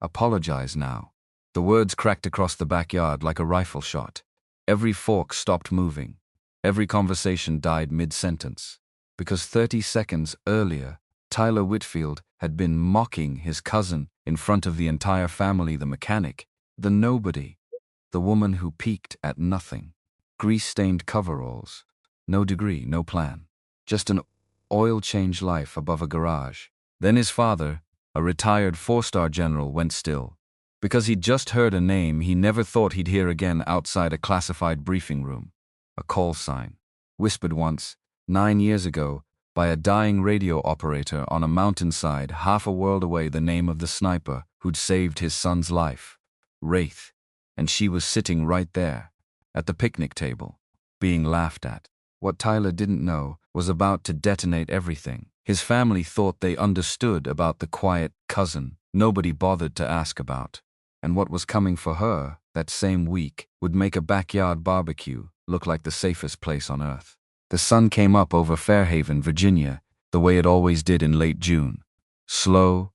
Apologize now. The words cracked across the backyard like a rifle shot. Every fork stopped moving. Every conversation died mid-sentence. Because 30 seconds earlier, Tyler Whitfield had been mocking his cousin in front of the entire family, the mechanic, the nobody, the woman who peeked at nothing. Grease-stained coveralls. No degree, no plan. Just an oil-change life above a garage. Then his father, a retired 4-star general, went still. Because he'd just heard a name he never thought he'd hear again outside a classified briefing room. A call sign. Whispered once, 9 years ago, by a dying radio operator on a mountainside half a world away, the name of the sniper who'd saved his son's life. Wraith. And she was sitting right there, at the picnic table, being laughed at. What Tyler didn't know was about to detonate everything. His family thought they understood about the quiet cousin nobody bothered to ask about. And what was coming for her that same week would make a backyard barbecue look like the safest place on earth. The sun came up over Fairhaven, Virginia, the way it always did in late June. Slow,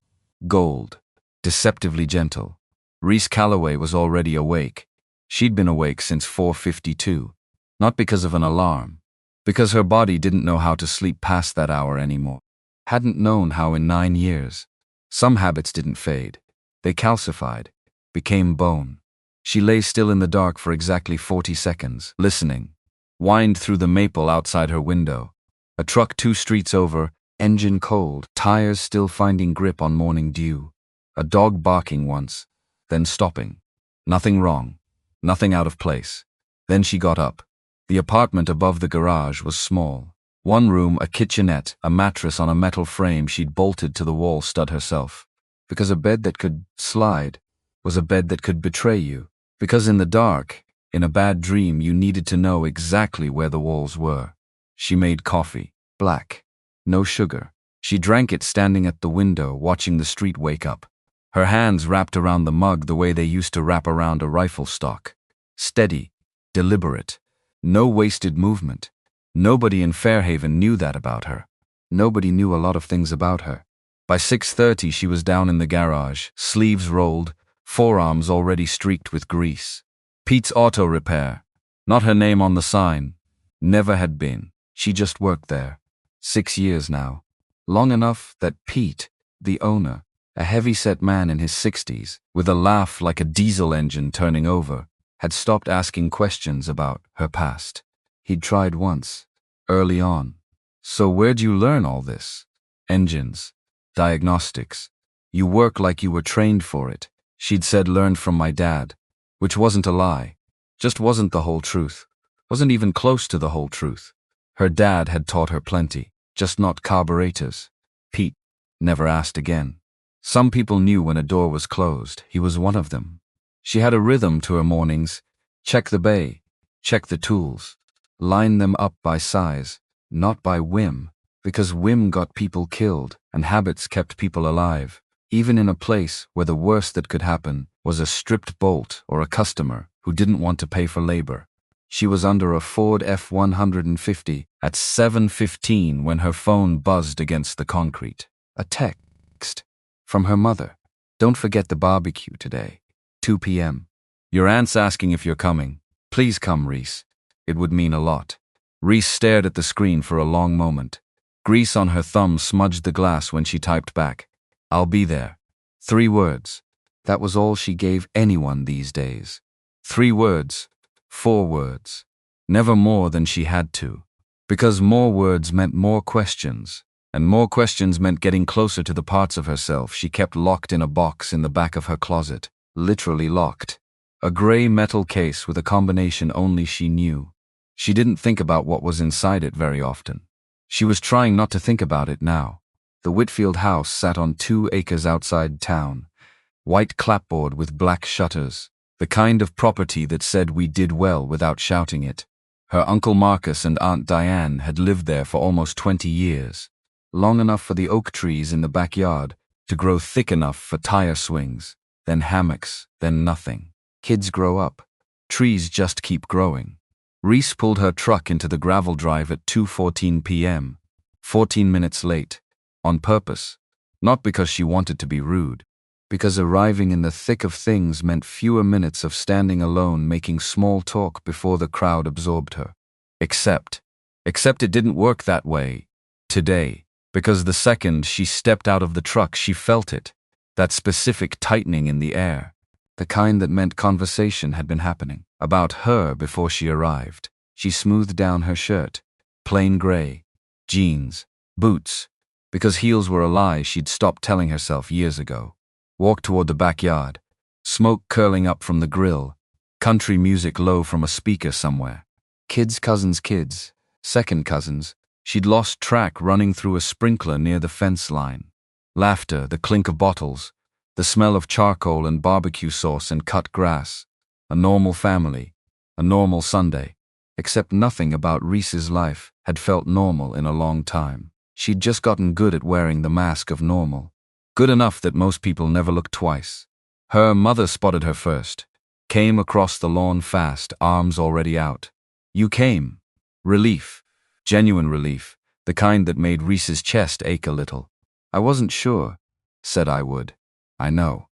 gold, deceptively gentle. Reese Calloway was already awake. She'd been awake since 4:52, not because of an alarm, because her body didn't know how to sleep past that hour anymore. Hadn't known how in 9 years. Some habits didn't fade. They calcified, became bone. She lay still in the dark for exactly 40 seconds, listening. Whined through the maple outside her window. A truck 2 streets over, engine cold, tires still finding grip on morning dew. A dog barking once, then stopping. Nothing wrong, nothing out of place. Then she got up. The apartment above the garage was small. 1 room, a kitchenette, a mattress on a metal frame she'd bolted to the wall stud herself. Because a bed that could slide was a bed that could betray you. Because in the dark, in a bad dream, you needed to know exactly where the walls were. She made coffee. Black. No sugar. She drank it standing at the window, watching the street wake up. Her hands wrapped around the mug the way they used to wrap around a rifle stock. Steady. Deliberate. No wasted movement. Nobody in Fairhaven knew that about her. Nobody knew a lot of things about her. By 6:30 she was down in the garage, sleeves rolled, forearms already streaked with grease. Pete's Auto Repair. Not her name on the sign. Never had been. She just worked there. 6 years now. Long enough that Pete, the owner, a heavy-set man in his 60s, with a laugh like a diesel engine turning over, had stopped asking questions about her past. He'd tried once, early on. So where'd you learn all this? Engines. Diagnostics. You work like you were trained for it. She'd said learned from my dad. Which wasn't a lie. Just wasn't the whole truth. Wasn't even close to the whole truth. Her dad had taught her plenty, just not carburetors. Pete never asked again. Some people knew when a door was closed. He was one of them. She had a rhythm to her mornings. Check the bay. Check the tools. Line them up by size, not by whim, because whim got people killed and habits kept people alive, even in a place where the worst that could happen was a stripped bolt or a customer who didn't want to pay for labor. She was under a Ford F-150 at 7:15 when her phone buzzed against the concrete. A text from her mother. Don't forget the barbecue today. 2 p.m. Your aunt's asking if you're coming. Please come, Reese. It would mean a lot. Reese stared at the screen for a long moment. Grease on her thumb smudged the glass when she typed back. I'll be there. 3 words. That was all she gave anyone these days. 3 words. 4 words. Never more than she had to. Because more words meant more questions. And more questions meant getting closer to the parts of herself she kept locked in a box in the back of her closet. Literally locked. A gray metal case with a combination only she knew. She didn't think about what was inside it very often. She was trying not to think about it now. The Whitfield house sat on 2 acres outside town. White clapboard with black shutters. The kind of property that said we did well without shouting it. Her Uncle Marcus and Aunt Diane had lived there for almost 20 years. Long enough for the oak trees in the backyard to grow thick enough for tire swings. Then hammocks, then nothing. Kids grow up. Trees just keep growing. Reese pulled her truck into the gravel drive at 2:14 p.m., 14 minutes late, on purpose, not because she wanted to be rude, because arriving in the thick of things meant fewer minutes of standing alone making small talk before the crowd absorbed her. Except it didn't work that way today, because the second she stepped out of the truck she felt it, that specific tightening in the air, the kind that meant conversation had been happening about her before she arrived. She smoothed down her shirt, plain gray, jeans, boots, because heels were a lie she'd stopped telling herself years ago. Walked toward the backyard, smoke curling up from the grill, country music low from a speaker somewhere. Kids' cousins' kids, second cousins, she'd lost track running through a sprinkler near the fence line. Laughter, the clink of bottles, the smell of charcoal and barbecue sauce and cut grass. A normal family, a normal Sunday. Except nothing about Reese's life had felt normal in a long time. She'd just gotten good at wearing the mask of normal. Good enough that most people never looked twice. Her mother spotted her first. Came across the lawn fast, arms already out. You came. Relief. Genuine relief. The kind that made Reese's chest ache a little. I wasn't sure, said I would. I know.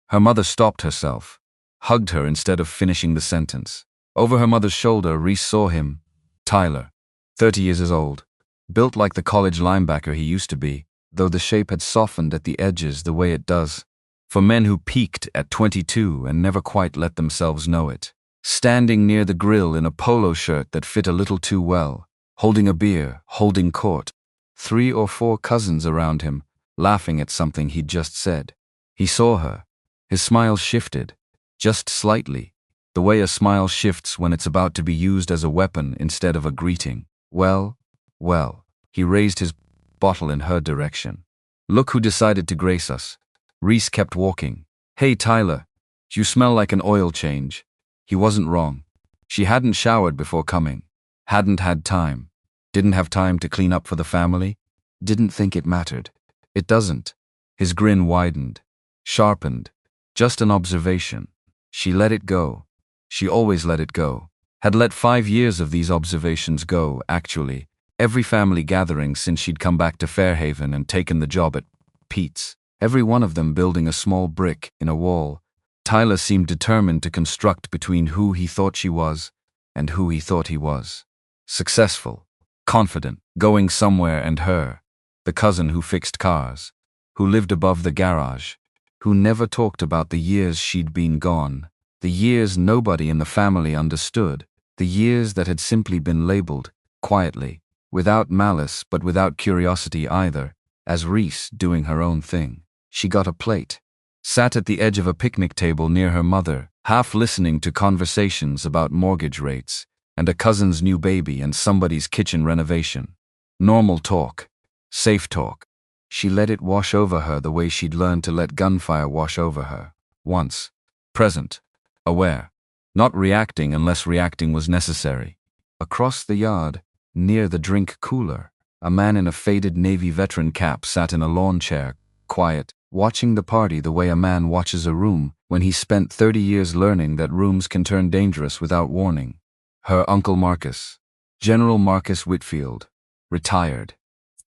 Her mother stopped herself. Hugged her instead of finishing the sentence. Over her mother's shoulder, Reese saw him. Tyler. 30 years old. Built like the college linebacker he used to be, though the shape had softened at the edges the way it does for men who peaked at 22 and never quite let themselves know it. Standing near the grill in a polo shirt that fit a little too well, holding a beer, holding court. 3 or 4 cousins around him, laughing at something he'd just said. He saw her. His smile shifted, just slightly, the way a smile shifts when it's about to be used as a weapon instead of a greeting. Well, he raised his bottle in her direction. Look who decided to grace us. Reese kept walking. Hey Tyler, you smell like an oil change. He wasn't wrong. She hadn't showered before coming. Hadn't had time. Didn't have time to clean up for the family. Didn't think it mattered. It doesn't. His grin widened. Sharpened. Just an observation. She let it go. She always let it go. Had let 5 years of these observations go, actually. Every family gathering since she'd come back to Fairhaven and taken the job at Pete's. Every one of them building a small brick in a wall. Tyler seemed determined to construct between who he thought she was and who he thought he was. Successful. Confident. Going somewhere, and her. The cousin who fixed cars. Who lived above the garage. Who never talked about the years she'd been gone. The years nobody in the family understood. The years that had simply been labeled, quietly, without malice but without curiosity either, as Reese doing her own thing. She got a plate. Sat at the edge of a picnic table near her mother, half listening to conversations about mortgage rates, and a cousin's new baby and somebody's kitchen renovation. Normal talk. Safe talk. She let it wash over her the way she'd learned to let gunfire wash over her. Once. Present. Aware. Not reacting unless reacting was necessary. Across the yard, near the drink cooler, a man in a faded Navy veteran cap sat in a lawn chair, quiet, watching the party the way a man watches a room when he spent 30 years learning that rooms can turn dangerous without warning. Her Uncle Marcus. General Marcus Whitfield. Retired.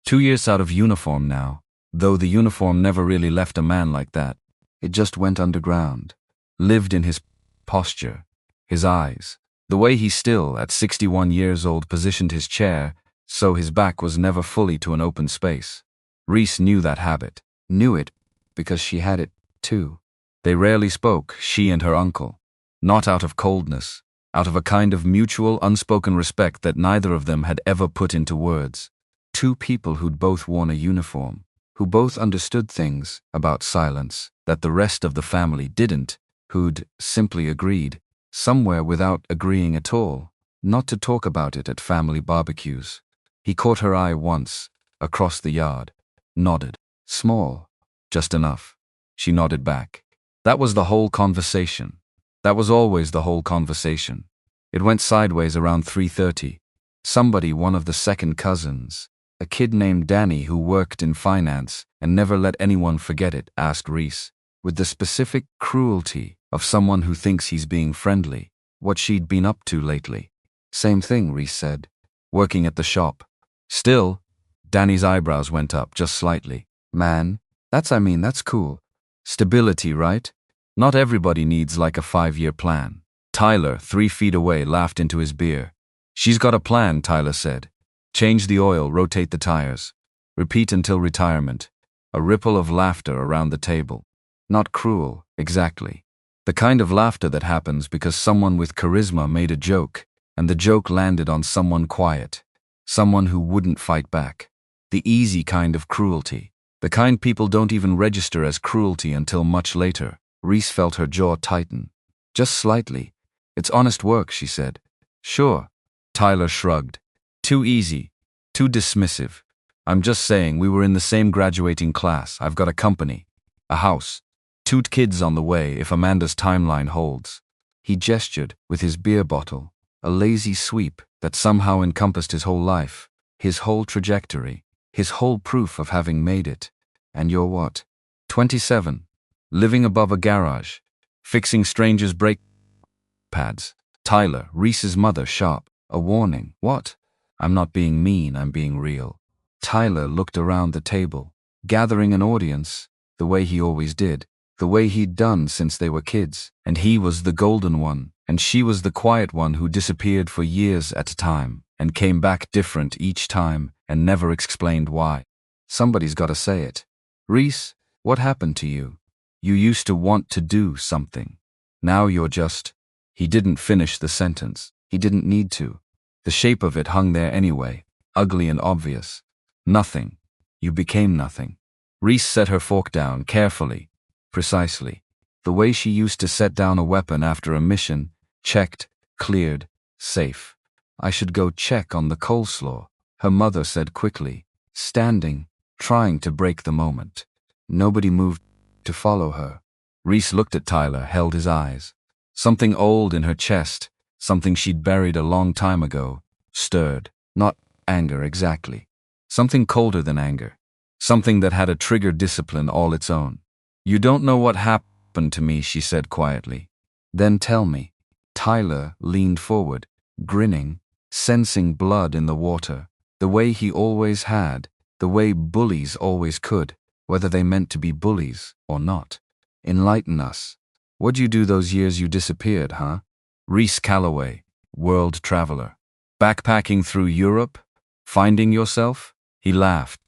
2 years out of uniform now, though the uniform never really left a man like that. It just went underground. Lived in his posture, his eyes, the way he still, at 61 years old, positioned his chair so his back was never fully to an open space. Reese knew that habit. Knew it because she had it, too. They rarely spoke, she and her uncle. Not out of coldness, out of a kind of mutual, unspoken respect that neither of them had ever put into words. 2 people who'd both worn a uniform, who both understood things about silence that the rest of the family didn't, who'd simply agreed, somewhere without agreeing at all, not to talk about it at family barbecues. He caught her eye once, across the yard, nodded. Small, just enough. She nodded back. That was the whole conversation. That was always the whole conversation. It went sideways around 3:30. Somebody, one of the second cousins, a kid named Danny who worked in finance and never let anyone forget it, asked Reese, with the specific cruelty of someone who thinks he's being friendly, what she'd been up to lately. Same thing, Reese said. Working at the shop. Still, Danny's eyebrows went up just slightly. Man, that's cool. Stability, right? Not everybody needs like a 5-year plan. Tyler, 3 feet away, laughed into his beer. She's got a plan, Tyler said. Change the oil, rotate the tires. Repeat until retirement. A ripple of laughter around the table. Not cruel, exactly. The kind of laughter that happens because someone with charisma made a joke, and the joke landed on someone quiet. Someone who wouldn't fight back. The easy kind of cruelty. The kind people don't even register as cruelty until much later. Reese felt her jaw tighten. Just slightly. It's honest work, she said. Sure. Tyler shrugged. Too easy. Too dismissive. I'm just saying we were in the same graduating class. I've got a company. A house. 2 kids on the way if Amanda's timeline holds. He gestured with his beer bottle. A lazy sweep that somehow encompassed his whole life. His whole trajectory. His whole proof of having made it. And you're what? 27. Living above a garage. Fixing strangers' brake pads. Tyler, Reese's mother, sharp. A warning. What? I'm not being mean, I'm being real. Tyler looked around the table, gathering an audience, the way he always did, the way he'd done since they were kids, and he was the golden one, and she was the quiet one who disappeared for years at a time, and came back different each time, and never explained why. Somebody's gotta say it. Reese, what happened to you? You used to want to do something. Now you're just... He didn't finish the sentence. He didn't need to. The shape of it hung there anyway, ugly and obvious. Nothing. You became nothing. Reese set her fork down carefully, precisely. The way she used to set down a weapon after a mission, checked, cleared, safe. I should go check on the coleslaw, her mother said quickly, standing, trying to break the moment. Nobody moved to follow her. Reese looked at Tyler, held his eyes. Something old in her chest, something she'd buried a long time ago, stirred. Not anger exactly. Something colder than anger. Something that had a trigger discipline all its own. You don't know what happened to me, she said quietly. Then tell me. Tyler leaned forward, grinning, sensing blood in the water, the way he always had, the way bullies always could, whether they meant to be bullies or not. Enlighten us. What'd you do those years you disappeared, huh? Reese Calloway, world traveler. Backpacking through Europe? Finding yourself? He laughed,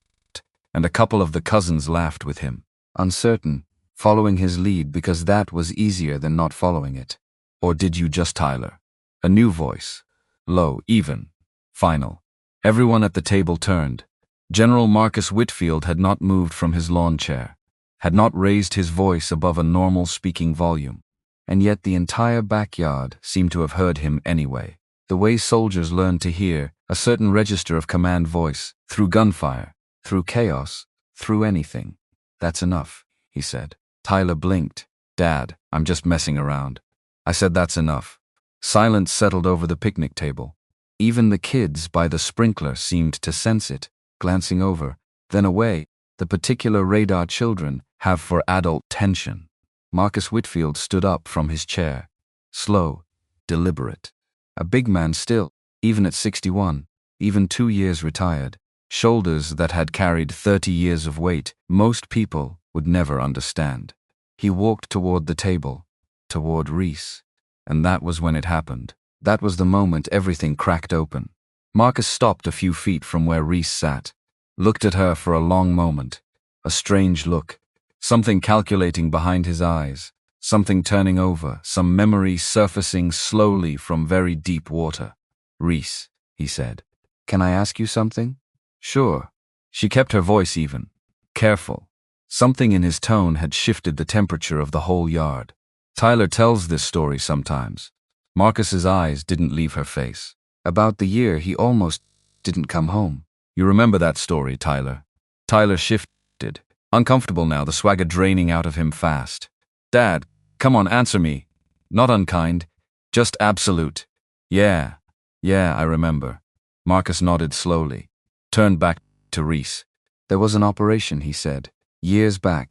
and a couple of the cousins laughed with him. Uncertain, following his lead because that was easier than not following it. Or did you just Tyler? A new voice. Low, even. Final. Everyone at the table turned. General Marcus Whitfield had not moved from his lawn chair, had not raised his voice above a normal speaking volume, and yet the entire backyard seemed to have heard him anyway. The way soldiers learn to hear a certain register of command voice, through gunfire, through chaos, through anything. That's enough, he said. Tyler blinked. Dad, I'm just messing around. I said that's enough. Silence settled over the picnic table. Even the kids by the sprinkler seemed to sense it, glancing over, then away. The particular radar children have for adult tension. Marcus Whitfield stood up from his chair. Slow, deliberate. A big man still, even at 61, even 2 years retired. Shoulders that had carried 30 years of weight most people would never understand. He walked toward the table, toward Reese. And that was when it happened. That was the moment everything cracked open. Marcus stopped a few feet from where Reese sat, looked at her for a long moment. A strange look, something calculating behind his eyes, something turning over, some memory surfacing slowly from very deep water. Reese, he said, can I ask you something? Sure. She kept her voice even, careful. Something in his tone had shifted the temperature of the whole yard. Tyler tells this story sometimes. Marcus's eyes didn't leave her face. About the year he almost didn't come home. You remember that story, Tyler? Tyler shifted, uncomfortable now, the swagger draining out of him fast. Dad, come on, answer me. Not unkind, just absolute. Yeah, I remember. Marcus nodded slowly, turned back to Reese. There was an operation, he said, years back,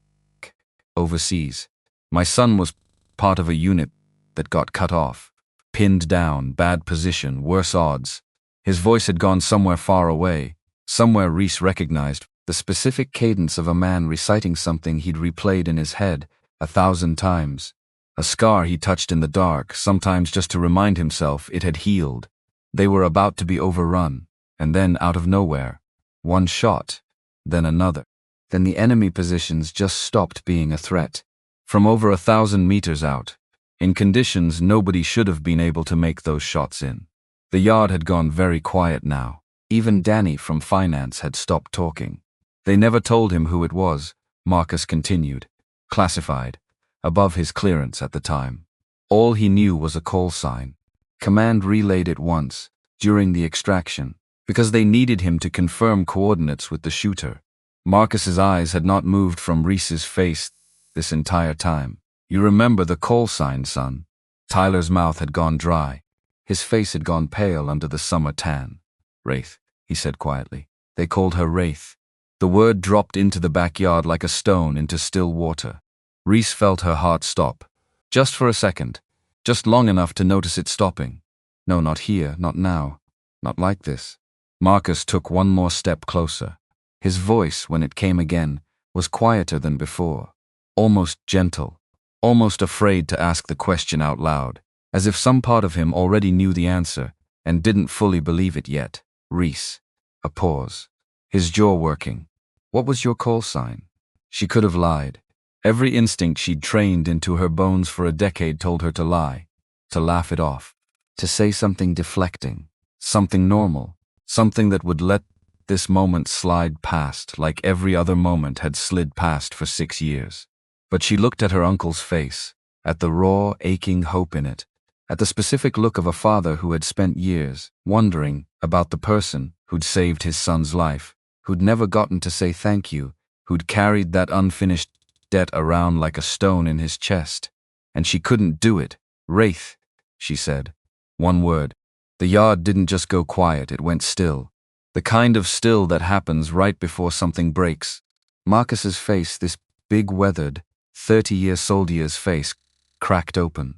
overseas. My son was part of a unit that got cut off, pinned down, bad position, worse odds. His voice had gone somewhere far away, somewhere Reese recognized, the specific cadence of a man reciting something he'd replayed in his head, 1,000 times. A scar he touched in the dark, sometimes just to remind himself it had healed. They were about to be overrun, and then out of nowhere, one shot, then another. Then the enemy positions just stopped being a threat. From over 1,000 meters out, in conditions nobody should have been able to make those shots in. The yard had gone very quiet now. Even Danny from finance had stopped talking. They never told him who it was, Marcus continued. Classified. Above his clearance at the time. All he knew was a call sign. Command relayed it once, during the extraction, because they needed him to confirm coordinates with the shooter. Marcus's eyes had not moved from Reese's face this entire time. You remember the call sign, son? Tyler's mouth had gone dry. His face had gone pale under the summer tan. Wraith, he said quietly. They called her Wraith. The word dropped into the backyard like a stone into still water. Reese felt her heart stop. Just for a second. Just long enough to notice it stopping. No, not here, not now. Not like this. Marcus took one more step closer. His voice, when it came again, was quieter than before. Almost gentle. Almost afraid to ask the question out loud. As if some part of him already knew the answer, and didn't fully believe it yet. Reese. A pause. His jaw working. What was your call sign? She could have lied. Every instinct she'd trained into her bones for a decade told her to lie. To laugh it off. To say something deflecting. Something normal. Something that would let this moment slide past like every other moment had slid past for 6 years. But she looked at her uncle's face, at the raw, aching hope in it, at the specific look of a father who had spent years wondering about the person who'd saved his son's life, who'd never gotten to say thank you, who'd carried that unfinished debt around like a stone in his chest. And she couldn't do it. Wraith, she said. One word. The yard didn't just go quiet, it went still. The kind of still that happens right before something breaks. Marcus's face, this big weathered, 30-year soldier's face, cracked open.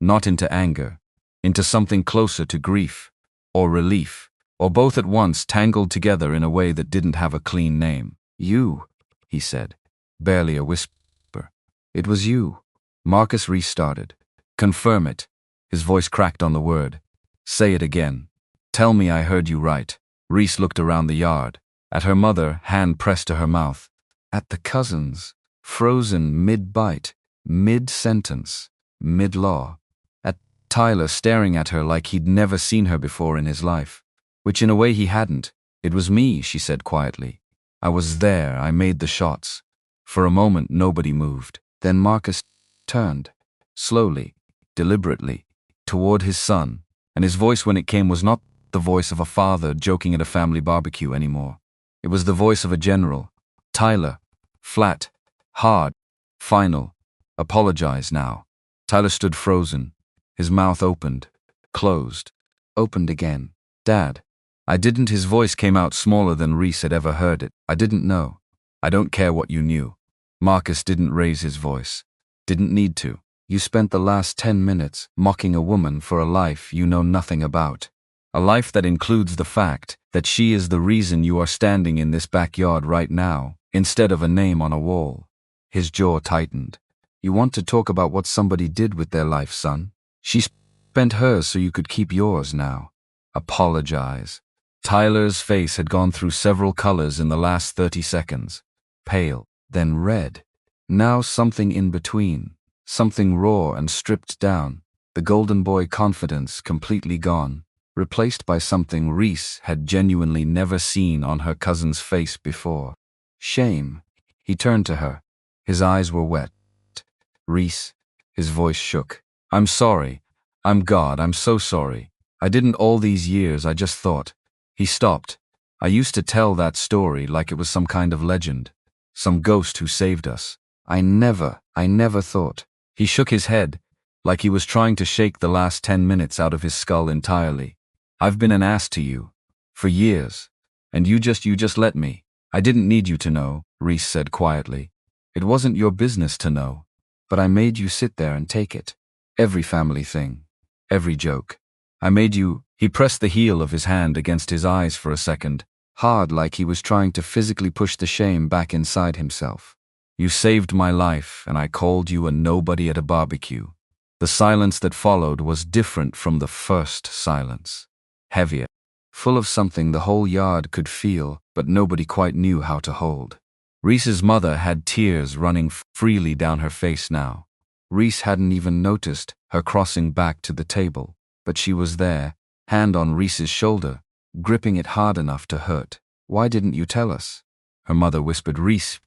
Not into anger. Into something closer to grief. Or relief. Or both at once, tangled together in a way that didn't have a clean name. You, he said. Barely a whisper. It was you. Marcus restarted. Confirm it. His voice cracked on the word. Say it again. Tell me I heard you right. Reese looked around the yard. At her mother, hand pressed to her mouth. At the cousins, frozen mid-bite, mid-sentence, mid-law. At Tyler staring at her like he'd never seen her before in his life. Which in a way he hadn't. It was me, she said quietly. I was there, I made the shots. For a moment nobody moved. Then Marcus turned, slowly, deliberately, toward his son, and his voice when it came was not the voice of a father joking at a family barbecue anymore. It was the voice of a general. Tyler. Flat. Hard. Final. Apologize now. Tyler stood frozen. His mouth opened. Closed. Opened again. Dad. I didn't. His voice came out smaller than Reese had ever heard it. I didn't know. I don't care what you knew. Marcus didn't raise his voice. Didn't need to. You spent the last 10 minutes mocking a woman for a life you know nothing about. A life that includes the fact that she is the reason you are standing in this backyard right now, instead of a name on a wall. His jaw tightened. You want to talk about what somebody did with their life, son? She spent hers so you could keep yours now. Apologize. Tyler's face had gone through several colors in the last 30 seconds. Pale, then red. Now something in between. Something raw and stripped down. The golden boy confidence completely gone. Replaced by something Reese had genuinely never seen on her cousin's face before. Shame. He turned to her. His eyes were wet. Reese. His voice shook. I'm sorry. I'm God. I'm so sorry. I didn't all these years. I just thought. He stopped. I used to tell that story like it was some kind of legend. Some ghost who saved us. I never thought. He shook his head, like he was trying to shake the last 10 minutes out of his skull entirely. I've been an ass to you. For years. And you just let me. I didn't need you to know, Reese said quietly. It wasn't your business to know. But I made you sit there and take it. Every family thing. Every joke. I made you. He pressed the heel of his hand against his eyes for a second, hard like he was trying to physically push the shame back inside himself. You saved my life, and I called you a nobody at a barbecue. The silence that followed was different from the first silence. Heavier, full of something the whole yard could feel, but nobody quite knew how to hold. Reese's mother had tears running freely down her face now. Reese hadn't even noticed her crossing back to the table, but she was there, hand on Reese's shoulder, gripping it hard enough to hurt. Why didn't you tell us? Her mother whispered. Reese,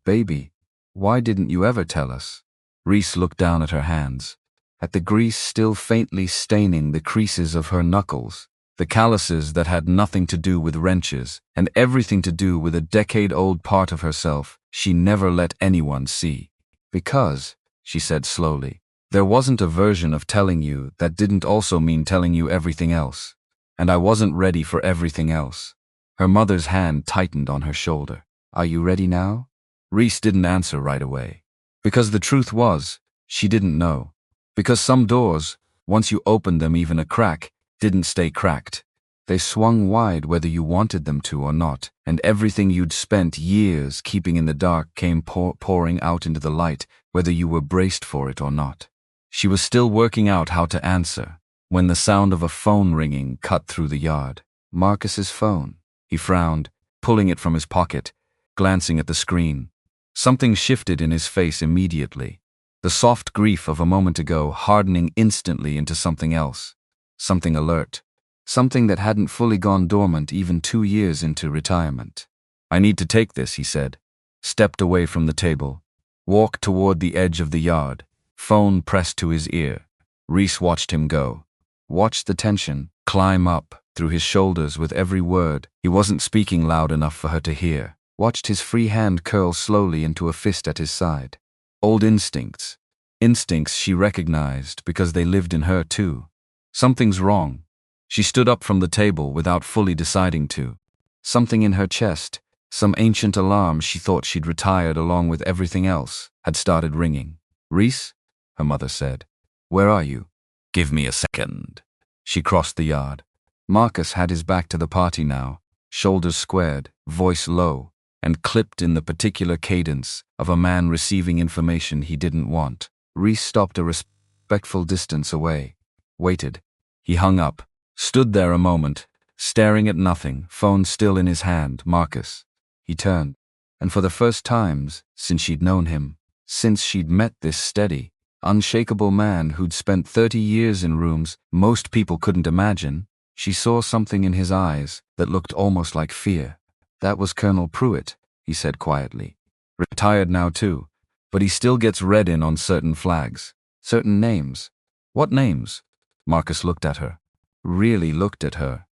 baby, why didn't you ever tell us? Reese looked down at her hands, at the grease still faintly staining the creases of her knuckles, the calluses that had nothing to do with wrenches and everything to do with a decade-old part of herself she never let anyone see. Because, she said slowly, there wasn't a version of telling you that didn't also mean telling you everything else. And I wasn't ready for everything else. Her mother's hand tightened on her shoulder. Are you ready now? Reese didn't answer right away. Because the truth was, she didn't know. Because some doors, once you opened them even a crack, didn't stay cracked. They swung wide whether you wanted them to or not, and everything you'd spent years keeping in the dark came pouring out into the light, whether you were braced for it or not. She was still working out how to answer, when the sound of a phone ringing cut through the yard. Marcus's phone. He frowned, pulling it from his pocket, glancing at the screen. Something shifted in his face immediately. The soft grief of a moment ago hardening instantly into something else. Something alert. Something that hadn't fully gone dormant even 2 years into retirement. I need to take this, he said. Stepped away from the table. Walked toward the edge of the yard. Phone pressed to his ear. Reese watched him go. Watched the tension climb up through his shoulders with every word. He wasn't speaking loud enough for her to hear. Watched his free hand curl slowly into a fist at his side. Old instincts. Instincts she recognized because they lived in her too. Something's wrong. She stood up from the table without fully deciding to. Something in her chest, some ancient alarm she thought she'd retired along with everything else, had started ringing. Reese? Her mother said. Where are you? Give me a second. She crossed the yard. Marcus had his back to the party now, shoulders squared, voice low, and clipped in the particular cadence of a man receiving information he didn't want. Reese stopped a respectful distance away. Waited. He hung up, stood there a moment, staring at nothing, phone still in his hand. Marcus. He turned, and for the first times since she'd known him, since she'd met this steady, unshakable man who'd spent 30 years in rooms most people couldn't imagine, she saw something in his eyes that looked almost like fear. That was Colonel Pruitt, he said quietly. Retired now too, but he still gets read in on certain flags, certain names. What names? Marcus looked at her. Really looked at her.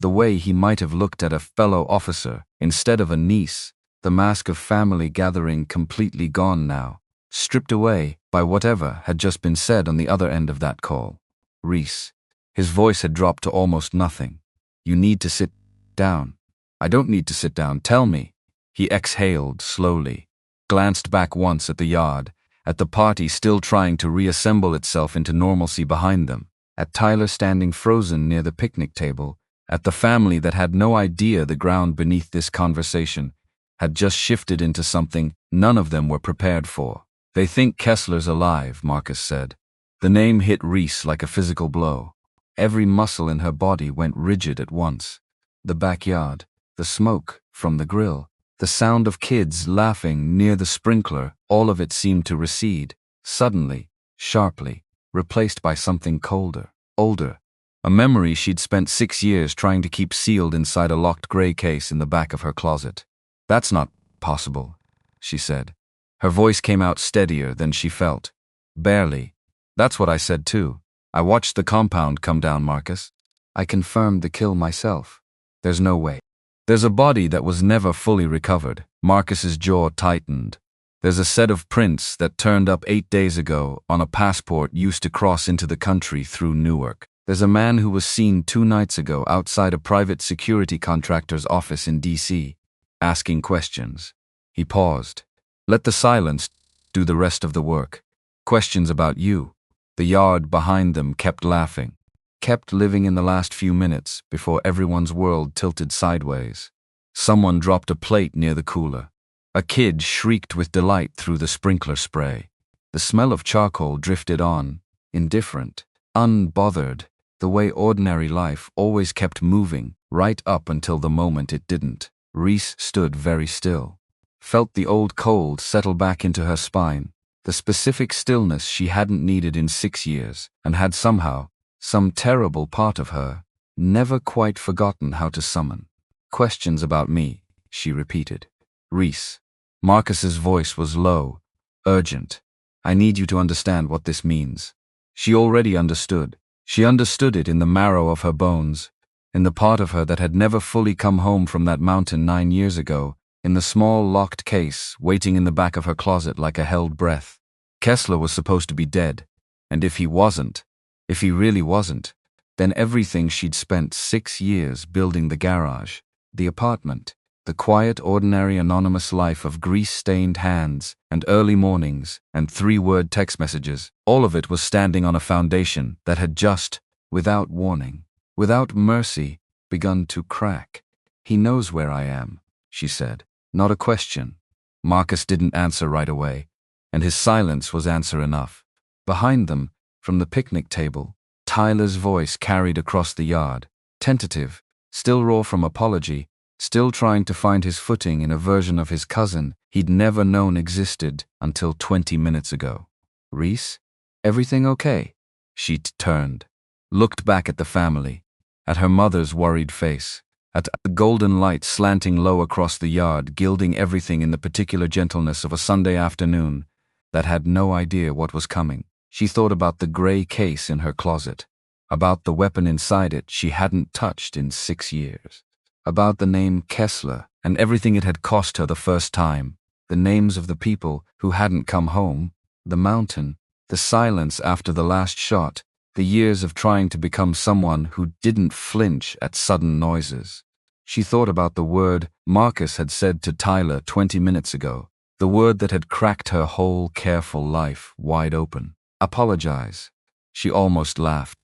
The way he might have looked at a fellow officer instead of a niece, the mask of family gathering completely gone now, stripped away by whatever had just been said on the other end of that call. Reese. His voice had dropped to almost nothing. You need to sit down. I don't need to sit down, tell me. He exhaled slowly, glanced back once at the yard, at the party still trying to reassemble itself into normalcy behind them, at Tyler standing frozen near the picnic table, at the family that had no idea the ground beneath this conversation had just shifted into something none of them were prepared for. They think Kessler's alive, Marcus said. The name hit Reese like a physical blow. Every muscle in her body went rigid at once. The backyard, the smoke from the grill, the sound of kids laughing near the sprinkler, all of it seemed to recede, suddenly, sharply, replaced by something colder, older. A memory she'd spent 6 years trying to keep sealed inside a locked gray case in the back of her closet. That's not possible, she said. Her voice came out steadier than she felt. Barely. That's what I said too. I watched the compound come down, Marcus. I confirmed the kill myself. There's no way. There's a body that was never fully recovered. Marcus's jaw tightened. There's a set of prints that turned up 8 days ago on a passport used to cross into the country through Newark. There's a man who was seen 2 nights ago outside a private security contractor's office in D.C., asking questions. He paused. Let the silence do the rest of the work. Questions about you. The yard behind them kept laughing, kept living in the last few minutes before everyone's world tilted sideways. Someone dropped a plate near the cooler. A kid shrieked with delight through the sprinkler spray. The smell of charcoal drifted on, indifferent, unbothered, the way ordinary life always kept moving, right up until the moment it didn't. Reese stood very still, felt the old cold settle back into her spine, the specific stillness she hadn't needed in 6 years, and had somehow, some terrible part of her, never quite forgotten how to summon. Questions about me, she repeated. Reese. Marcus's voice was low, urgent. I need you to understand what this means. She already understood. She understood it in the marrow of her bones, in the part of her that had never fully come home from that mountain 9 years ago, in the small locked case waiting in the back of her closet like a held breath. Kessler was supposed to be dead, and if he wasn't, if he really wasn't, then everything she'd spent 6 years building, the garage, the apartment, the quiet, ordinary, anonymous life of grease-stained hands and early mornings and 3-word text messages, all of it was standing on a foundation that had just, without warning, without mercy, begun to crack. He knows where I am, she said. Not a question. Marcus didn't answer right away, and his silence was answer enough. Behind them, from the picnic table, Tyler's voice carried across the yard, tentative, still raw from apology, still trying to find his footing in a version of his cousin he'd never known existed until 20 minutes ago. Reese? Everything okay? She turned, looked back at the family, at her mother's worried face, at the golden light slanting low across the yard, gilding everything in the particular gentleness of a Sunday afternoon that had no idea what was coming. She thought about the gray case in her closet, about the weapon inside it she hadn't touched in 6 years. About the name Kessler and everything it had cost her the first time, the names of the people who hadn't come home, the mountain, the silence after the last shot, the years of trying to become someone who didn't flinch at sudden noises. She thought about the word Marcus had said to Tyler 20 minutes ago, the word that had cracked her whole careful life wide open. Apologize. She almost laughed.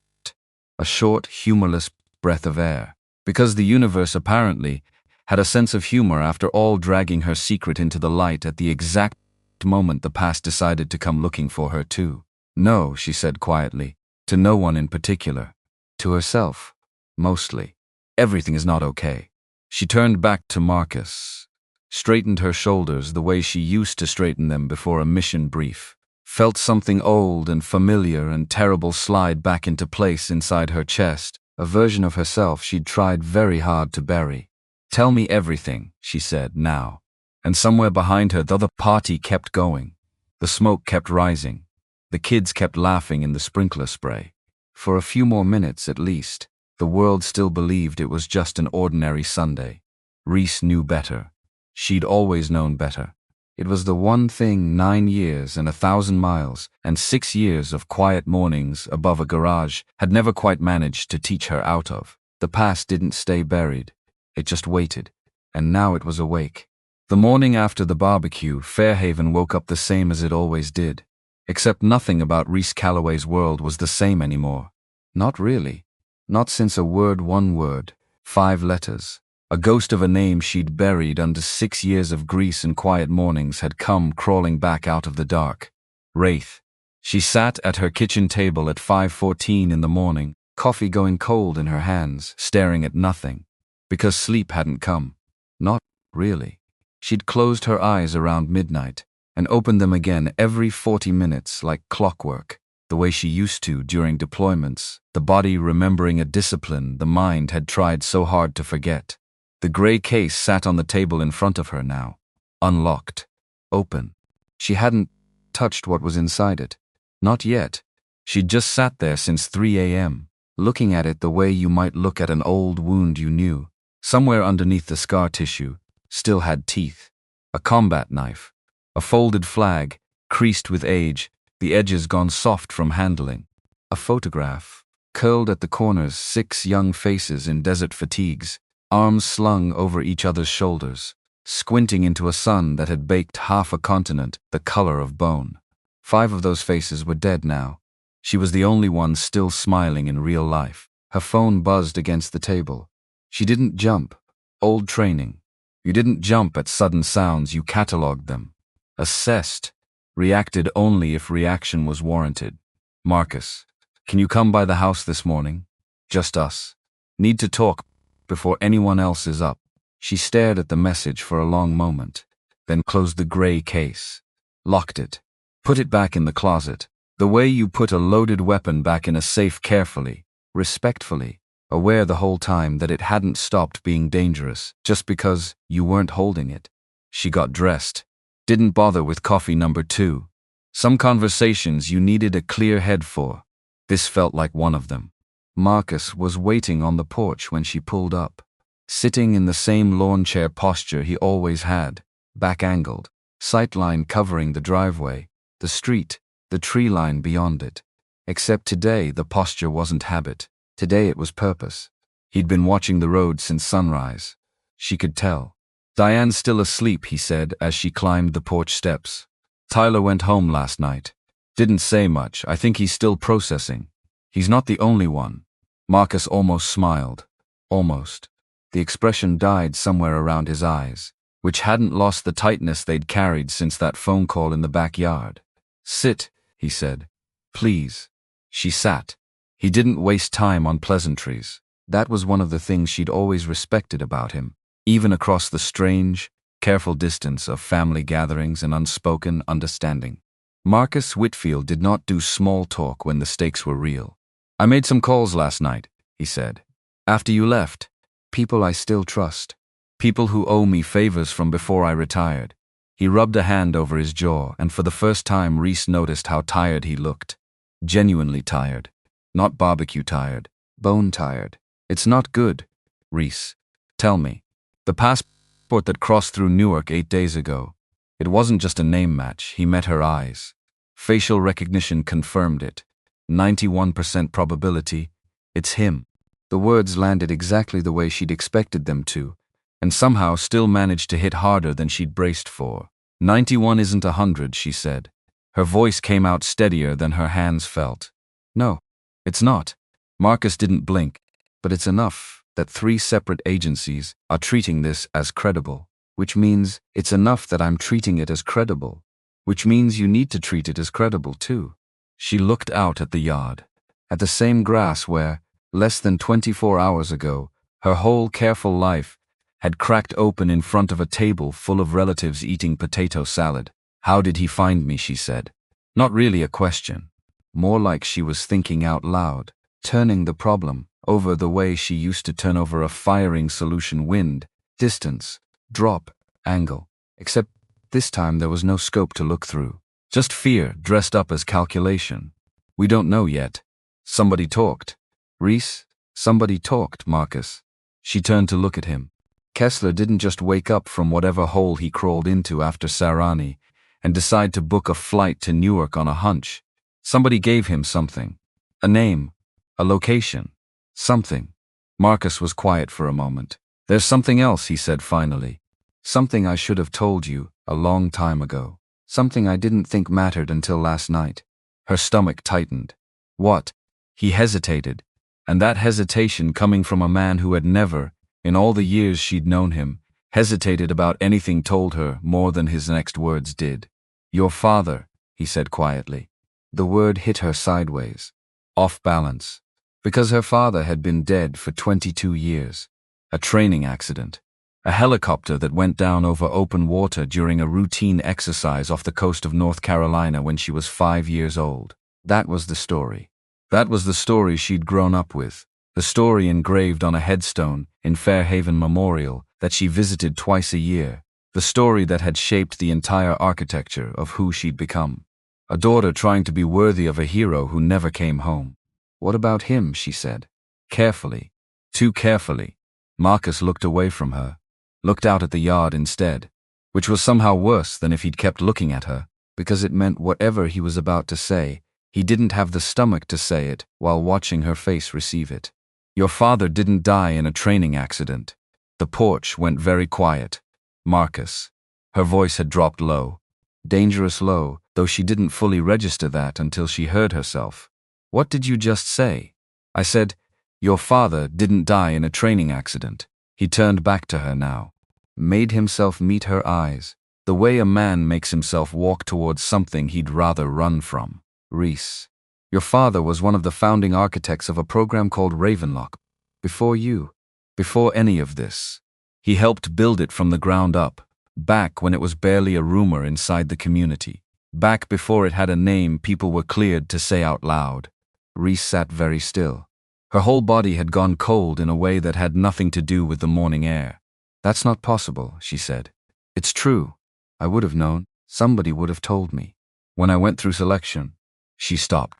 A short, humorless breath of air. Because the universe apparently had a sense of humor after all, dragging her secret into the light at the exact moment the past decided to come looking for her too. No, she said quietly, to no one in particular. To herself, mostly. Everything is not okay. She turned back to Marcus, straightened her shoulders the way she used to straighten them before a mission brief, felt something old and familiar and terrible slide back into place inside her chest, a version of herself she'd tried very hard to bury. Tell me everything, she said now. And somewhere behind her the party kept going. The smoke kept rising. The kids kept laughing in the sprinkler spray. For a few more minutes at least, the world still believed it was just an ordinary Sunday. Reese knew better. She'd always known better. It was the one thing 9 years and 1,000 miles and 6 years of quiet mornings above a garage had never quite managed to teach her out of. The past didn't stay buried. It just waited. And now it was awake. The morning after the barbecue, Fairhaven woke up the same as it always did. Except nothing about Reese Calloway's world was the same anymore. Not really. Not since one word, 5 letters. A ghost of a name she'd buried under 6 years of grease and quiet mornings had come crawling back out of the dark. Wraith. She sat at her kitchen table at 5:14 in the morning, coffee going cold in her hands, staring at nothing. Because sleep hadn't come. Not really. She'd closed her eyes around midnight and opened them again every 40 minutes like clockwork, the way she used to during deployments, the body remembering a discipline the mind had tried so hard to forget. The gray case sat on the table in front of her now, unlocked, open. She hadn't touched what was inside it. Not yet. She'd just sat there since 3 a.m., looking at it the way you might look at an old wound you knew. Somewhere underneath the scar tissue still had teeth, a combat knife, a folded flag, creased with age, the edges gone soft from handling. A photograph, curled at the corners, 6 young faces in desert fatigues, arms slung over each other's shoulders, squinting into a sun that had baked half a continent the color of bone. 5 of those faces were dead now. She was the only one still smiling in real life. Her phone buzzed against the table. She didn't jump. Old training. You didn't jump at sudden sounds, you catalogued them. Assessed. Reacted only if reaction was warranted. Marcus, can you come by the house this morning? Just us. Need to talk before anyone else is up. She stared at the message for a long moment, then closed the gray case. Locked it. Put it back in the closet. The way you put a loaded weapon back in a safe, carefully, respectfully, aware the whole time that it hadn't stopped being dangerous just because you weren't holding it. She got dressed. Didn't bother with coffee number 2. Some conversations you needed a clear head for. This felt like one of them. Marcus was waiting on the porch when she pulled up, sitting in the same lawn chair posture he always had, back-angled, sightline covering the driveway, the street, the tree line beyond it. Except today the posture wasn't habit. Today it was purpose. He'd been watching the road since sunrise. She could tell. Diane's still asleep, he said as she climbed the porch steps. Tyler went home last night. Didn't say much. I think he's still processing. He's not the only one. Marcus almost smiled. Almost. The expression died somewhere around his eyes, which hadn't lost the tightness they'd carried since that phone call in the backyard. Sit, he said. Please. She sat. He didn't waste time on pleasantries. That was one of the things she'd always respected about him, even across the strange, careful distance of family gatherings and unspoken understanding. Marcus Whitfield did not do small talk when the stakes were real. I made some calls last night, he said. After you left. People I still trust. People who owe me favors from before I retired. He rubbed a hand over his jaw, and for the first time Reese noticed how tired he looked. Genuinely tired. Not barbecue tired. Bone tired. It's not good. Reese. Tell me. The passport that crossed through Newark 8 days ago. It wasn't just a name match. He met her eyes. Facial recognition confirmed it. 91% probability. It's him. The words landed exactly the way she'd expected them to, and somehow still managed to hit harder than she'd braced for. 91 isn't 100, she said. Her voice came out steadier than her hands felt. No, it's not. Marcus didn't blink, but it's enough that 3 separate agencies are treating this as credible, which means it's enough that I'm treating it as credible, which means you need to treat it as credible too. She looked out at the yard, at the same grass where, less than 24 hours ago, her whole careful life had cracked open in front of a table full of relatives eating potato salad. How did he find me, she said. Not really a question. More like she was thinking out loud, turning the problem over the way she used to turn over a firing solution: wind, distance, drop, angle. Except this time there was no scope to look through. Just fear dressed up as calculation. We don't know yet. Somebody talked. Reese, somebody talked, Marcus. She turned to look at him. Kessler didn't just wake up from whatever hole he crawled into after Sarani and decide to book a flight to Newark on a hunch. Somebody gave him something. A name. A location. Something. Marcus was quiet for a moment. There's something else, he said finally. Something I should have told you a long time ago. Something I didn't think mattered until last night. Her stomach tightened. What? He hesitated, and that hesitation coming from a man who had never, in all the years she'd known him, hesitated about anything told her more than his next words did. Your father, he said quietly. The word hit her sideways, off balance, because her father had been dead for 22 years. A training accident. A helicopter that went down over open water during a routine exercise off the coast of North Carolina when she was 5 years old. That was the story. That was the story she'd grown up with. The story engraved on a headstone in Fairhaven Memorial that she visited twice a year. The story that had shaped the entire architecture of who she'd become. A daughter trying to be worthy of a hero who never came home. What about him, she said. Carefully. Too carefully. Marcus looked away from her. Looked out at the yard instead, which was somehow worse than if he'd kept looking at her, because it meant whatever he was about to say, he didn't have the stomach to say it while watching her face receive it. Your father didn't die in a training accident. The porch went very quiet. Marcus. Her voice had dropped low. Dangerous low, though she didn't fully register that until she heard herself. What did you just say? I said, your father didn't die in a training accident. He turned back to her now. made himself meet her eyes, the way a man makes himself walk towards something he'd rather run from. Reese, your father was one of the founding architects of a program called Ravenlock. Before you. Before any of this. He helped build it from the ground up, back when it was barely a rumor inside the community. Back before it had a name people were cleared to say out loud. Reese sat very still. Her whole body had gone cold in a way that had nothing to do with the morning air. That's not possible, she said. It's true. I would have known. Somebody would have told me. When I went through selection. She stopped.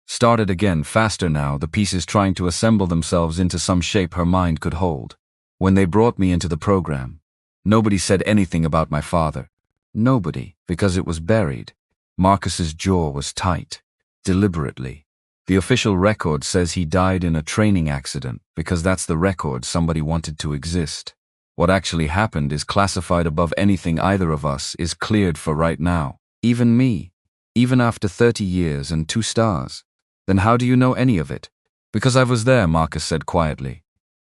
Started again, faster now, the pieces trying to assemble themselves into some shape her mind could hold. When they brought me into the program, nobody said anything about my father. Nobody, because it was buried. Marcus's jaw was tight. Deliberately. The official record says he died in a training accident because that's the record somebody wanted to exist. What actually happened is classified above anything either of us is cleared for right now. Even me. Even after 30 years and 2 stars. Then how do you know any of it? Because I was there, Marcus said quietly.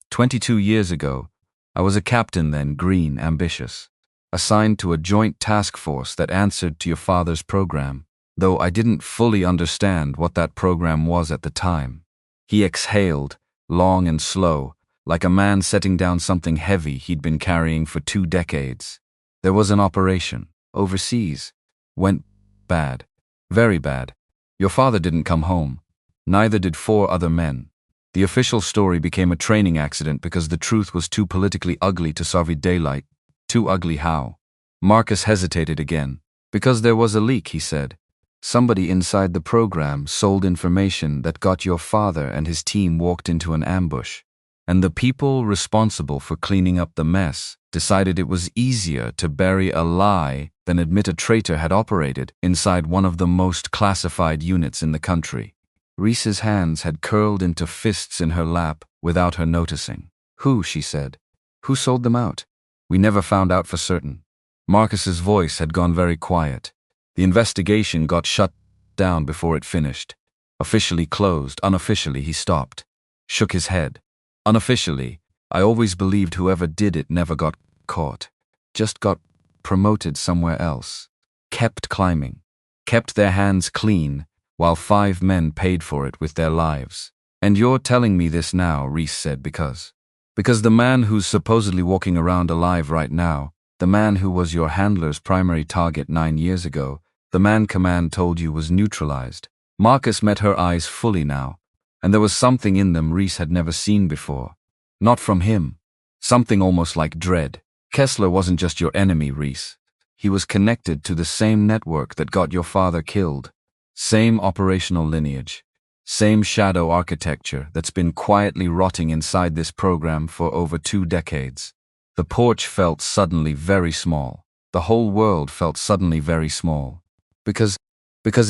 22 years ago, I was a captain then, green, ambitious. Assigned to a joint task force that answered to your father's program, though I didn't fully understand what that program was at the time. He exhaled, long and slow, like a man setting down something heavy he'd been carrying for 2 decades. There was an operation, overseas. Went bad. Very bad. Your father didn't come home. Neither did 4 other men. The official story became a training accident because the truth was too politically ugly to survive daylight. Too ugly how? Marcus hesitated again. Because there was a leak, he said. Somebody inside the program sold information that got your father and his team walked into an ambush. And the people responsible for cleaning up the mess decided it was easier to bury a lie than admit a traitor had operated inside one of the most classified units in the country. Reese's hands had curled into fists in her lap without her noticing. Who, she said. Who sold them out? We never found out for certain. Marcus's voice had gone very quiet. The investigation got shut down before it finished. Officially closed, unofficially he stopped. Shook his head. Unofficially, I always believed whoever did it never got caught. Just got promoted somewhere else. Kept climbing. Kept their hands clean, while 5 men paid for it with their lives. And you're telling me this now, Reese said, because the man who's supposedly walking around alive right now, the man who was your handler's primary target 9 years ago, the man command told you was neutralized. Marcus met her eyes fully now, and there was something in them Reese had never seen before. Not from him. Something almost like dread. Kessler wasn't just your enemy, Reese. He was connected to the same network that got your father killed. Same operational lineage. Same shadow architecture that's been quietly rotting inside this program for over 2 decades. The porch felt suddenly very small. The whole world felt suddenly very small. Because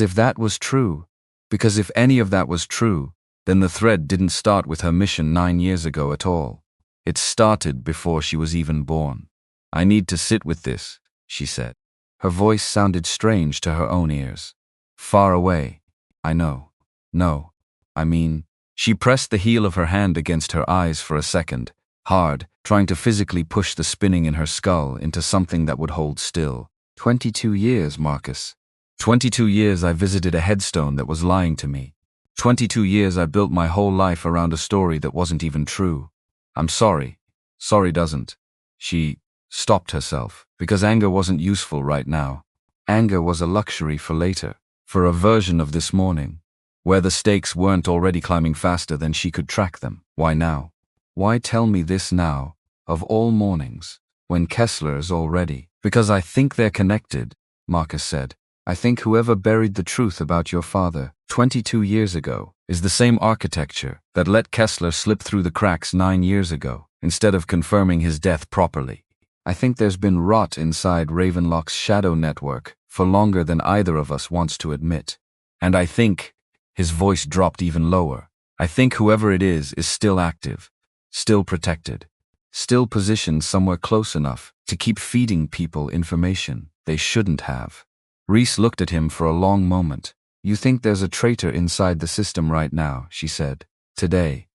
if that was true, because if any of that was true, then the thread didn't start with her mission 9 years ago at all. It started before she was even born. I need to sit with this, she said. Her voice sounded strange to her own ears. Far away. I know. No. I mean, she pressed the heel of her hand against her eyes for a second, hard, trying to physically push the spinning in her skull into something that would hold still. 22 years, Marcus. 22 years I visited a headstone that was lying to me. 22 years I built my whole life around a story that wasn't even true. I'm sorry. Sorry doesn't. She stopped herself, because anger wasn't useful right now. Anger was a luxury for later, for a version of this morning, where the stakes weren't already climbing faster than she could track them. Why now? Why tell me this now, of all mornings, when Kessler's already? Because I think they're connected, Marcus said. I think whoever buried the truth about your father 22 years ago is the same architecture that let Kessler slip through the cracks 9 years ago, instead of confirming his death properly. I think there's been rot inside Ravenlock's shadow network for longer than either of us wants to admit. And I think, his voice dropped even lower, I think whoever it is still active, still protected, still positioned somewhere close enough to keep feeding people information they shouldn't have. Reese looked at him for a long moment. You think there's a traitor inside the system right now, she said. Today.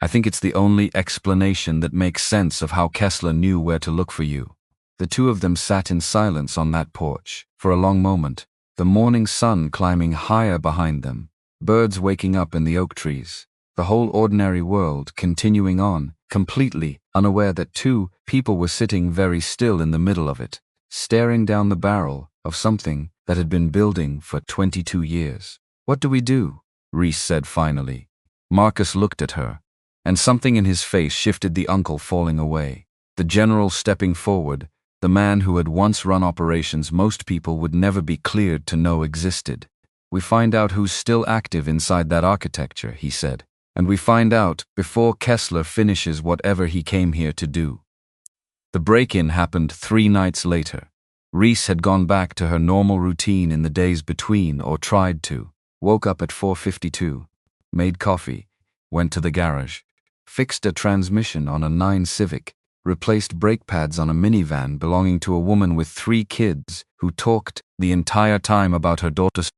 I think it's the only explanation that makes sense of how Kessler knew where to look for you." The two of them sat in silence on that porch for a long moment, the morning sun climbing higher behind them, birds waking up in the oak trees, the whole ordinary world continuing on, completely unaware that two people were sitting very still in the middle of it, staring down the barrel of something that had been building for 22 years. "What do we do?" Reese said finally. Marcus looked at her, and something in his face shifted, the uncle falling away, the general stepping forward, the man who had once run operations most people would never be cleared to know existed. "We find out who's still active inside that architecture," he said, "and we find out before Kessler finishes whatever he came here to do." The break-in happened 3 nights later. Reese had gone back to her normal routine in the days between, or tried to. Woke up at 4:52, made coffee, went to the garage, fixed a transmission on a 9 Civic, replaced brake pads on a minivan belonging to a woman with 3 kids who talked the entire time about her daughter's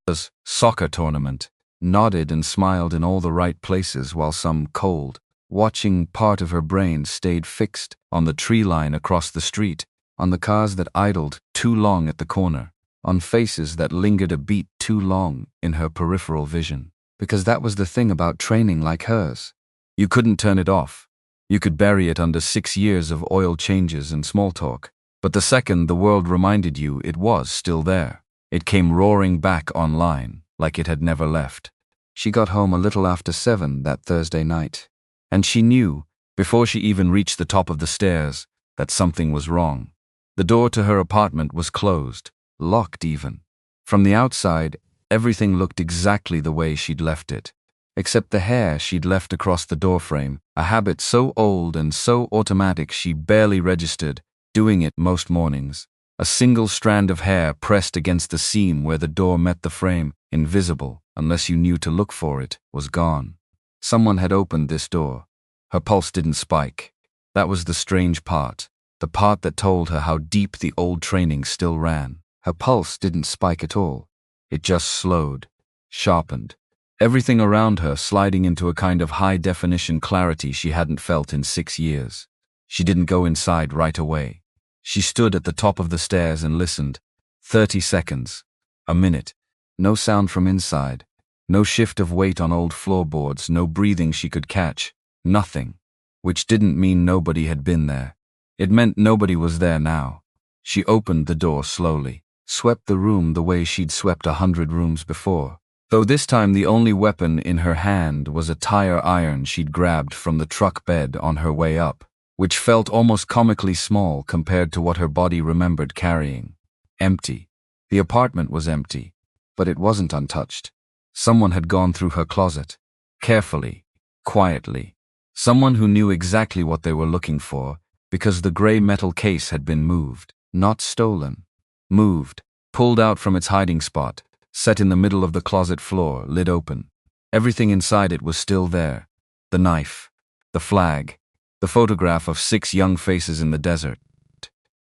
soccer tournament, nodded and smiled in all the right places while some cold, watching part of her brain stayed fixed on the tree line across the street, on the cars that idled too long at the corner, on faces that lingered a beat too long in her peripheral vision. Because that was the thing about training like hers. You couldn't turn it off. You could bury it under 6 years of oil changes and small talk. But the second the world reminded you it was still there, it came roaring back online, like it had never left. She got home a little after 7 that Thursday night, and she knew, before she even reached the top of the stairs, that something was wrong. The door to her apartment was closed, locked even. From the outside, everything looked exactly the way she'd left it, except the hair she'd left across the doorframe, a habit so old and so automatic she barely registered doing it most mornings. A single strand of hair pressed against the seam where the door met the frame, invisible unless you knew to look for it, was gone. Someone had opened this door. Her pulse didn't spike. That was the strange part, the part that told her how deep the old training still ran. Her pulse didn't spike at all. It just slowed, sharpened, everything around her sliding into a kind of high-definition clarity she hadn't felt in 6 years. She didn't go inside right away. She stood at the top of the stairs and listened. 30 seconds. A minute. No sound from inside. No shift of weight on old floorboards, no breathing she could catch. Nothing. Which didn't mean nobody had been there. It meant nobody was there now. She opened the door slowly, swept the room the way she'd swept 100 rooms before, though this time the only weapon in her hand was a tire iron she'd grabbed from the truck bed on her way up, which felt almost comically small compared to what her body remembered carrying. Empty. The apartment was empty, but it wasn't untouched. Someone had gone through her closet, carefully, quietly. Someone who knew exactly what they were looking for, because the gray metal case had been moved, not stolen. Moved, pulled out from its hiding spot, set in the middle of the closet floor, lid open. Everything inside it was still there. The knife, the flag, the photograph of 6 young faces in the desert.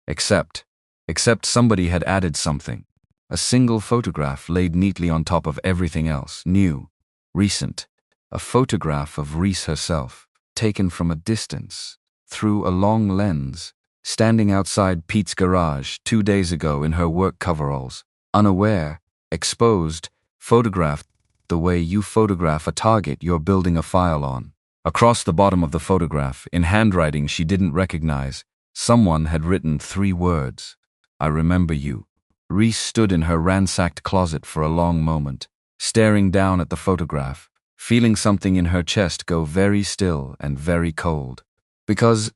Except somebody had added something. A single photograph laid neatly on top of everything else, new, recent. A photograph of Reese herself, taken from a distance, through a long lens, standing outside Pete's garage 2 days ago in her work coveralls, unaware, exposed, photographed the way you photograph a target you're building a file on. Across the bottom of the photograph, in handwriting she didn't recognize, someone had written 3 words. "I remember you." Reese stood in her ransacked closet for a long moment, staring down at the photograph, feeling something in her chest go very still and very cold. Because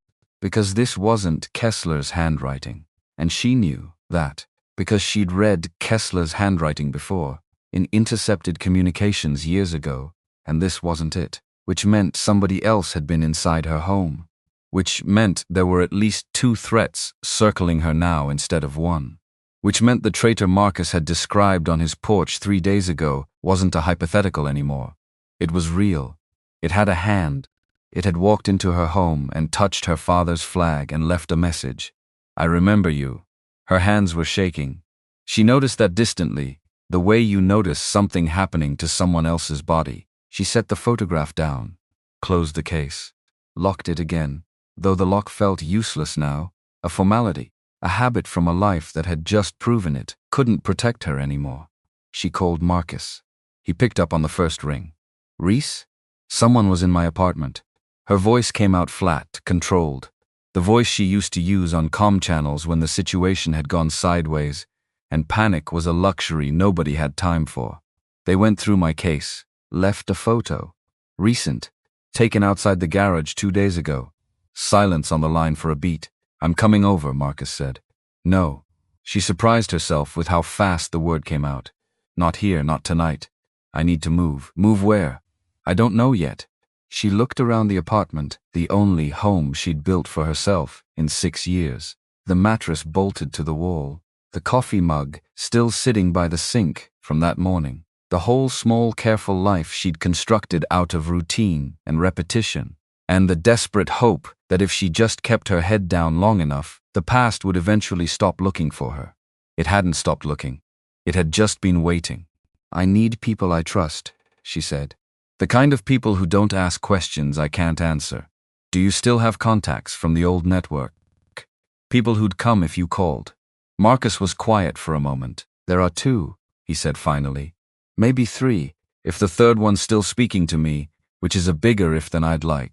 this wasn't Kessler's handwriting, and she knew that, because she'd read Kessler's handwriting before, in intercepted communications years ago, and this wasn't it, which meant somebody else had been inside her home, which meant there were at least 2 threats circling her now instead of 1, which meant the traitor Marcus had described on his porch 3 days ago wasn't a hypothetical anymore. It was real. It had a hand. It had walked into her home and touched her father's flag and left a message. "I remember you." Her hands were shaking. She noticed that distantly, the way you notice something happening to someone else's body. She set the photograph down. closed the case, locked it again, though the lock felt useless now, a formality, a habit from a life that had just proven it couldn't protect her anymore. She called Marcus. He picked up on the first ring. Reese? Someone was in my apartment. Her voice came out flat, controlled. The voice she used to use on comm channels when the situation had gone sideways, and panic was a luxury nobody had time for. They went through my case, left a photo. Recent. Taken outside the garage 2 days ago. Silence on the line for a beat. I'm coming over, Marcus said. No. She surprised herself with how fast the word came out. Not here, not tonight. I need to move. Move where? I don't know yet. She looked around the apartment, the only home she'd built for herself in 6 years. The mattress bolted to the wall. The coffee mug still sitting by the sink from that morning. The whole small, careful life she'd constructed out of routine and repetition. And the desperate hope that if she just kept her head down long enough, the past would eventually stop looking for her. It hadn't stopped looking. It had just been waiting. I need people I trust, she said. The kind of people who don't ask questions I can't answer. Do you still have contacts from the old network? People who'd come if you called. Marcus was quiet for a moment. There are 2, he said finally. Maybe 3, if the third one's still speaking to me, which is a bigger if than I'd like.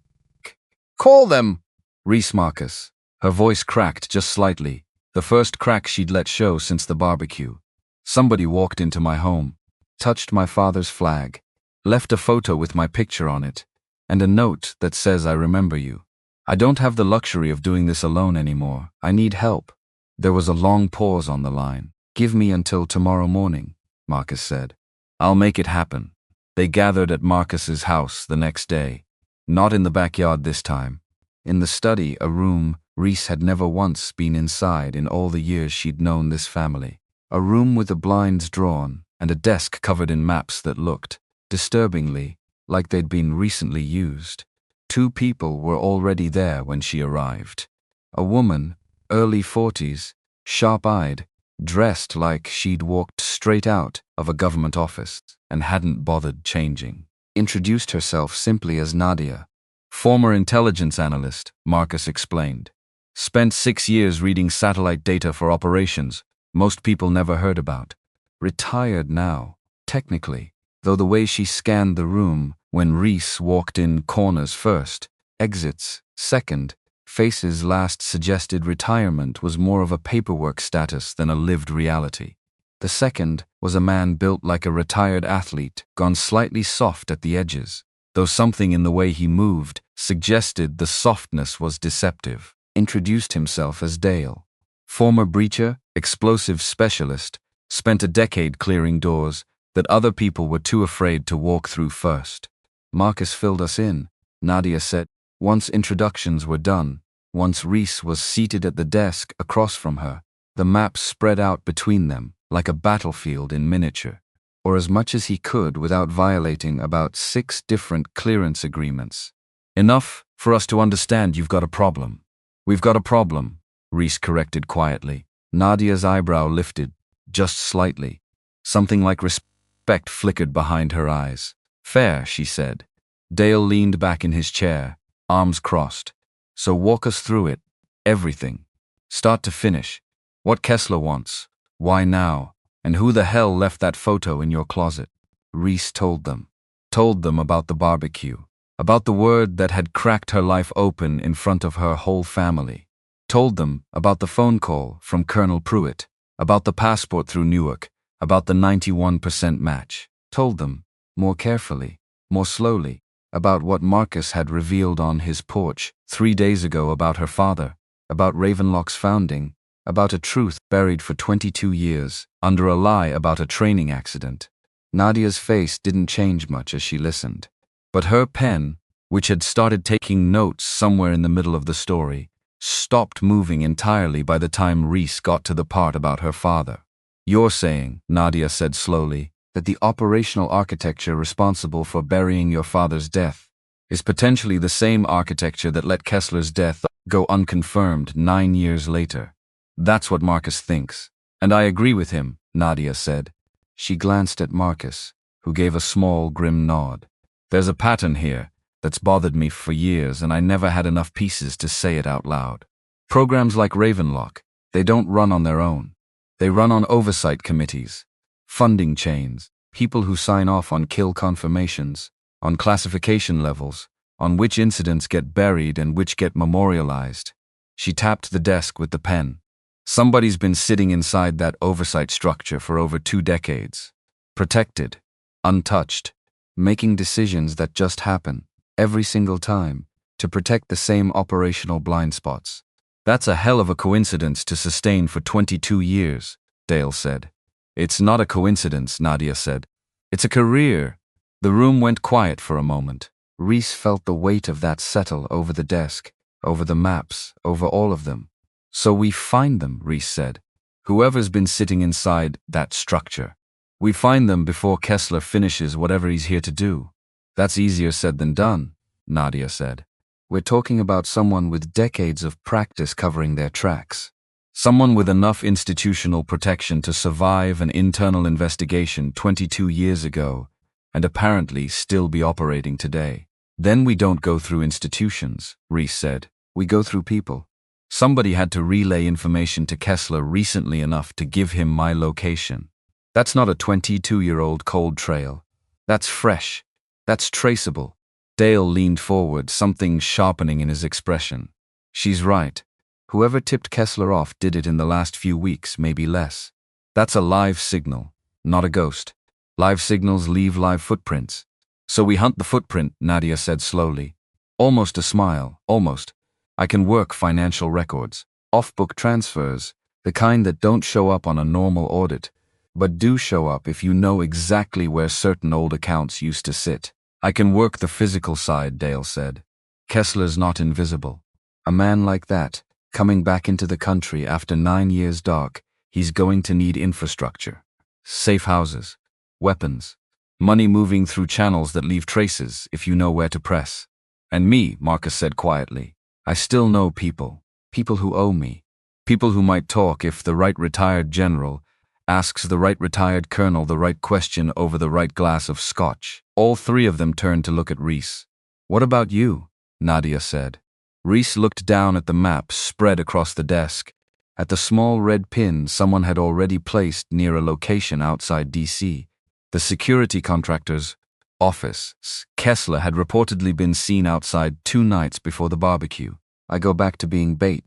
Call them! Reese Marcus. Her voice cracked just slightly, the first crack she'd let show since the barbecue. Somebody walked into my home, touched my father's flag, left a photo with my picture on it, and a note that says I remember you. I don't have the luxury of doing this alone anymore. I need help. There was a long pause on the line. Give me until tomorrow morning, Marcus said. I'll make it happen. They gathered at Marcus's house the next day. Not in the backyard this time. In the study, a room Reese had never once been inside in all the years she'd known this family. A room with the blinds drawn and a desk covered in maps that looked, disturbingly, like they'd been recently used. 2 people were already there when she arrived. A woman, early 40s, sharp-eyed, dressed like she'd walked straight out of a government office and hadn't bothered changing. Introduced herself simply as Nadia. Former intelligence analyst, Marcus explained. Spent 6 years reading satellite data for operations most people never heard about. Retired now, technically, though the way she scanned the room when Reese walked in corners first, exits second, faces last suggested retirement was more of a paperwork status than a lived reality. The second was a man built like a retired athlete, gone slightly soft at the edges, though something in the way he moved suggested the softness was deceptive. Introduced himself as Dale. Former breacher, explosive specialist, spent a decade clearing doors that other people were too afraid to walk through first. Marcus filled us in, Nadia said. Once introductions were done, once Reese was seated at the desk across from her, the maps spread out between them like a battlefield in miniature, or as much as he could without violating about 6 different clearance agreements. Enough for us to understand you've got a problem. We've got a problem, Reese corrected quietly. Nadia's eyebrow lifted, just slightly. Something like respect flickered behind her eyes. Fair, she said. Dale leaned back in his chair, arms crossed. So walk us through it. Everything. Start to finish. What Kessler wants. Why now? And who the hell left that photo in your closet? Reese told them. Told them about the barbecue. About the word that had cracked her life open in front of her whole family. Told them about the phone call from Colonel Pruitt. About the passport through Newark. About the 91% match. Told them, more carefully, more slowly, about what Marcus had revealed on his porch 3 days ago about her father, about Ravenlock's founding, about a truth buried for 22 years, under a lie about a training accident. Nadia's face didn't change much as she listened. But her pen, which had started taking notes somewhere in the middle of the story, stopped moving entirely by the time Reese got to the part about her father. You're saying, Nadia said slowly, that the operational architecture responsible for burying your father's death is potentially the same architecture that let Kessler's death go unconfirmed 9 years later. That's what Marcus thinks. And I agree with him, Nadia said. She glanced at Marcus, who gave a small, grim nod. There's a pattern here, that's bothered me for years, and I never had enough pieces to say it out loud. Programs like Ravenlock, they don't run on their own. They run on oversight committees, funding chains, people who sign off on kill confirmations, on classification levels, on which incidents get buried and which get memorialized. She tapped the desk with the pen. Somebody's been sitting inside that oversight structure for over 2 decades. Protected, untouched, making decisions that just happen, every single time, to protect the same operational blind spots. That's a hell of a coincidence to sustain for 22 years, Dale said. It's not a coincidence, Nadia said. It's a career. The room went quiet for a moment. Reese felt the weight of that settle over the desk, over the maps, over all of them. So we find them, Reese said. Whoever's been sitting inside that structure. We find them before Kessler finishes whatever he's here to do. That's easier said than done, Nadia said. We're talking about someone with decades of practice covering their tracks. Someone with enough institutional protection to survive an internal investigation 22 years ago and apparently still be operating today. Then we don't go through institutions, Reese said. We go through people. Somebody had to relay information to Kessler recently enough to give him my location. That's not a 22-year-old cold trail. That's fresh. That's traceable. Dale leaned forward, something sharpening in his expression. She's right. Whoever tipped Kessler off did it in the last few weeks, maybe less. That's a live signal, not a ghost. Live signals leave live footprints. So we hunt the footprint, Nadia said slowly. Almost a smile, almost. I can work financial records, off-book transfers, the kind that don't show up on a normal audit, but do show up if you know exactly where certain old accounts used to sit. I can work the physical side, Dale said. Kessler's not invisible. A man like that, coming back into the country after 9 years dark, he's going to need infrastructure. Safe houses, weapons, money moving through channels that leave traces if you know where to press. And me, Marcus said quietly. I still know people. People who owe me. People who might talk if the right retired general asks the right retired colonel the right question over the right glass of scotch. All 3 of them turned to look at Reese. What about you? Nadia said. Reese looked down at the map spread across the desk, at the small red pin someone had already placed near a location outside D.C. The security contractor's office. Kessler had reportedly been seen outside 2 nights before the barbecue. I go back to being bait,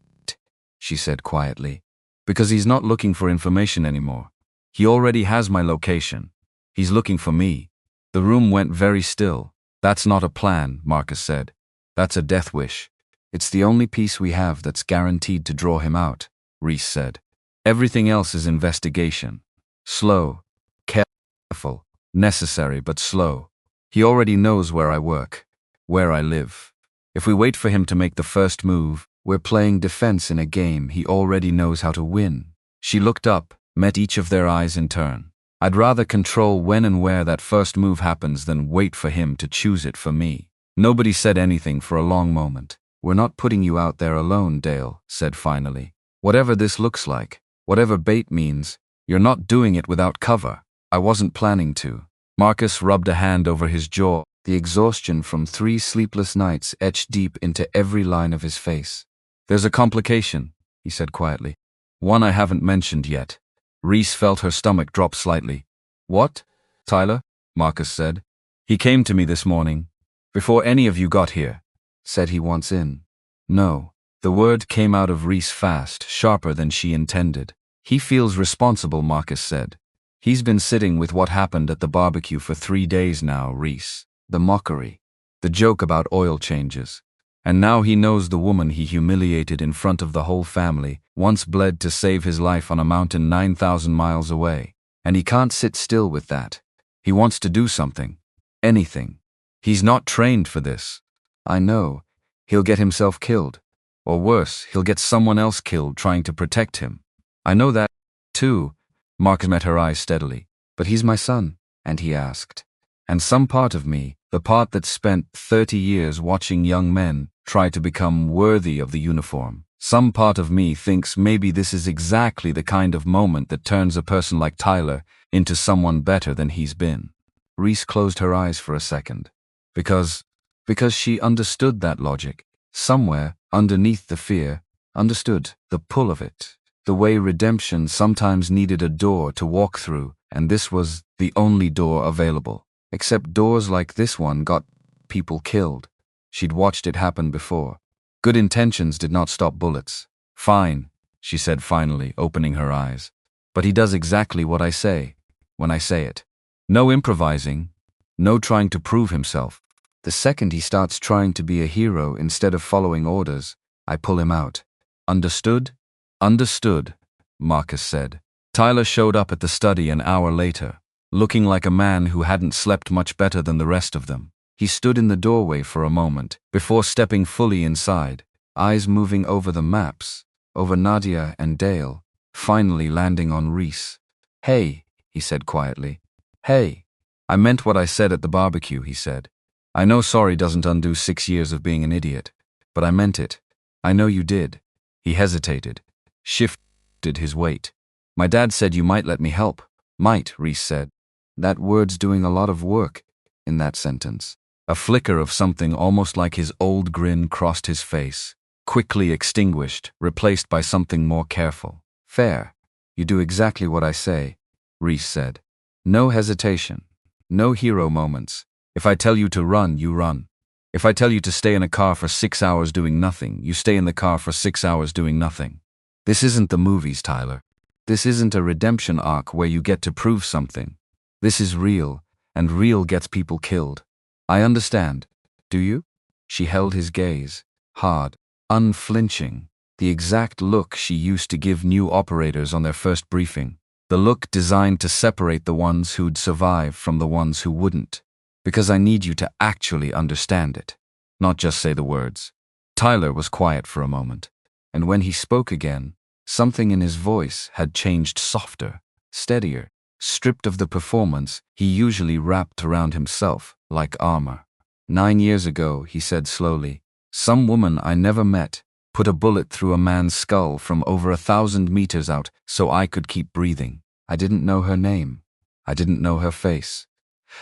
she said quietly, because he's not looking for information anymore. He already has my location. He's looking for me. The room went very still. That's not a plan, Marcus said. That's a death wish. It's the only piece we have that's guaranteed to draw him out, Reese said. Everything else is investigation. Slow, careful, necessary but slow. He already knows where I work, where I live. If we wait for him to make the first move, we're playing defense in a game he already knows how to win. She looked up, met each of their eyes in turn. I'd rather control when and where that first move happens than wait for him to choose it for me. Nobody said anything for a long moment. We're not putting you out there alone, Dale said finally. Whatever this looks like, whatever bait means, you're not doing it without cover. I wasn't planning to. Marcus rubbed a hand over his jaw, the exhaustion from 3 sleepless nights etched deep into every line of his face. There's a complication, he said quietly. One I haven't mentioned yet. Reese felt her stomach drop slightly. What? Tyler? Marcus said. He came to me this morning, before any of you got here. Said he wants in. No. The word came out of Reese fast, sharper than she intended. He feels responsible, Marcus said. He's been sitting with what happened at the barbecue for 3 days now, Reese. The mockery. The joke about oil changes. And now he knows the woman he humiliated in front of the whole family once bled to save his life on a mountain 9,000 miles away. And he can't sit still with that. He wants to do something. Anything. He's not trained for this. I know. He'll get himself killed. Or worse, he'll get someone else killed trying to protect him. I know that, too. Marcus met her eyes steadily. But he's my son, and he asked. And some part of me, the part that spent 30 years watching young men try to become worthy of the uniform, some part of me thinks maybe this is exactly the kind of moment that turns a person like Tyler into someone better than he's been. Reese closed her eyes for a second. Because Because she understood that logic. Somewhere, underneath the fear, understood the pull of it. The way redemption sometimes needed a door to walk through, and this was the only door available. Except doors like this one got people killed. She'd watched it happen before. Good intentions did not stop bullets. Fine, she said finally, opening her eyes. But he does exactly what I say, when I say it. No improvising, no trying to prove himself. The second he starts trying to be a hero instead of following orders, I pull him out. Understood? Understood, Marcus said. Tyler showed up at the study an hour later, looking like a man who hadn't slept much better than the rest of them. He stood in the doorway for a moment, before stepping fully inside, eyes moving over the maps, over Nadia and Dale, finally landing on Reese. Hey, he said quietly. Hey, I meant what I said at the barbecue, he said. I know sorry doesn't undo 6 years of being an idiot, but I meant it. I know you did. He hesitated, shifted his weight. My dad said you might let me help. Might, Reese said. That word's doing a lot of work in that sentence. A flicker of something almost like his old grin crossed his face, quickly extinguished, replaced by something more careful. Fair. You do exactly what I say, Reese said. No hesitation. No hero moments. If I tell you to run, you run. If I tell you to stay in a car for 6 hours doing nothing, you stay in the car for 6 hours doing nothing. This isn't the movies, Tyler. This isn't a redemption arc where you get to prove something. This is real, and real gets people killed. I understand. Do you? She held his gaze, hard, unflinching, the exact look she used to give new operators on their first briefing. The look designed to separate the ones who'd survive from the ones who wouldn't. Because I need you to actually understand it, not just say the words. Tyler was quiet for a moment, and when he spoke again, something in his voice had changed softer, steadier, stripped of the performance he usually wrapped around himself like armor. 9 years ago, he said slowly, some woman I never met put a bullet through a man's skull from over 1,000 meters out so I could keep breathing. I didn't know her name. I didn't know her face.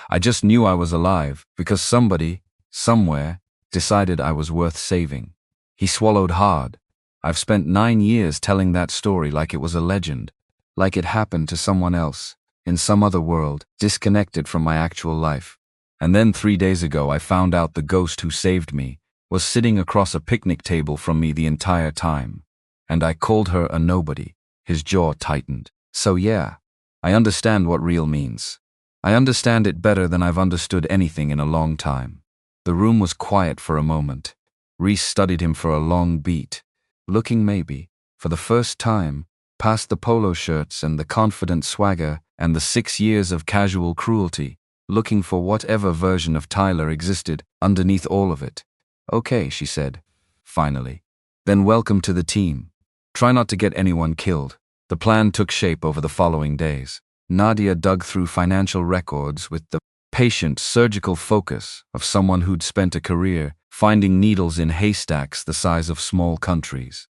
I just knew I was alive because somebody, somewhere, decided I was worth saving. He swallowed hard. I've spent 9 years telling that story like it was a legend, like it happened to someone else, in some other world, disconnected from my actual life. And then 3 days ago I found out the ghost who saved me was sitting across a picnic table from me the entire time. And I called her a nobody. His jaw tightened. So yeah, I understand what real means. I understand it better than I've understood anything in a long time. The room was quiet for a moment. Reese studied him for a long beat, looking maybe, for the first time, past the polo shirts and the confident swagger and the 6 years of casual cruelty, looking for whatever version of Tyler existed underneath all of it. Okay, she said, finally. Then welcome to the team. Try not to get anyone killed. The plan took shape over the following days. Nadia dug through financial records with the patient, surgical focus of someone who'd spent a career finding needles in haystacks the size of small countries.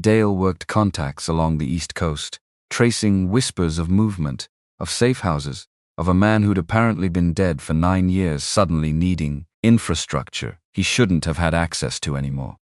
Dale worked contacts along the East Coast, tracing whispers of movement, of safe houses, of a man who'd apparently been dead for 9 years suddenly needing infrastructure he shouldn't have had access to anymore.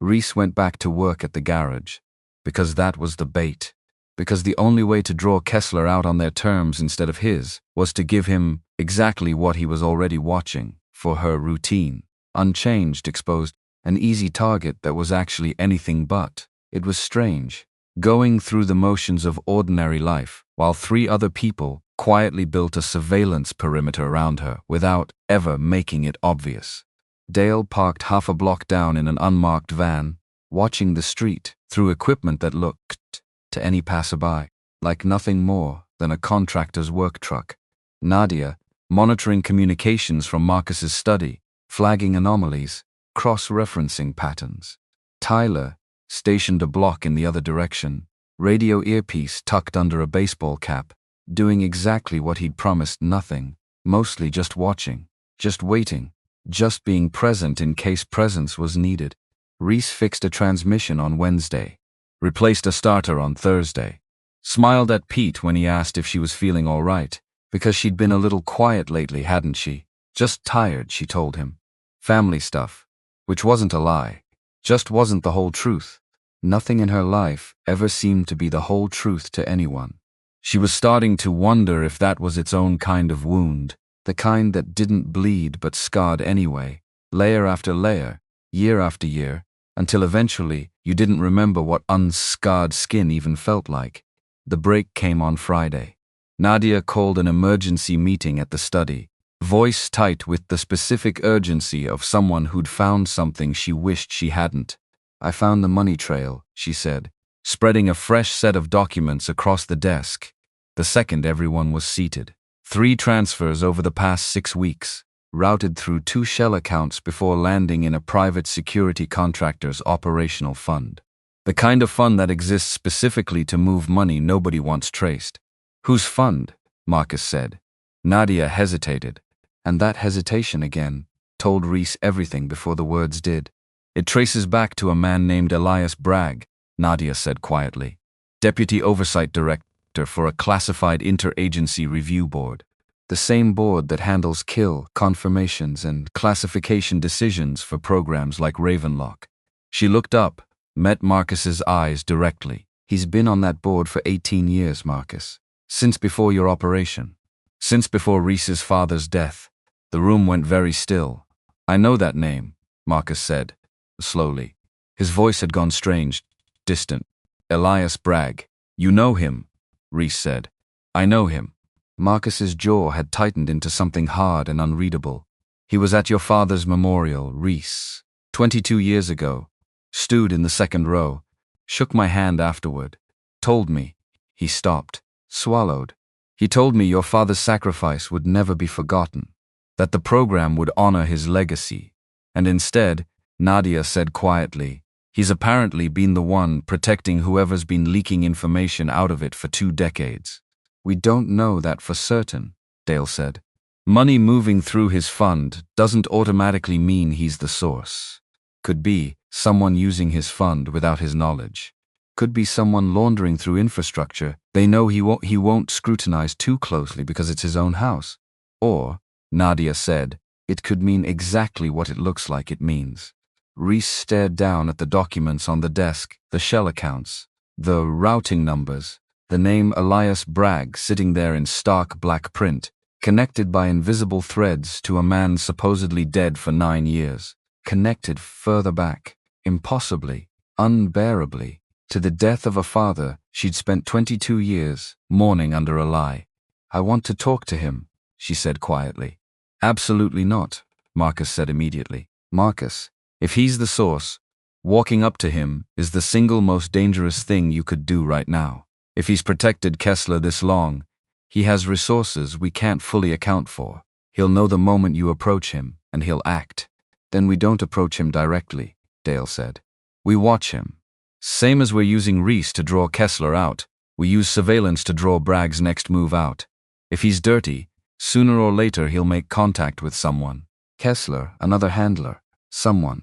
Reese went back to work at the garage, because that was the bait. Because the only way to draw Kessler out on their terms instead of his was to give him exactly what he was already watching, for her routine, unchanged, exposed, an easy target that was actually anything but. It was strange, going through the motions of ordinary life, while 3 other people quietly built a surveillance perimeter around her without ever making it obvious. Dale parked half a block down in an unmarked van, watching the street through equipment that looked, to any passerby, like nothing more than a contractor's work truck. Nadia, monitoring communications from Marcus's study, flagging anomalies, cross-referencing patterns. Tyler, stationed a block in the other direction, radio earpiece tucked under a baseball cap, doing exactly what he'd promised, nothing, mostly just watching, just waiting, just being present in case presence was needed. Reese fixed a transmission on Wednesday, replaced a starter on Thursday, smiled at Pete when he asked if she was feeling all right, because she'd been a little quiet lately, hadn't she? Just tired, she told him. family stuff, which wasn't a lie, just wasn't the whole truth. Nothing in her life ever seemed to be the whole truth to anyone. She was starting to wonder if that was its own kind of wound, the kind that didn't bleed but scarred anyway, layer after layer, year after year, until eventually you didn't remember what unscarred skin even felt like. The break came on Friday. Nadia called an emergency meeting at the study, voice tight with the specific urgency of someone who'd found something she wished she hadn't. "I found the money trail," she said, spreading a fresh set of documents across the desk, the second everyone was seated. 3 transfers over the past 6 weeks, routed through 2 shell accounts before landing in a private security contractor's operational fund. The kind of fund that exists specifically to move money nobody wants traced. "Whose fund?" Marcus said. Nadia hesitated, and that hesitation again told Reese everything before the words did. "It traces back to a man named Elias Bragg," Nadia said quietly, Deputy Oversight Director for a classified interagency review board. The same board that handles kill, confirmations, and classification decisions for programs like Ravenlock. She looked up, met Marcus's eyes directly. "He's been on that board for 18 years, Marcus. Since before your operation. Since before Reese's father's death." The room went very still. "I know that name," Marcus said, slowly. His voice had gone strange, distant. "Elias Bragg. You know him," Reese said. "I know him." Marcus's jaw had tightened into something hard and unreadable. "He was at your father's memorial, Reese, 22 years ago. Stewed in the second row. Shook my hand afterward. Told me." He stopped. Swallowed. "He told me your father's sacrifice would never be forgotten, that the program would honor his legacy. And instead," Nadia said quietly, "he's apparently been the one protecting whoever's been leaking information out of it for 2 decades. "We don't know that for certain," Dale said. "Money moving through his fund doesn't automatically mean he's the source. Could be someone using his fund without his knowledge. Could be someone laundering through infrastructure they know he won't scrutinize too closely because it's his own house. Or," Nadia said, "it could mean exactly what it looks like it means." Reese stared down at the documents on the desk, the shell accounts, the routing numbers, the name Elias Bragg sitting there in stark black print, connected by invisible threads to a man supposedly dead for 9 years. Connected further back, impossibly, unbearably, to the death of a father she'd spent 22 years mourning under a lie. "I want to talk to him," she said quietly. "Absolutely not," Marcus said immediately. "Marcus, if he's the source, walking up to him is the single most dangerous thing you could do right now. If he's protected Kessler this long, he has resources we can't fully account for. He'll know the moment you approach him, and he'll act." "Then we don't approach him directly," Dale said. "We watch him. Same as we're using Reese to draw Kessler out, we use surveillance to draw Bragg's next move out. If he's dirty, sooner or later he'll make contact with someone. Kessler, another handler, someone.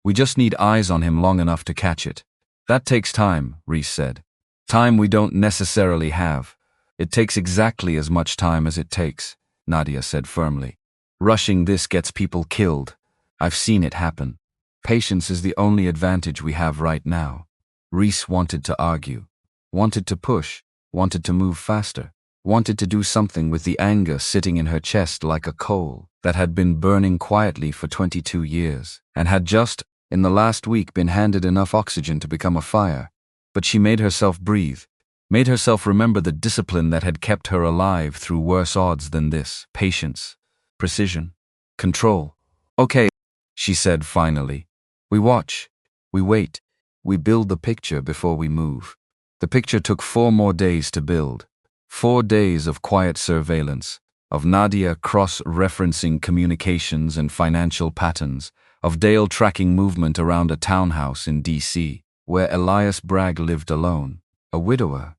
We just need eyes on him long enough to catch it. That takes time," Reese said. "Time we don't necessarily have. It takes exactly as much time as it takes," Nadia said firmly. "Rushing this gets people killed. I've seen it happen. Patience is the only advantage we have right now." Reese wanted to argue, wanted to push, wanted to move faster, wanted to do something with the anger sitting in her chest like a coal that had been burning quietly for 22 years and had just, in the last week, been handed enough oxygen to become a fire. But she made herself breathe, made herself remember the discipline that had kept her alive through worse odds than this. Patience, precision, control. "Okay," she said finally. "We watch, we wait, we build the picture before we move." The picture took 4 more days to build. 4 days of quiet surveillance, of Nadia cross-referencing communications and financial patterns, of Dale tracking movement around a townhouse in D.C., where Elias Bragg lived alone, a widower,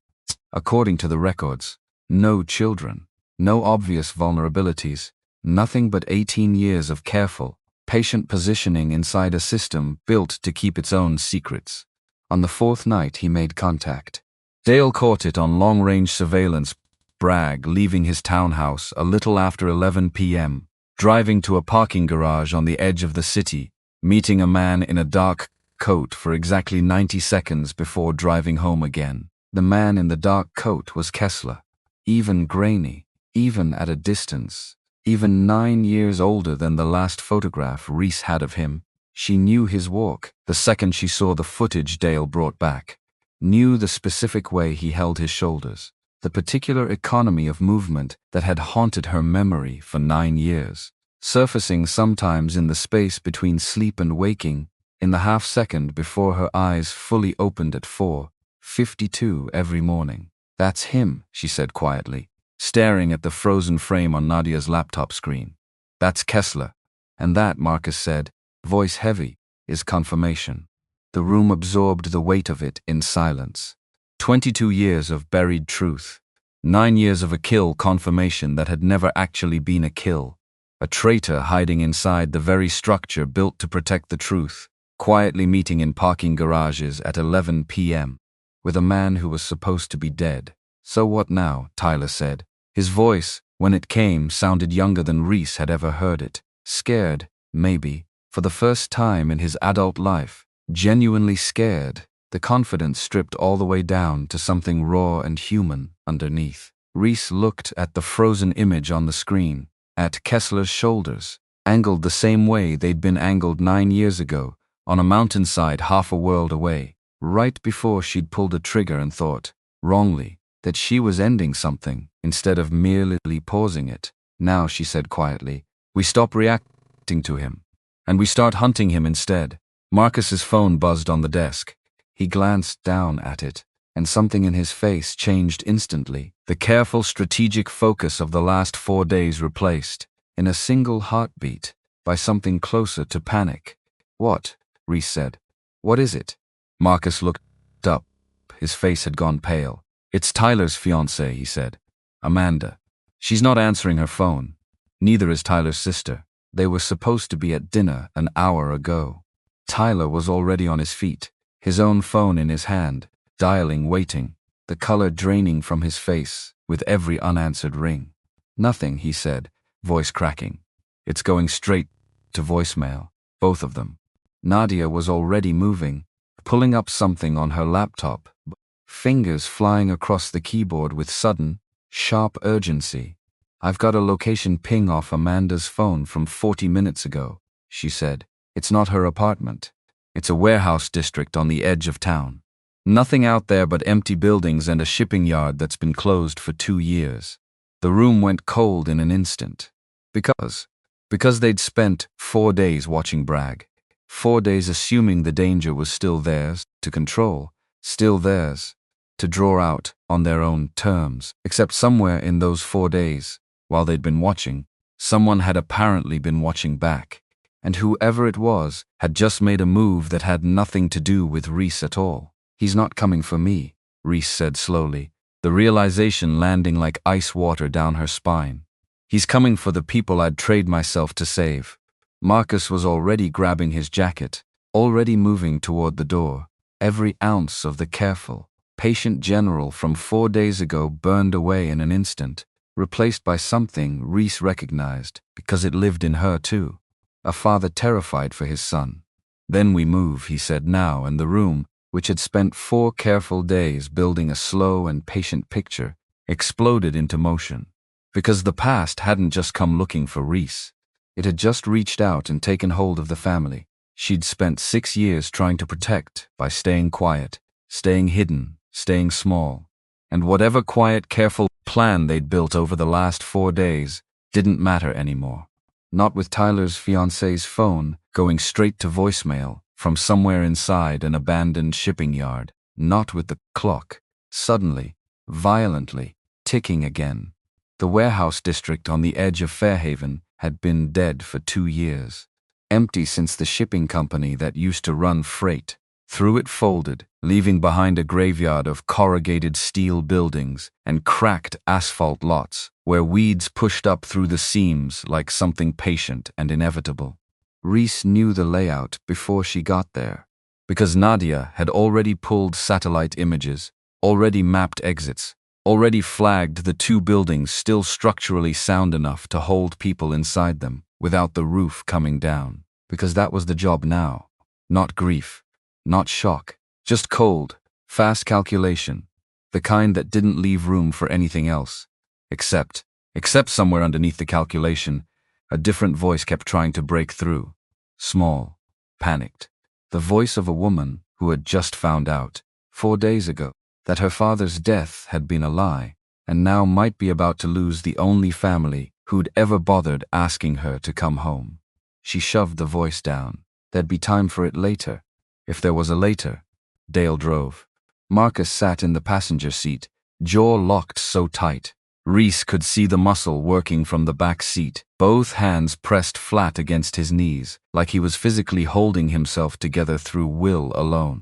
according to the records, no children, no obvious vulnerabilities, nothing but 18 years of careful, patient positioning inside a system built to keep its own secrets. On the 4th night he made contact. Dale caught it on long-range surveillance, Bragg leaving his townhouse a little after 11 p.m., driving to a parking garage on the edge of the city, meeting a man in a dark coat for exactly 90 seconds before driving home again. The man in the dark coat was Kessler, even grainy, even at a distance, even 9 years older than the last photograph Reese had of him. She knew his walk the second she saw the footage Dale brought back, knew the specific way he held his shoulders, the particular economy of movement that had haunted her memory for 9 years, surfacing sometimes in the space between sleep and waking, in the half-second before her eyes fully opened at 4:52 every morning. "That's him," she said quietly, staring at the frozen frame on Nadia's laptop screen. "That's Kessler." And that, Marcus said, voice heavy, is confirmation. The room absorbed the weight of it in silence. 22 years of buried truth. 9 years of a kill confirmation that had never actually been a kill. A traitor hiding inside the very structure built to protect the truth, quietly meeting in parking garages at 11 p.m. with a man who was supposed to be dead. "So what now?" Tyler said. His voice, when it came, sounded younger than Reese had ever heard it. Scared, maybe, for the first time in his adult life. Genuinely scared, the confidence stripped all the way down to something raw and human underneath. Reese looked at the frozen image on the screen, at Kessler's shoulders, angled the same way they'd been angled 9 years ago, on a mountainside half a world away, right before she'd pulled a trigger and thought, wrongly, that she was ending something instead of merely pausing it. Now, she said quietly, we stop reacting to him, and we start hunting him instead. Marcus's phone buzzed on the desk. He glanced down at it, and something in his face changed instantly. The careful, strategic focus of the last 4 days replaced, in a single heartbeat, by something closer to panic. "What?" Reese said. "What is it?" Marcus looked up. His face had gone pale. "It's Tyler's fiancée," he said. "Amanda. She's not answering her phone. Neither is Tyler's sister. They were supposed to be at dinner an hour ago." Tyler was already on his feet, his own phone in his hand, dialing, waiting, the color draining from his face with every unanswered ring. "Nothing," he said, voice cracking. "It's going straight to voicemail, both of them." Nadia was already moving, pulling up something on her laptop, fingers flying across the keyboard with sudden, sharp urgency. "I've got a location ping off Amanda's phone from 40 minutes ago," she said. "It's not her apartment. It's a warehouse district on the edge of town. Nothing out there but empty buildings and a shipping yard that's been closed for 2 years." The room went cold in an instant. Because they'd spent 4 days watching Bragg. 4 days assuming the danger was still theirs to control, still theirs to draw out on their own terms. Except somewhere in those 4 days, while they'd been watching, someone had apparently been watching back. And whoever it was had just made a move that had nothing to do with Reese at all. "He's not coming for me," Reese said slowly, the realization landing like ice water down her spine. "He's coming for the people I'd trade myself to save." Marcus was already grabbing his jacket, already moving toward the door. Every ounce of the careful, patient general from 4 days ago burned away in an instant, replaced by something Reese recognized because it lived in her too. A father terrified for his son. "Then we move," he said now, and the room, which had spent 4 careful days building a slow and patient picture, exploded into motion. Because the past hadn't just come looking for Reese. It had just reached out and taken hold of the family she'd spent 6 years trying to protect by staying quiet, staying hidden, staying small. And whatever quiet, careful plan they'd built over the last 4 days didn't matter anymore. Not with Tyler's fiancée's phone going straight to voicemail from somewhere inside an abandoned shipping yard. Not with the clock, suddenly, violently, ticking again. The warehouse district on the edge of Fairhaven had been dead for 2 years. Empty since the shipping company that used to run freight through it folded, leaving behind a graveyard of corrugated steel buildings and cracked asphalt lots where weeds pushed up through the seams like something patient and inevitable. Reese knew the layout before she got there, because Nadia had already pulled satellite images, already mapped exits, already flagged the 2 buildings still structurally sound enough to hold people inside them. without the roof coming down. Because that was the job now. Not grief, not shock, just cold, fast calculation. The kind that didn't leave room for anything else. Except somewhere underneath the calculation, a different voice kept trying to break through. Small, panicked. The voice of a woman who had just found out, 4 days ago, that her father's death had been a lie, and now might be about to lose the only family who'd ever bothered asking her to come home. She shoved the voice down. There'd be time for it later. If there was a later. Dale drove. Marcus sat in the passenger seat, jaw locked so tight. Reese could see the muscle working from the back seat, both hands pressed flat against his knees, like he was physically holding himself together through will alone.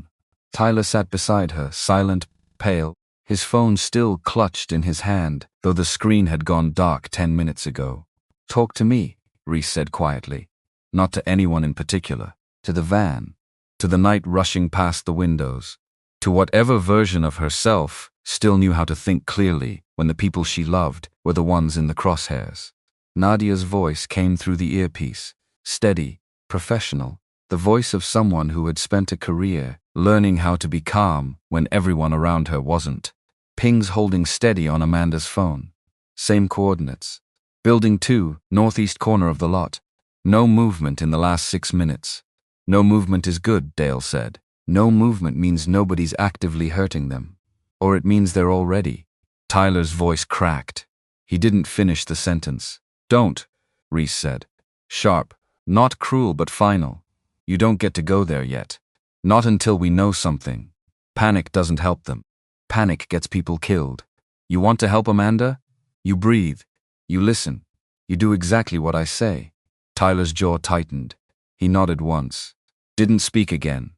Tyler sat beside her, silent, pale, his phone still clutched in his hand, though the screen had gone dark 10 minutes ago. "Talk to me," Reese said quietly. Not to anyone in particular. To the van. To the night rushing past the windows. To whatever version of herself still knew how to think clearly when the people she loved were the ones in the crosshairs. Nadia's voice came through the earpiece, steady, professional, the voice of someone who had spent a career learning how to be calm when everyone around her wasn't. Pings holding steady on Amanda's phone. Same coordinates. Building 2, northeast corner of the lot. No movement in the last 6 minutes. No movement is good, Dale said. No movement means nobody's actively hurting them. Or it means they're already. Tyler's voice cracked. He didn't finish the sentence. "Don't," Reese said. Sharp. Not cruel but final. "You don't get to go there yet. Not until we know something. Panic doesn't help them. Panic gets people killed. You want to help Amanda? You breathe. You listen. You do exactly what I say." Tyler's jaw tightened. He nodded once. Didn't speak again.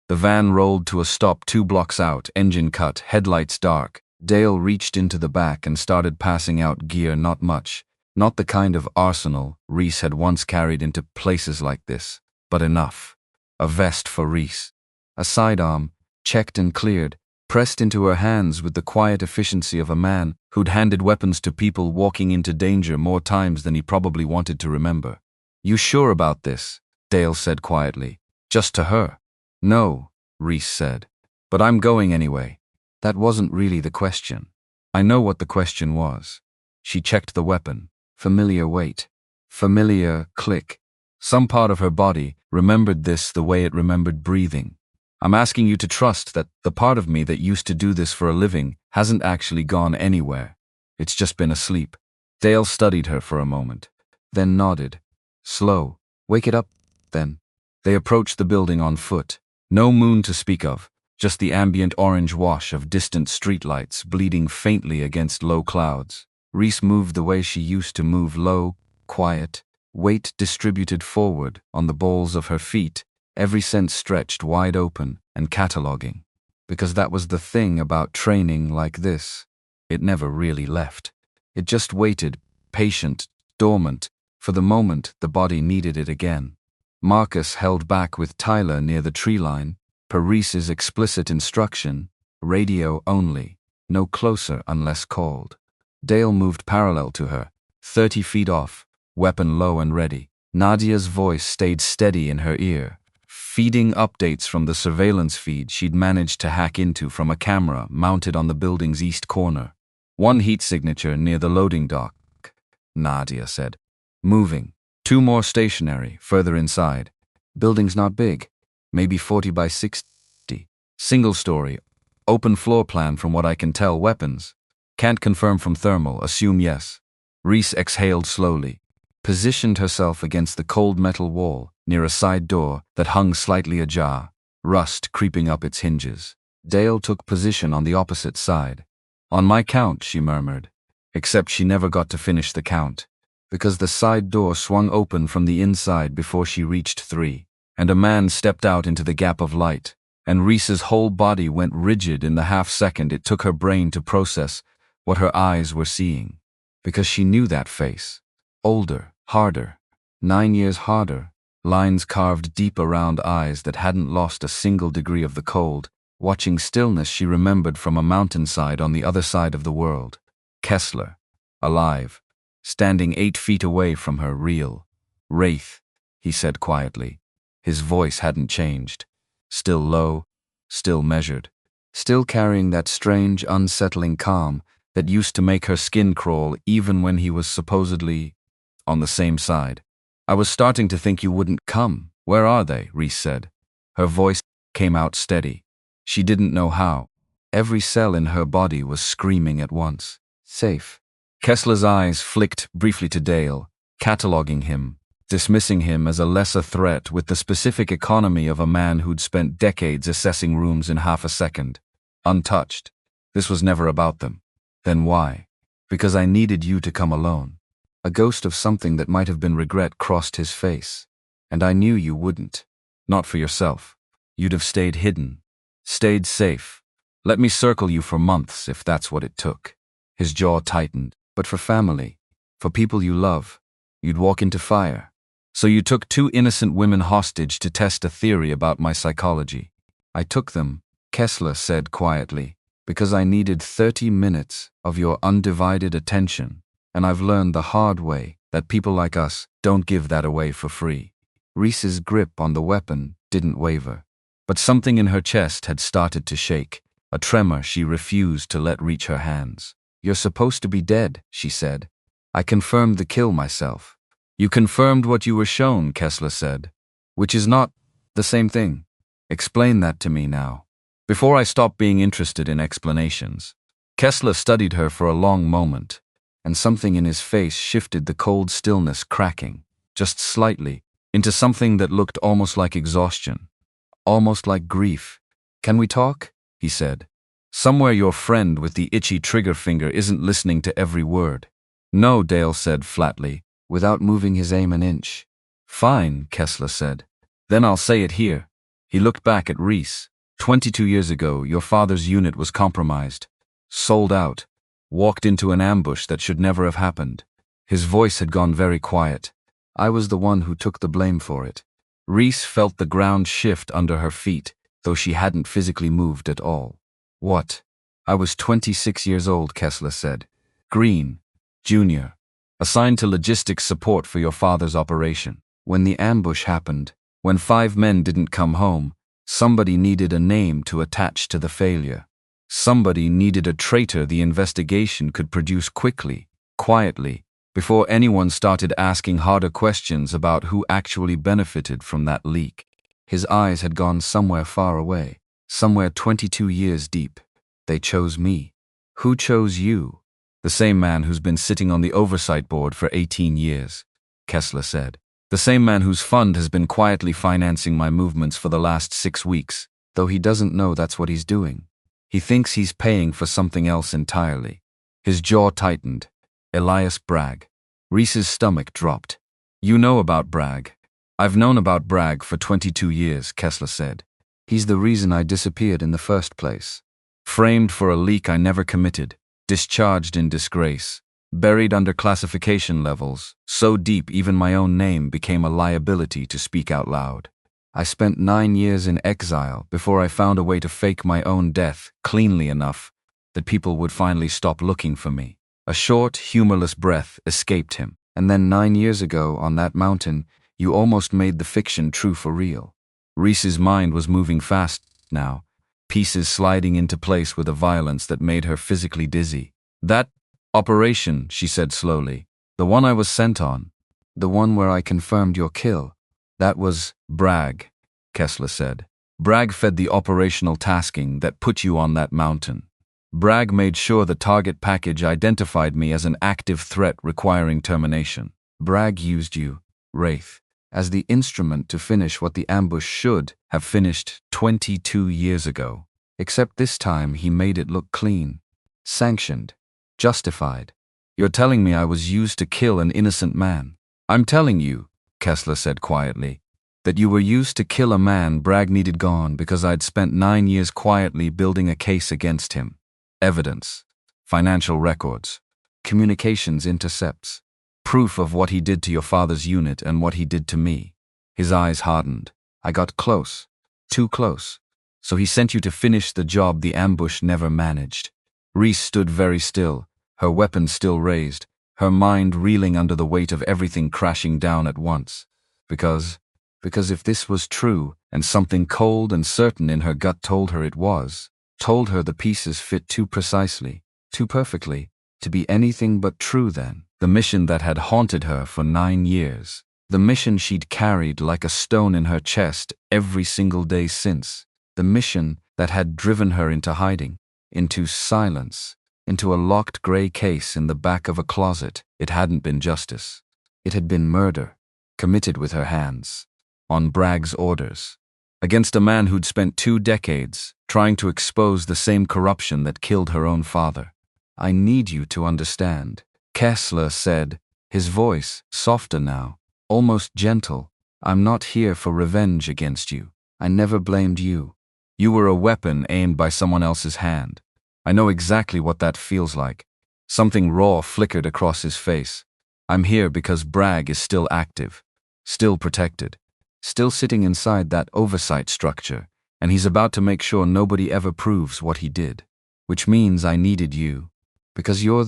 The van rolled to a stop 2 blocks out, engine cut, headlights dark. Dale reached into the back and started passing out gear, not much. Not the kind of arsenal Reese had once carried into places like this, but enough. A vest for Reese. A sidearm, checked and cleared, pressed into her hands with the quiet efficiency of a man who'd handed weapons to people walking into danger more times than he probably wanted to remember. "You sure about this?" Dale said quietly. Just to her. "No," Reese said. "But I'm going anyway." That wasn't really the question. I know what the question was. She checked the weapon. Familiar weight. Familiar click. Some part of her body remembered this the way it remembered breathing. "I'm asking you to trust that the part of me that used to do this for a living hasn't actually gone anywhere. It's just been asleep." Dale studied her for a moment, then nodded. "Slow. Wake it up, then." They approached the building on foot. No moon to speak of, just the ambient orange wash of distant streetlights bleeding faintly against low clouds. Reese moved the way she used to move, low, quiet, weight distributed forward on the balls of her feet, every sense stretched wide open and cataloging. Because that was the thing about training like this. It never really left. It just waited, patient, dormant, for the moment the body needed it again. Marcus held back with Tyler near the tree line, per Reese's explicit instruction, radio only, no closer unless called. Dale moved parallel to her, 30 feet off, weapon low and ready. Nadia's voice stayed steady in her ear, feeding updates from the surveillance feed she'd managed to hack into from a camera mounted on the building's east corner. "1 heat signature near the loading dock," Nadia said. "Moving. 2 more stationary, further inside. Building's not big. Maybe 40 by 60. Single story. Open floor plan from what I can tell. Weapons. Can't confirm from thermal. Assume yes." Reese exhaled slowly, positioned herself against the cold metal wall near a side door that hung slightly ajar, rust creeping up its hinges. Dale took position on the opposite side. "On my count," she murmured. Except she never got to finish the count. Because the side door swung open from the inside before she reached 3, and a man stepped out into the gap of light, and Reese's whole body went rigid in the half-second it took her brain to process what her eyes were seeing. Because she knew that face. Older, harder, 9 years harder, lines carved deep around eyes that hadn't lost a single degree of the cold, watching stillness she remembered from a mountainside on the other side of the world. Kessler, alive. Standing 8 feet away from her, real. Wraith, he said quietly. His voice hadn't changed. Still low, still measured, still carrying that strange, unsettling calm that used to make her skin crawl even when he was supposedly on the same side. I was starting to think you wouldn't come. Where are they? Reese said. Her voice came out steady. She didn't know how. Every cell in her body was screaming at once. Safe. Kessler's eyes flicked briefly to Dale, cataloging him, dismissing him as a lesser threat with the specific economy of a man who'd spent decades assessing rooms in half a second. Untouched. This was never about them. Then why? Because I needed you to come alone. A ghost of something that might have been regret crossed his face. And I knew you wouldn't. Not for yourself. You'd have stayed hidden. Stayed safe. Let me circle you for months if that's what it took. His jaw tightened. But for family, for people you love, you'd walk into fire. So you took 2 innocent women hostage to test a theory about my psychology. I took them, Kessler said quietly, because I needed 30 minutes of your undivided attention, and I've learned the hard way that people like us don't give that away for free. Reese's grip on the weapon didn't waver, but something in her chest had started to shake, a tremor she refused to let reach her hands. You're supposed to be dead, she said. I confirmed the kill myself. You confirmed what you were shown, Kessler said, which is not the same thing. Explain that to me now. Before I stopped being interested in explanations, Kessler studied her for a long moment, and something in his face shifted the cold stillness cracking, just slightly, into something that looked almost like exhaustion, almost like grief. Can we talk? He said. Somewhere your friend with the itchy trigger finger isn't listening to every word. No, Dale said flatly, without moving his aim an inch. Fine, Kessler said. Then I'll say it here. He looked back at Reese. 22 years ago, your father's unit was compromised. Sold out. Walked into an ambush that should never have happened. His voice had gone very quiet. I was the one who took the blame for it. Reese felt the ground shift under her feet, though she hadn't physically moved at all. What? I was 26 years old, Kessler said. Green, junior, assigned to logistics support for your father's operation. When the ambush happened, when 5 men didn't come home, somebody needed a name to attach to the failure. Somebody needed a traitor the investigation could produce quickly, quietly, before anyone started asking harder questions about who actually benefited from that leak. His eyes had gone somewhere far away. Somewhere 22 years deep. They chose me. Who chose you? The same man who's been sitting on the oversight board for 18 years, Kessler said. The same man whose fund has been quietly financing my movements for the last 6 weeks, though he doesn't know that's what he's doing. He thinks he's paying for something else entirely. His jaw tightened. Elias Bragg. Reese's stomach dropped. You know about Bragg. I've known about Bragg for 22 years, Kessler said. He's the reason I disappeared in the first place. Framed for a leak I never committed, discharged in disgrace, buried under classification levels, so deep even my own name became a liability to speak out loud. I spent 9 years in exile before I found a way to fake my own death cleanly enough that people would finally stop looking for me. A short, humorless breath escaped him. And then 9 years ago, on that mountain, you almost made the fiction true for real. Reese's mind was moving fast now, pieces sliding into place with a violence that made her physically dizzy. That operation, she said slowly, the one I was sent on, the one where I confirmed your kill, that was Bragg, Kessler said. Bragg fed the operational tasking that put you on that mountain. Bragg made sure the target package identified me as an active threat requiring termination. Bragg used you, Wraith, as the instrument to finish what the ambush should have finished 22 years ago. Except this time he made it look clean, sanctioned, justified. You're telling me I was used to kill an innocent man. I'm telling you, Kessler said quietly, that you were used to kill a man Bragg needed gone because I'd spent 9 years quietly building a case against him. Evidence, financial records, communications intercepts, proof of what he did to your father's unit and what he did to me. His eyes hardened. I got close, too close. So he sent you to finish the job the ambush never managed. Reese stood very still, her weapon still raised, her mind reeling under the weight of everything crashing down at once. Because if this was true, and something cold and certain in her gut told her it was, told her the pieces fit too precisely, too perfectly, to be anything but true then, the mission that had haunted her for 9 years, the mission she'd carried like a stone in her chest every single day since, the mission that had driven her into hiding, into silence, into a locked gray case in the back of a closet. It hadn't been justice. It had been murder, committed with her hands, on Bragg's orders, against a man who'd spent 2 decades trying to expose the same corruption that killed her own father. "I need you to understand," Kessler said, his voice softer now, almost gentle. "I'm not here for revenge against you. I never blamed you. You were a weapon aimed by someone else's hand. I know exactly what that feels like." Something raw flickered across his face. "I'm here because Bragg is still active, still protected, still sitting inside that oversight structure, and he's about to make sure nobody ever proves what he did. Which means I needed you, because you're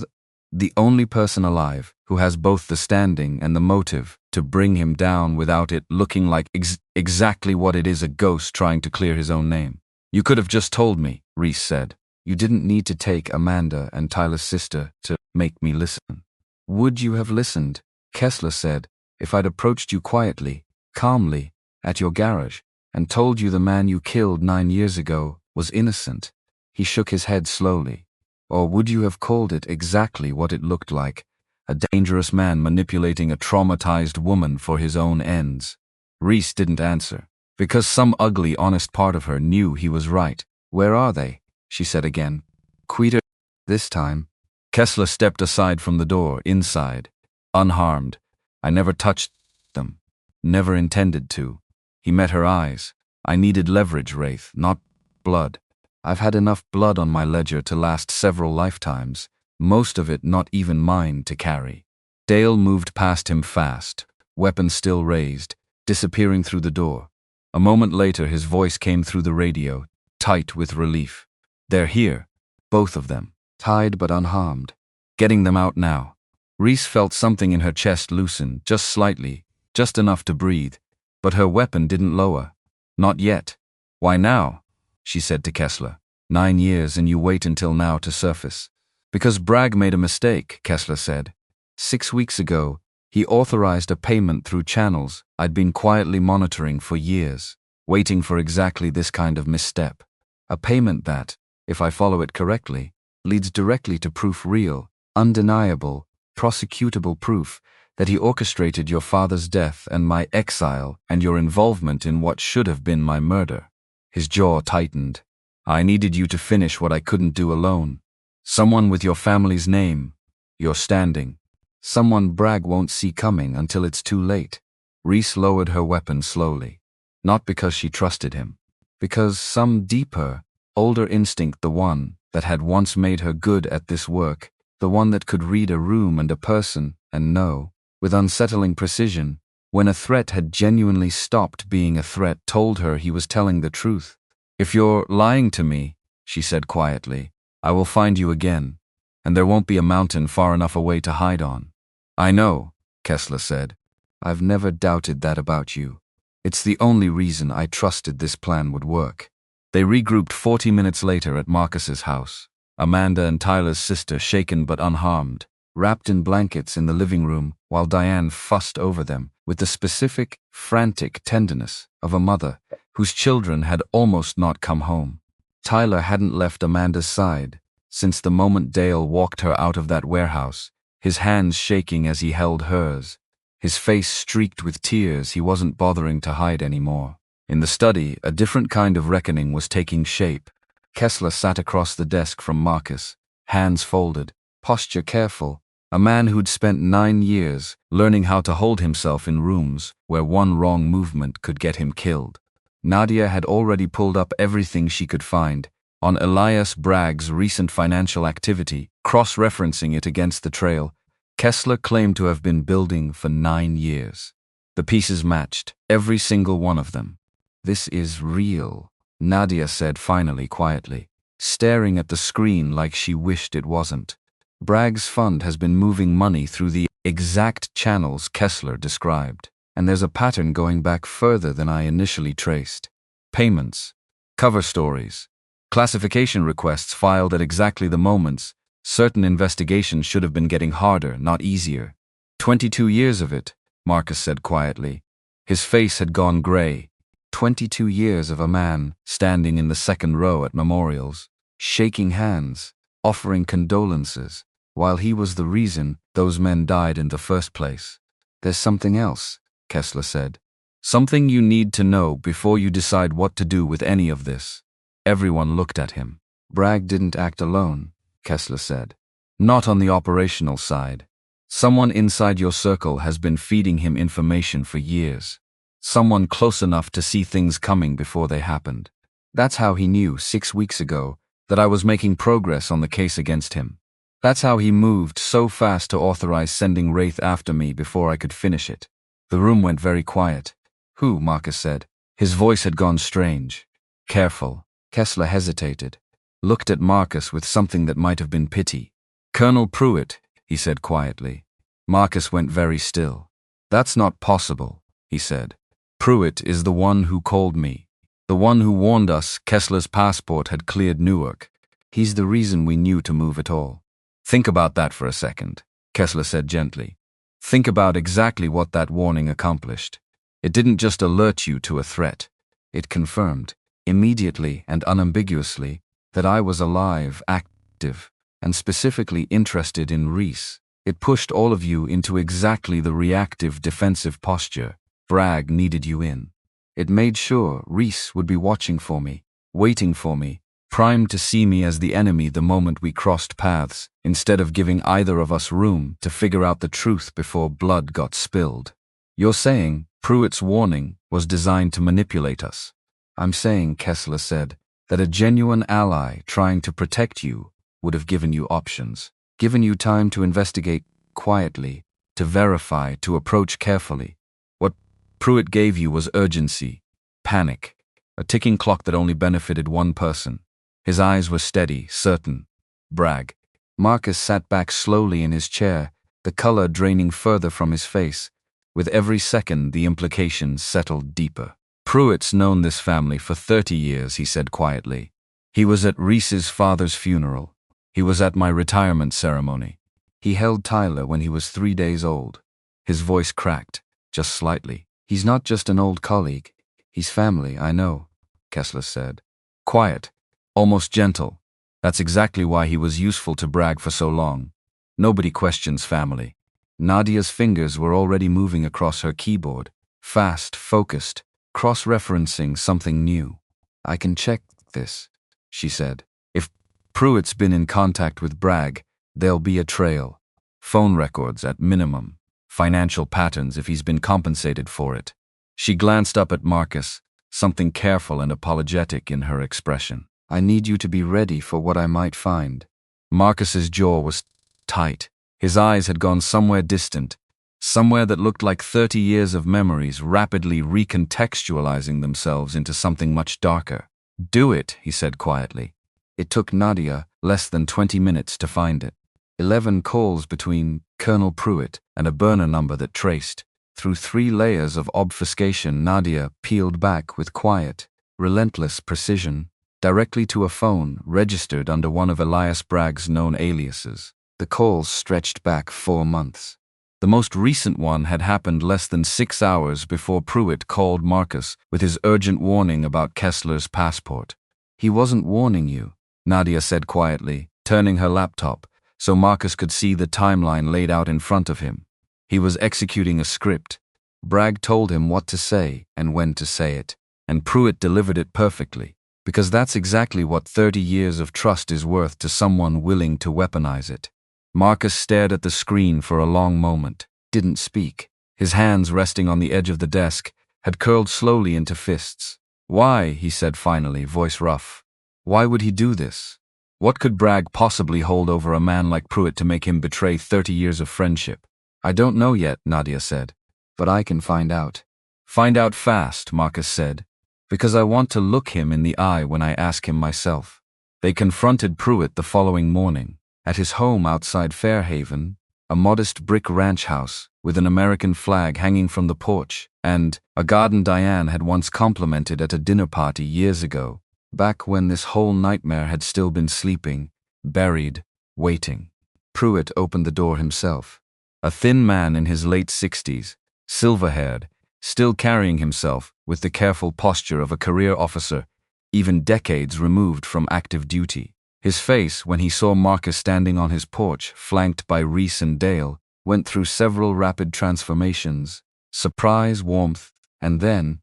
the only person alive who has both the standing and the motive to bring him down without it looking like exactly what it is, a ghost trying to clear his own name." "You could have just told me," Reese said. "You didn't need to take Amanda and Tyler's sister to make me listen." "Would you have listened," Kessler said, "if I'd approached you quietly, calmly, at your garage, and told you the man you killed 9 years ago was innocent?" He shook his head slowly. "Or would you have called it exactly what it looked like, a dangerous man manipulating a traumatized woman for his own ends?" Reese didn't answer, because some ugly, honest part of her knew he was right. "Where are they?" she said again. "Quieter this time." Kessler stepped aside from the door, inside, unharmed. "I never touched them. Never intended to." He met her eyes. "I needed leverage, Wraith, not blood. I've had enough blood on my ledger to last several lifetimes, most of it not even mine to carry." Dale moved past him fast, weapon still raised, disappearing through the door. A moment later his voice came through the radio, tight with relief. "They're here, both of them, tied but unharmed. Getting them out now." Reese felt something in her chest loosen, just slightly, just enough to breathe, but her weapon didn't lower. "Not yet." "Why now?" she said to Kessler. 9 years and you wait until now to surface." "Because Bragg made a mistake," Kessler said. 6 weeks ago, he authorized a payment through channels I'd been quietly monitoring for years, waiting for exactly this kind of misstep. A payment that, if I follow it correctly, leads directly to proof, real, undeniable, prosecutable proof that he orchestrated your father's death and my exile and your involvement in what should have been my murder." His jaw tightened. "I needed you to finish what I couldn't do alone. Someone with your family's name, your standing. Someone Bragg won't see coming until it's too late." Reese lowered her weapon slowly. Not because she trusted him. Because some deeper, older instinct, the one that had once made her good at this work, the one that could read a room and a person and know, with unsettling precision, when a threat had genuinely stopped being a threat, told her he was telling the truth. "If you're lying to me," she said quietly, "I will find you again, and there won't be a mountain far enough away to hide on." "I know," Kessler said. "I've never doubted that about you. It's the only reason I trusted this plan would work." They regrouped 40 minutes later at Marcus's house. Amanda and Tyler's sister, shaken but unharmed, wrapped in blankets in the living room while Diane fussed over them with the specific, frantic tenderness of a mother whose children had almost not come home. Tyler hadn't left Amanda's side since the moment Dale walked her out of that warehouse, his hands shaking as he held hers, his face streaked with tears he wasn't bothering to hide anymore. In the study, a different kind of reckoning was taking shape. Kessler sat across the desk from Marcus, hands folded, posture careful, a man who'd spent 9 years learning how to hold himself in rooms where one wrong movement could get him killed. Nadia had already pulled up everything she could find on Elias Bragg's recent financial activity, cross-referencing it against the trail Kessler claimed to have been building for 9 years. The pieces matched, every single one of them. "This is real," Nadia said finally, quietly, staring at the screen like she wished it wasn't. Bragg's fund has been moving money through the exact channels Kessler described, and there's a pattern going back further than I initially traced. Payments, cover stories, classification requests filed at exactly the moments certain investigations should have been getting harder, not easier. 22 years of it, Marcus said quietly. His face had gone gray. 22 years of a man standing in the second row at memorials, shaking hands, offering condolences, while he was the reason those men died in the first place. There's something else, Kessler said. Something you need to know before you decide what to do with any of this. Everyone looked at him. Bragg didn't act alone, Kessler said. Not on the operational side. Someone inside your circle has been feeding him information for years. Someone close enough to see things coming before they happened. That's how he knew 6 weeks ago that I was making progress on the case against him. That's how he moved so fast to authorize sending Wraith after me before I could finish it. The room went very quiet. Who? Marcus said. His voice had gone strange. Careful. Kessler hesitated, looked at Marcus with something that might have been pity. Colonel Pruitt, he said quietly. Marcus went very still. That's not possible, he said. Pruitt is the one who called me. The one who warned us Kessler's passport had cleared Newark. He's the reason we knew to move at all. Think about that for a second, Kessler said gently. Think about exactly what that warning accomplished. It didn't just alert you to a threat. It confirmed, immediately and unambiguously, that I was alive, active, and specifically interested in Reese. It pushed all of you into exactly the reactive defensive posture Bragg needed you in. It made sure Reese would be watching for me, waiting for me, primed to see me as the enemy the moment we crossed paths, instead of giving either of us room to figure out the truth before blood got spilled. You're saying Pruitt's warning was designed to manipulate us. I'm saying, Kessler said, that a genuine ally trying to protect you would have given you options, given you time to investigate quietly, to verify, to approach carefully. What Pruitt gave you was urgency, panic, a ticking clock that only benefited one person. His eyes were steady, certain. Bragg. Marcus sat back slowly in his chair, the color draining further from his face. With every second, the implications settled deeper. Pruitt's known this family for 30 years, he said quietly. He was at Reese's father's funeral. He was at my retirement ceremony. He held Tyler when he was 3 days old. His voice cracked, just slightly. He's not just an old colleague. He's family, I know, Kessler said. Quiet, almost gentle. That's exactly why he was useful to Bragg for so long. Nobody questions family. Nadia's fingers were already moving across her keyboard, fast, focused, cross-referencing something new. I can check this, she said. If Pruitt's been in contact with Bragg, there'll be a trail. Phone records at minimum. Financial patterns if he's been compensated for it. She glanced up at Marcus, something careful and apologetic in her expression. I need you to be ready for what I might find. Marcus's jaw was tight. His eyes had gone somewhere distant, somewhere that looked like 30 years of memories rapidly recontextualizing themselves into something much darker. Do it, he said quietly. It took Nadia less than 20 minutes to find it. 11 calls between Colonel Pruitt and a burner number that traced. Through 3 layers of obfuscation, Nadia peeled back with quiet, relentless precision, directly to a phone registered under one of Elias Bragg's known aliases. The calls stretched back 4 months. The most recent one had happened less than 6 hours before Pruitt called Marcus with his urgent warning about Kessler's passport. He wasn't warning you, Nadia said quietly, turning her laptop so Marcus could see the timeline laid out in front of him. He was executing a script. Bragg told him what to say and when to say it, and Pruitt delivered it perfectly, because that's exactly what 30 years of trust is worth to someone willing to weaponize it. Marcus stared at the screen for a long moment, didn't speak. His hands, resting on the edge of the desk, had curled slowly into fists. Why, he said finally, voice rough. Why would he do this? What could Bragg possibly hold over a man like Pruitt to make him betray 30 years of friendship? I don't know yet, Nadia said, but I can find out. Find out fast, Marcus said, because I want to look him in the eye when I ask him myself. They confronted Pruitt the following morning. At his home outside Fairhaven, a modest brick ranch house with an American flag hanging from the porch, and a garden Diane had once complimented at a dinner party years ago, back when this whole nightmare had still been sleeping, buried, waiting. Pruitt opened the door himself. A thin man in his late 60s, silver-haired, still carrying himself with the careful posture of a career officer, even decades removed from active duty. His face, when he saw Marcus standing on his porch, flanked by Reese and Dale, went through several rapid transformations: surprise, warmth, and then,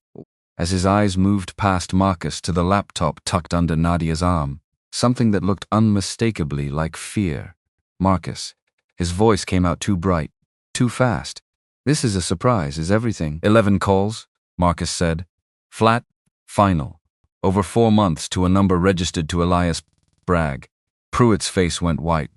as his eyes moved past Marcus to the laptop tucked under Nadia's arm, something that looked unmistakably like fear. Marcus. His voice came out too bright, too fast. "This is a surprise, is everything?" 11 calls, Marcus said. Flat, final. Over 4 months to a number registered to Elias Bragg. Pruitt's face went white.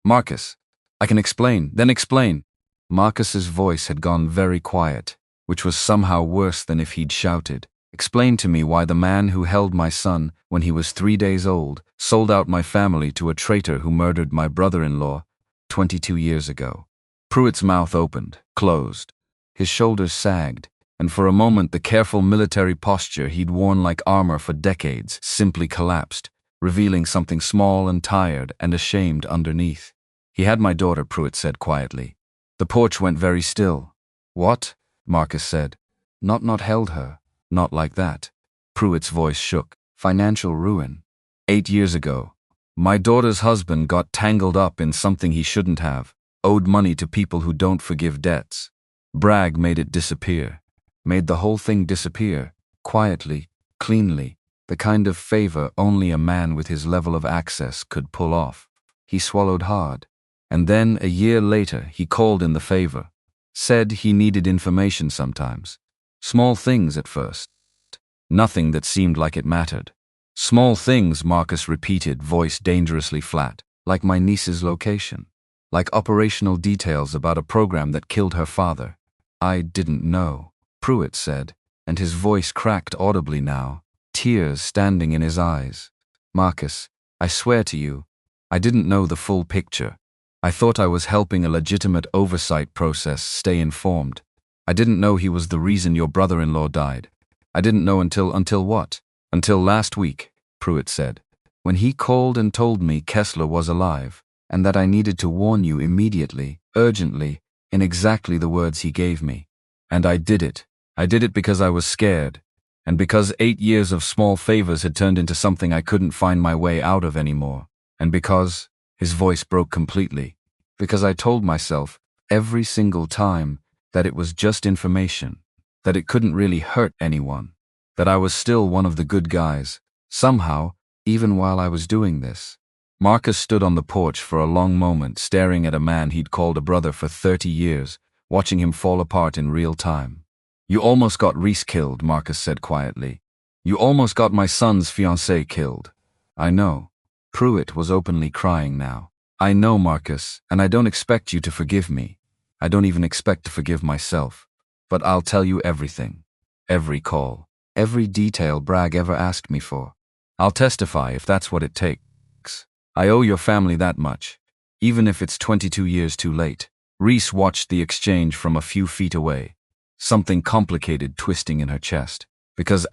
"Marcus, I can explain, then explain." Marcus's voice had gone very quiet, which was somehow worse than if he'd shouted. "Explain to me why the man who held my son when he was 3 days old sold out my family to a traitor who murdered my brother-in-law 22 years ago." Pruitt's mouth opened, closed. His shoulders sagged, and for a moment the careful military posture he'd worn like armor for decades simply collapsed, revealing something small and tired and ashamed underneath. "He had my daughter," Pruitt said quietly. The porch went very still. "What?" Marcus said. Not held her. Not like that." Pruitt's voice shook. "Financial ruin. 8 years ago. My daughter's husband got tangled up in something he shouldn't have. Owed money to people who don't forgive debts. Bragg made it disappear. Made the whole thing disappear. Quietly, cleanly. The kind of favor only a man with his level of access could pull off." He swallowed hard. "And then, a year later, he called in the favor. Said he needed information sometimes. Small things at first. Nothing that seemed like it mattered. Small things," Marcus repeated, voice dangerously flat. "Like my niece's location. Like operational details about a program that killed her father." "I didn't know," Pruitt said, and his voice cracked audibly now, tears standing in his eyes. "Marcus, I swear to you, I didn't know the full picture. I thought I was helping a legitimate oversight process stay informed. I didn't know he was the reason your brother-in-law died. I didn't know until what? Until last week," Pruitt said, "when he called and told me Kessler was alive, and that I needed to warn you immediately, urgently, in exactly the words he gave me. And I did it. I did it because I was scared, and because 8 years of small favors had turned into something I couldn't find my way out of anymore. And because," his voice broke completely, "because I told myself, every single time, that it was just information, that it couldn't really hurt anyone, that I was still one of the good guys, somehow, even while I was doing this." Marcus stood on the porch for a long moment, staring at a man he'd called a brother for 30 years, watching him fall apart in real time. "You almost got Reese killed," Marcus said quietly. "You almost got my son's fiancée killed." "I know." Pruitt was openly crying now. "I know, Marcus, and I don't expect you to forgive me. I don't even expect to forgive myself. But I'll tell you everything. Every call. Every detail Bragg ever asked me for. I'll testify if that's what it takes. I owe your family that much, even if it's 22 years too late." Reese watched the exchange from a few feet away, something complicated twisting in her chest. Because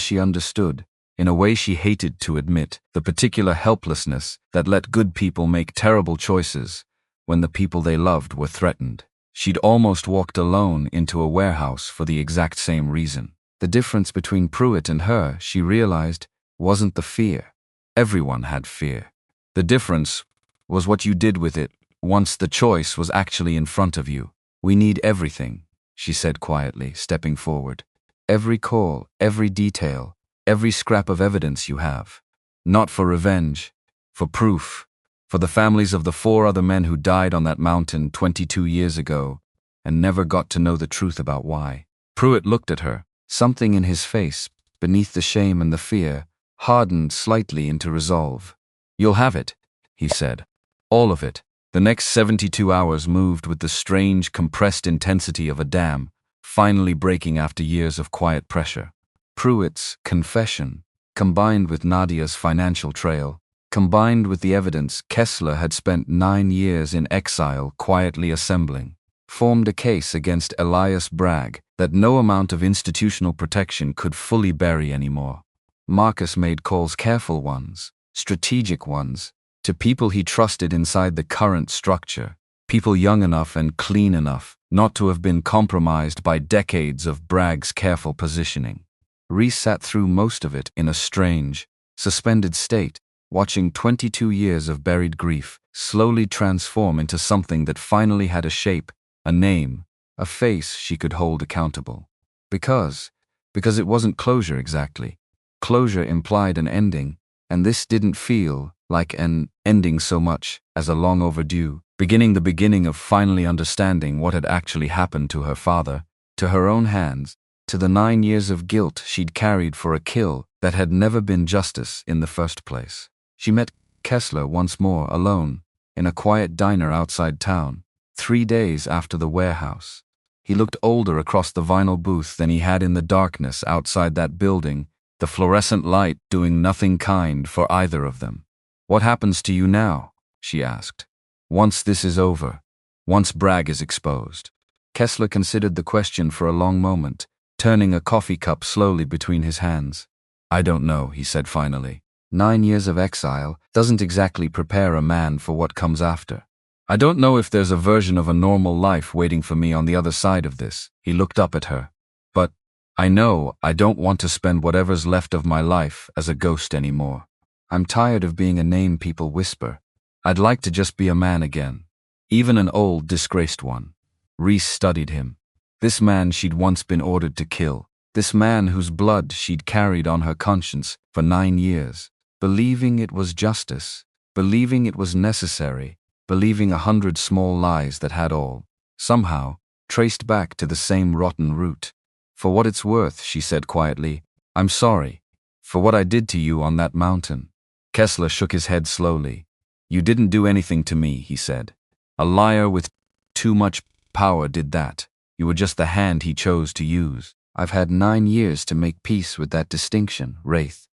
she understood, in a way she hated to admit, the particular helplessness that let good people make terrible choices when the people they loved were threatened. She'd almost walked alone into a warehouse for the exact same reason. The difference between Pruitt and her, she realized, wasn't the fear. Everyone had fear. The difference was what you did with it once the choice was actually in front of you. "We need everything," she said quietly, stepping forward. "Every call, every detail, every scrap of evidence you have. Not for revenge, for proof, for the families of the 4 other men who died on that mountain 22 years ago and never got to know the truth about why." Pruitt looked at her. Something in his face, beneath the shame and the fear, hardened slightly into resolve. "You'll have it," he said. "All of it." The next 72 hours moved with the strange, compressed intensity of a dam, finally breaking after years of quiet pressure. Pruitt's confession, combined with Nadia's financial trail, combined with the evidence Kessler had spent 9 years in exile quietly assembling, formed a case against Elias Bragg that no amount of institutional protection could fully bury anymore. Marcus made calls, careful ones, strategic ones, to people he trusted inside the current structure, people young enough and clean enough not to have been compromised by decades of Bragg's careful positioning. Reese sat through most of it in a strange, suspended state, watching 22 years of buried grief slowly transform into something that finally had a shape, a name, a face she could hold accountable. Because it wasn't closure exactly. Closure implied an ending, and this didn't feel like an ending so much as a long overdue, the beginning of finally understanding what had actually happened to her father, to her own hands, to the 9 years of guilt she'd carried for a kill that had never been justice in the first place. She met Kessler once more, alone, in a quiet diner outside town, 3 days after the warehouse. He looked older across the vinyl booth than he had in the darkness outside that building, the fluorescent light doing nothing kind for either of them. "What happens to you now?" she asked. "Once this is over, once Bragg is exposed." Kessler considered the question for a long moment, turning a coffee cup slowly between his hands. "I don't know," he said finally. 9 years of exile doesn't exactly prepare a man for what comes after. I don't know if there's a version of a normal life waiting for me on the other side of this." He looked up at her. "But I know I don't want to spend whatever's left of my life as a ghost anymore. I'm tired of being a name people whisper. I'd like to just be a man again. Even an old, disgraced one." Reese studied him. This man she'd once been ordered to kill. This man whose blood she'd carried on her conscience for 9 years. Believing it was justice. Believing it was necessary. Believing 100 small lies that had all, somehow, traced back to the same rotten root. "For what it's worth," she said quietly, "I'm sorry. For what I did to you on that mountain." Kessler shook his head slowly. "You didn't do anything to me," he said. "A liar with too much power did that. You were just the hand he chose to use. I've had 9 years to make peace with that distinction, Wraith.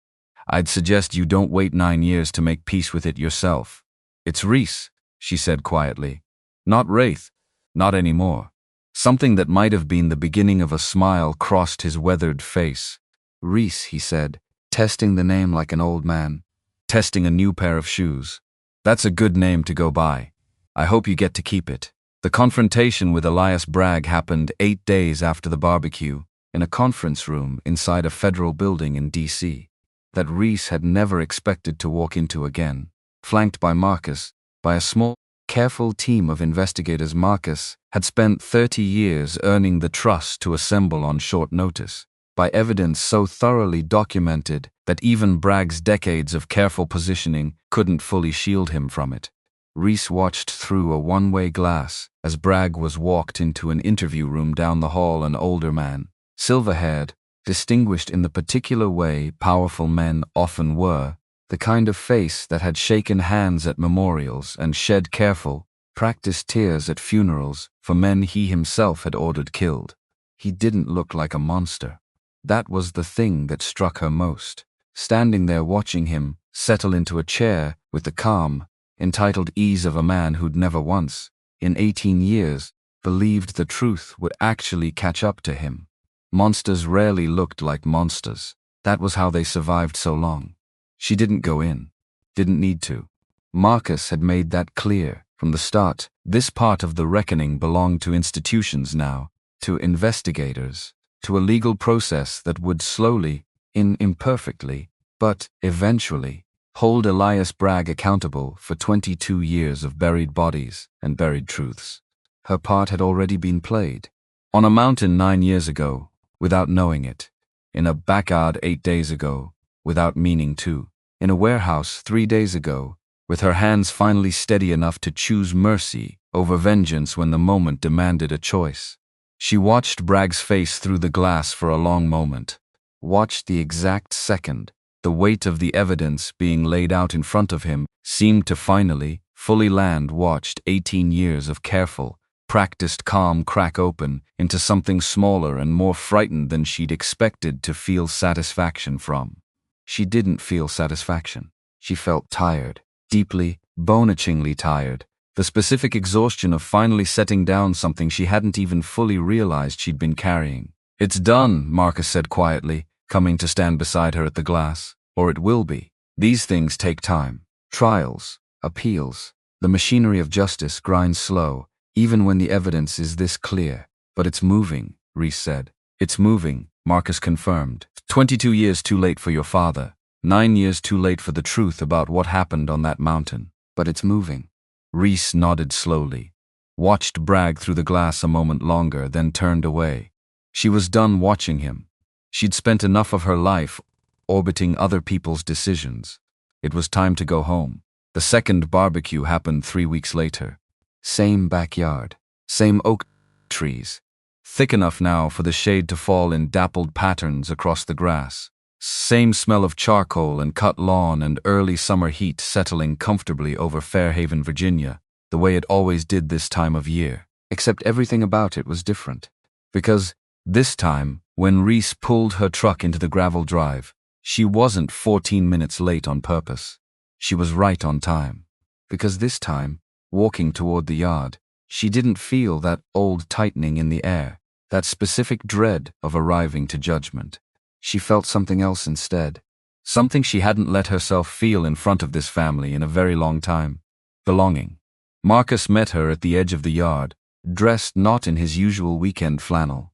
I'd suggest you don't wait 9 years to make peace with it yourself." "It's Reese," she said quietly. "Not Wraith. Not anymore." Something that might have been the beginning of a smile crossed his weathered face. "Reese," he said, testing the name like an old man. Testing a new pair of shoes. "That's a good name to go by. I hope you get to keep it." The confrontation with Elias Bragg happened 8 days after the barbecue, in a conference room inside a federal building in D.C. that Reese had never expected to walk into again. Flanked by Marcus, by a small, careful team of investigators, Marcus had spent 30 years earning the trust to assemble on short notice, by evidence so thoroughly documented that even Bragg's decades of careful positioning couldn't fully shield him from it. Reese watched through a one-way glass as Bragg was walked into an interview room down the hall, an older man, silver-haired, distinguished in the particular way powerful men often were, the kind of face that had shaken hands at memorials and shed careful, practiced tears at funerals for men he himself had ordered killed. He didn't look like a monster. That was the thing that struck her most. Standing there watching him settle into a chair with the calm, entitled ease of a man who'd never once, in 18 years, believed the truth would actually catch up to him. Monsters rarely looked like monsters. That was how they survived so long. She didn't go in. Didn't need to. Marcus had made that clear from the start. This part of the reckoning belonged to institutions now, to investigators, to a legal process that would slowly, imperfectly, but eventually, hold Elias Bragg accountable for 22 years of buried bodies and buried truths. Her part had already been played. On a mountain 9 years ago, without knowing it. In a backyard 8 days ago, without meaning to. In a warehouse 3 days ago, with her hands finally steady enough to choose mercy over vengeance when the moment demanded a choice. She watched Bragg's face through the glass for a long moment. Watched the exact second the weight of the evidence being laid out in front of him seemed to finally, fully land. Watched 18 years of careful, practiced calm crack open into something smaller and more frightened than she'd expected to feel satisfaction from. She didn't feel satisfaction. She felt tired, deeply, bone-achingly tired. The specific exhaustion of finally setting down something she hadn't even fully realized she'd been carrying. "It's done," Marcus said quietly, coming to stand beside her at the glass. "Or it will be. These things take time. Trials, appeals. The machinery of justice grinds slow, even when the evidence is this clear. But it's moving," Reese said. "It's moving," Marcus confirmed. 22 years too late for your father. 9 years too late for the truth about what happened on that mountain. But it's moving." Reese nodded slowly, watched Bragg through the glass a moment longer, then turned away. She was done watching him. She'd spent enough of her life orbiting other people's decisions. It was time to go home. The second barbecue happened 3 weeks later. Same backyard, same oak trees, thick enough now for the shade to fall in dappled patterns across the grass. Same smell of charcoal and cut lawn and early summer heat settling comfortably over Fairhaven, Virginia, the way it always did this time of year. Except everything about it was different. Because this time, when Reese pulled her truck into the gravel drive, she wasn't 14 minutes late on purpose. She was right on time. Because this time, walking toward the yard, she didn't feel that old tightening in the air, that specific dread of arriving to judgment. She felt something else instead. Something she hadn't let herself feel in front of this family in a very long time. Belonging. Marcus met her at the edge of the yard, dressed not in his usual weekend flannel,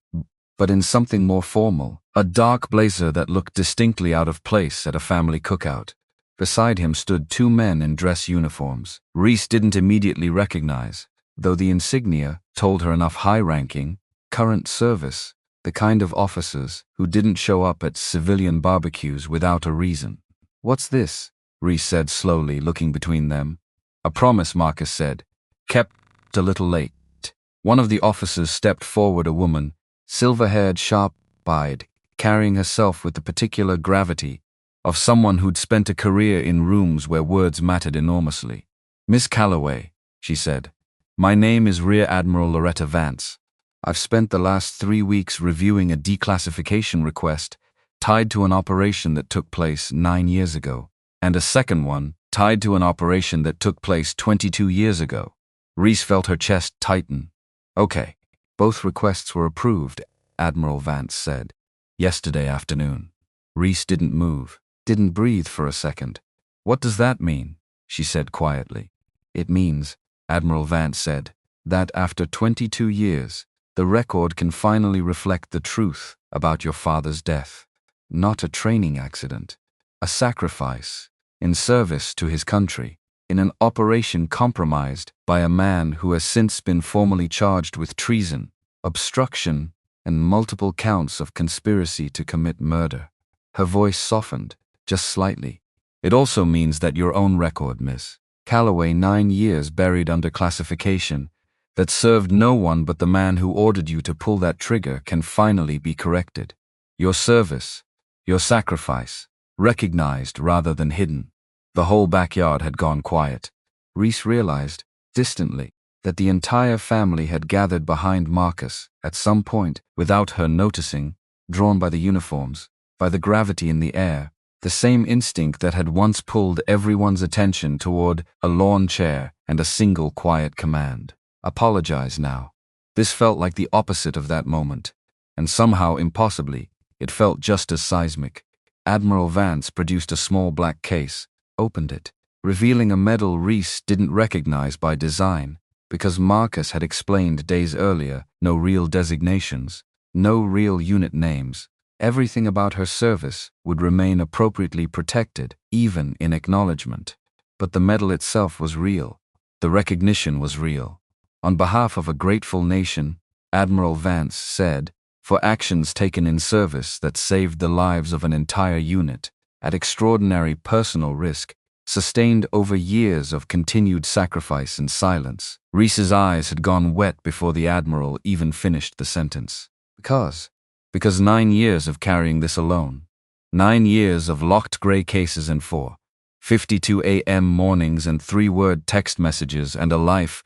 but in something more formal, a dark blazer that looked distinctly out of place at a family cookout. Beside him stood 2 men in dress uniforms. Reese didn't immediately recognize, though the insignia told her enough: high-ranking, current service, the kind of officers who didn't show up at civilian barbecues without a reason. "What's this?" Reese said slowly, looking between them. "A promise," Marcus said. "Kept a little late." One of the officers stepped forward, a woman, silver-haired, sharp-eyed, carrying herself with the particular gravity of someone who'd spent a career in rooms where words mattered enormously. "Miss Calloway," she said, "my name is Rear Admiral Loretta Vance. I've spent the last 3 weeks reviewing a declassification request tied to an operation that took place 9 years ago, and a second one tied to an operation that took place 22 years ago. Reese felt her chest tighten. "Okay, both requests were approved," Admiral Vance said. "Yesterday afternoon." Reese didn't move, didn't breathe for a second. "What does that mean?" she said quietly. "It means," Admiral Vance said, "that after 22 years, the record can finally reflect the truth about your father's death. Not a training accident. A sacrifice, in service to his country, in an operation compromised by a man who has since been formally charged with treason, obstruction, and multiple counts of conspiracy to commit murder." Her voice softened, just slightly. "It also means that your own record, Miss Calloway, 9 years buried under classification, that served no one but the man who ordered you to pull that trigger, can finally be corrected. Your service, your sacrifice, recognized rather than hidden." The whole backyard had gone quiet. Reese realized, distantly, that the entire family had gathered behind Marcus at some point, without her noticing, drawn by the uniforms, by the gravity in the air, the same instinct that had once pulled everyone's attention toward a lawn chair and a single quiet command: "Apologize now." This felt like the opposite of that moment, and somehow, impossibly, it felt just as seismic. Admiral Vance produced a small black case, opened it, revealing a medal Reese didn't recognize by design, because Marcus had explained days earlier: no real designations, no real unit names. Everything about her service would remain appropriately protected, even in acknowledgement. But the medal itself was real. The recognition was real. On behalf of a grateful nation, Admiral Vance said, for actions taken in service that saved the lives of an entire unit, at extraordinary personal risk, sustained over years of continued sacrifice and silence. Reese's eyes had gone wet before the Admiral even finished the sentence. Because 9 years of carrying this alone. 9 years of locked gray cases and 4:52 a.m. mornings and 3-word text messages, and a life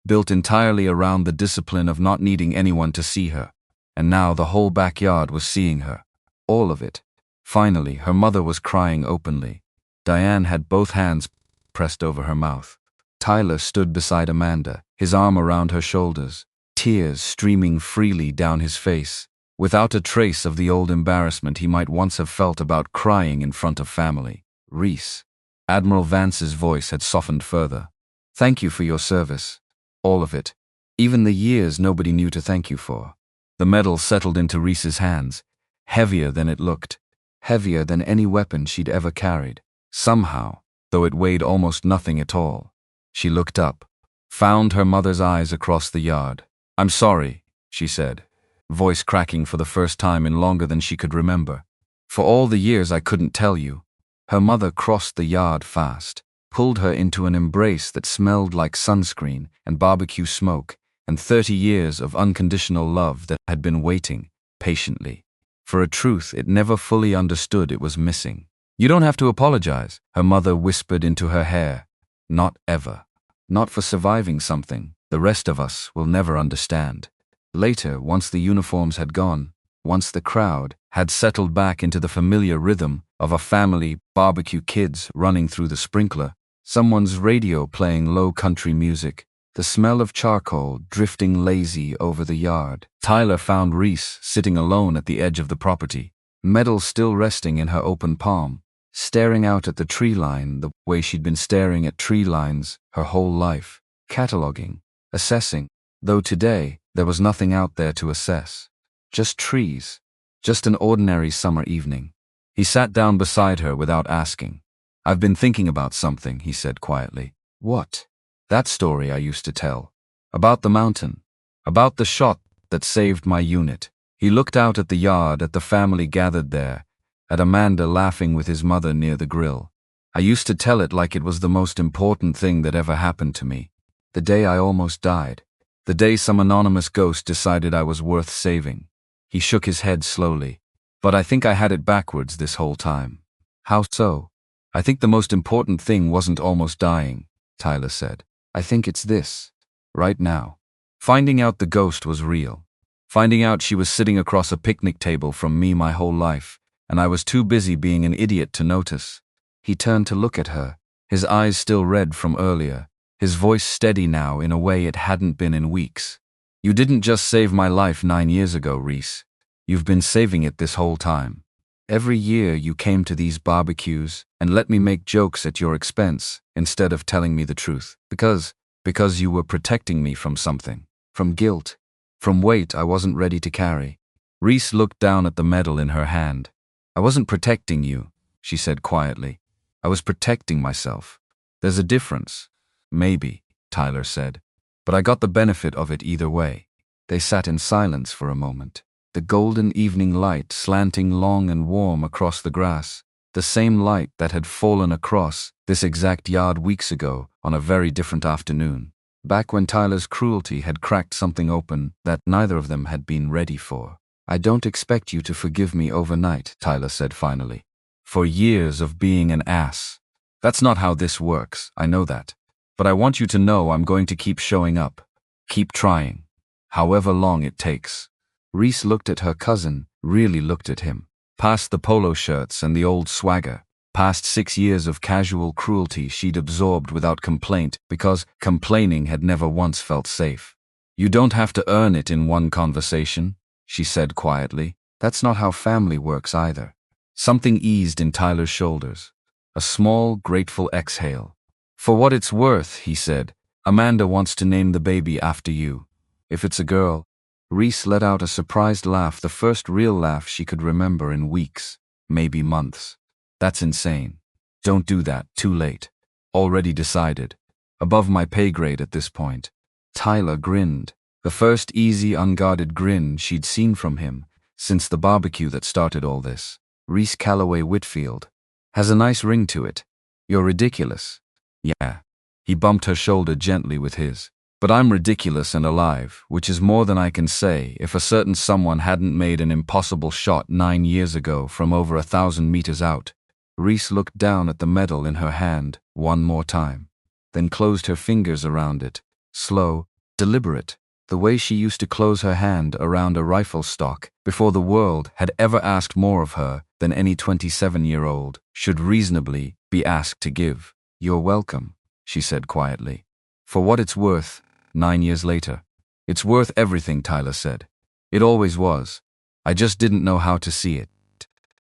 built entirely around the discipline of not needing anyone to see her. And now the whole backyard was seeing her. All of it. Finally, her mother was crying openly. Diane had both hands pressed over her mouth. Tyler stood beside Amanda, his arm around her shoulders, tears streaming freely down his face, without a trace of the old embarrassment he might once have felt about crying in front of family. Reese. Admiral Vance's voice had softened further. Thank you for your service. All of it. Even the years nobody knew to thank you for. The medal settled into Reese's hands, heavier than it looked, heavier than any weapon she'd ever carried. Somehow, though it weighed almost nothing at all, she looked up, found her mother's eyes across the yard. I'm sorry, she said, voice cracking for the first time in longer than she could remember. For all the years I couldn't tell you. Her mother crossed the yard fast, pulled her into an embrace that smelled like sunscreen and barbecue smoke, and 30 years of unconditional love that had been waiting, patiently, for a truth it never fully understood it was missing. You don't have to apologize, her mother whispered into her hair. Not ever. Not for surviving something the rest of us will never understand. Later, once the uniforms had gone, once the crowd had settled back into the familiar rhythm of a family, barbecue kids running through the sprinkler, someone's radio playing low country music, the smell of charcoal drifting lazy over the yard. Tyler found Reese sitting alone at the edge of the property, medal still resting in her open palm, staring out at the tree line the way she'd been staring at tree lines her whole life, cataloging, assessing, though today there was nothing out there to assess. Just trees. Just an ordinary summer evening. He sat down beside her without asking. I've been thinking about something, he said quietly. What? That story I used to tell. About the mountain. About the shot that saved my unit. He looked out at the yard, at the family gathered there, at Amanda laughing with his mother near the grill. I used to tell it like it was the most important thing that ever happened to me. The day I almost died. The day some anonymous ghost decided I was worth saving. He shook his head slowly. But I think I had it backwards this whole time. How so? I think the most important thing wasn't almost dying, Tyler said. I think it's this. Right now. Finding out the ghost was real. Finding out she was sitting across a picnic table from me my whole life, and I was too busy being an idiot to notice. He turned to look at her, his eyes still red from earlier, his voice steady now in a way it hadn't been in weeks. You didn't just save my life 9 years ago, Reese. You've been saving it this whole time. Every year you came to these barbecues and let me make jokes at your expense instead of telling me the truth. Because you were protecting me from something. From guilt. From weight I wasn't ready to carry. Reese looked down at the medal in her hand. I wasn't protecting you, she said quietly. I was protecting myself. There's a difference. Maybe, Tyler said. But I got the benefit of it either way. They sat in silence for a moment. The golden evening light slanting long and warm across the grass. The same light that had fallen across this exact yard weeks ago on a very different afternoon. Back when Tyler's cruelty had cracked something open that neither of them had been ready for. I don't expect you to forgive me overnight, Tyler said finally. For years of being an ass. That's not how this works, I know that. But I want you to know I'm going to keep showing up. Keep trying. However long it takes. Reese looked at her cousin, really looked at him. Past the polo shirts and the old swagger. Past 6 years of casual cruelty she'd absorbed without complaint because complaining had never once felt safe. You don't have to earn it in one conversation, she said quietly. That's not how family works either. Something eased in Tyler's shoulders. A small, grateful exhale. For what it's worth, he said, Amanda wants to name the baby after you. If it's a girl. Reese let out a surprised laugh, the first real laugh she could remember in weeks, maybe months. That's insane. Don't do that, too late. Already decided. Above my pay grade at this point. Tyler grinned. The first easy, unguarded grin she'd seen from him since the barbecue that started all this. Reese Calloway Whitfield. Has a nice ring to it. You're ridiculous. Yeah. He bumped her shoulder gently with his. But I'm ridiculous and alive, which is more than I can say if a certain someone hadn't made an impossible shot 9 years ago from over 1,000 meters out. Reese looked down at the medal in her hand one more time, then closed her fingers around it, slow, deliberate, the way she used to close her hand around a rifle stock before the world had ever asked more of her than any 27-year-old should reasonably be be asked to give. You're welcome, she said quietly. For what it's worth, 9 years later. It's worth everything, Tyler said. It always was. I just didn't know how to see it.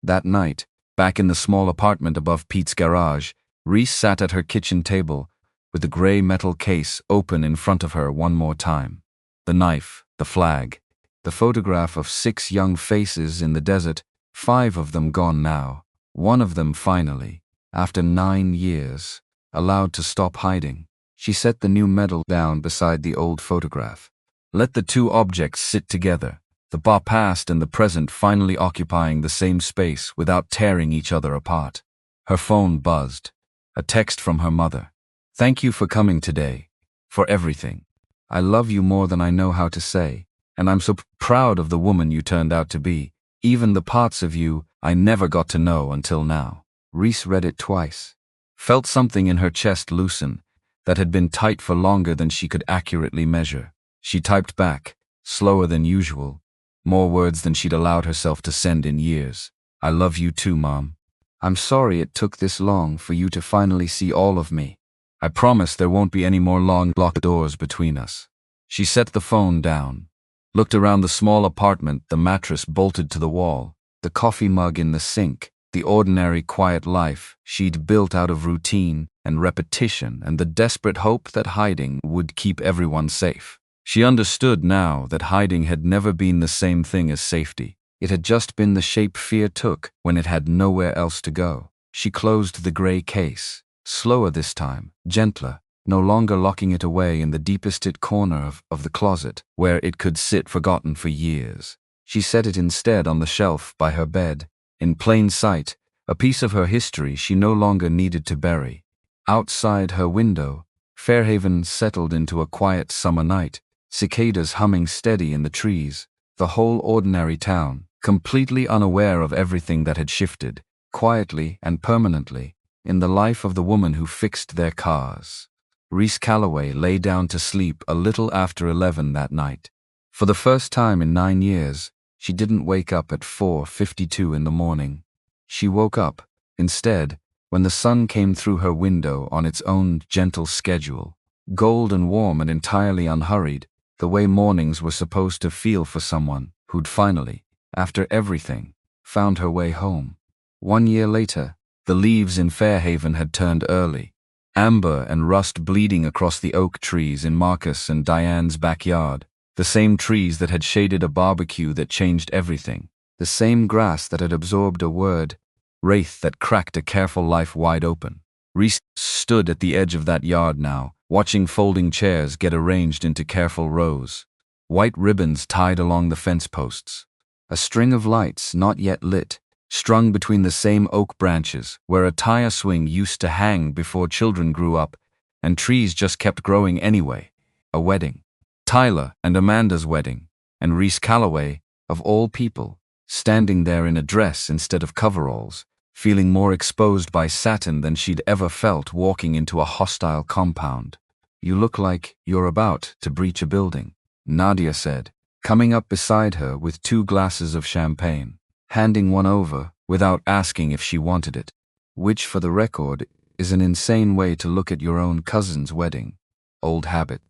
That night, back in the small apartment above Pete's garage, Reese sat at her kitchen table, with the gray metal case open in front of her one more time. The knife, the flag, the photograph of 6 young faces in the desert, 5 of them gone now, one of them finally, after 9 years, allowed to stop hiding. She set the new medal down beside the old photograph. Let the 2 objects sit together, the past and the present finally occupying the same space without tearing each other apart. Her phone buzzed. A text from her mother. Thank you for coming today. For everything. I love you more than I know how to say, and I'm so proud of the woman you turned out to be, even the parts of you I never got to know until now. Reese read it twice. Felt something in her chest loosen, that had been tight for longer than she could accurately measure. She typed back, slower than usual, more words than she'd allowed herself to send in years. I love you too, Mom. I'm sorry it took this long for you to finally see all of me. I promise there won't be any more long locked doors between us. She set the phone down, looked around the small apartment, the mattress bolted to the wall, the coffee mug in the sink, the ordinary quiet life she'd built out of routine and repetition and the desperate hope that hiding would keep everyone safe. She understood now that hiding had never been the same thing as safety. It had just been the shape fear took when it had nowhere else to go. She closed the gray case, slower this time, gentler, no longer locking it away in the deepest corner of the closet, where it could sit forgotten for years. She set it instead on the shelf by her bed, in plain sight, a piece of her history she no longer needed to bury. Outside her window, Fairhaven settled into a quiet summer night, cicadas humming steady in the trees, the whole ordinary town, completely unaware of everything that had shifted, quietly and permanently, in the life of the woman who fixed their cars. Reese Calloway lay down to sleep a little after 11 that night. For the first time in 9 years, she didn't wake up at 4:52 in the morning. She woke up, instead, when the sun came through her window on its own gentle schedule, gold and warm and entirely unhurried, the way mornings were supposed to feel for someone who'd finally, after everything, found her way home. 1 year later, the leaves in Fairhaven had turned early, amber and rust bleeding across the oak trees in Marcus and Diane's backyard, the same trees that had shaded a barbecue that changed everything, the same grass that had absorbed a word, wraith that cracked a careful life wide open. Reese stood at the edge of that yard now, watching folding chairs get arranged into careful rows, white ribbons tied along the fence posts, a string of lights not yet lit, strung between the same oak branches where a tire swing used to hang before children grew up and trees just kept growing anyway. A wedding. Tyler and Amanda's wedding, and Reese Calloway, of all people, standing there in a dress instead of coveralls, feeling more exposed by satin than she'd ever felt walking into a hostile compound. You look like you're about to breach a building, Nadia said, coming up beside her with 2 glasses of champagne, handing one over without asking if she wanted it, which, for the record, is an insane way to look at your own cousin's wedding. Old habits.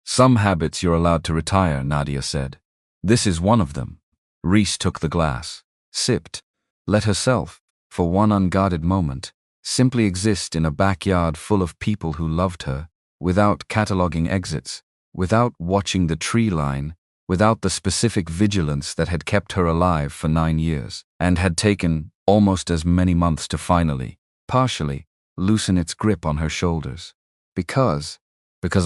Some habits you're allowed to retire, Nadia said. This is one of them. Reese took the glass, sipped, let herself, for one unguarded moment, simply exist in a backyard full of people who loved her, without cataloging exits, without watching the tree line, without the specific vigilance that had kept her alive for 9 years, and had taken almost as many months to finally, partially, loosen its grip on her shoulders. Because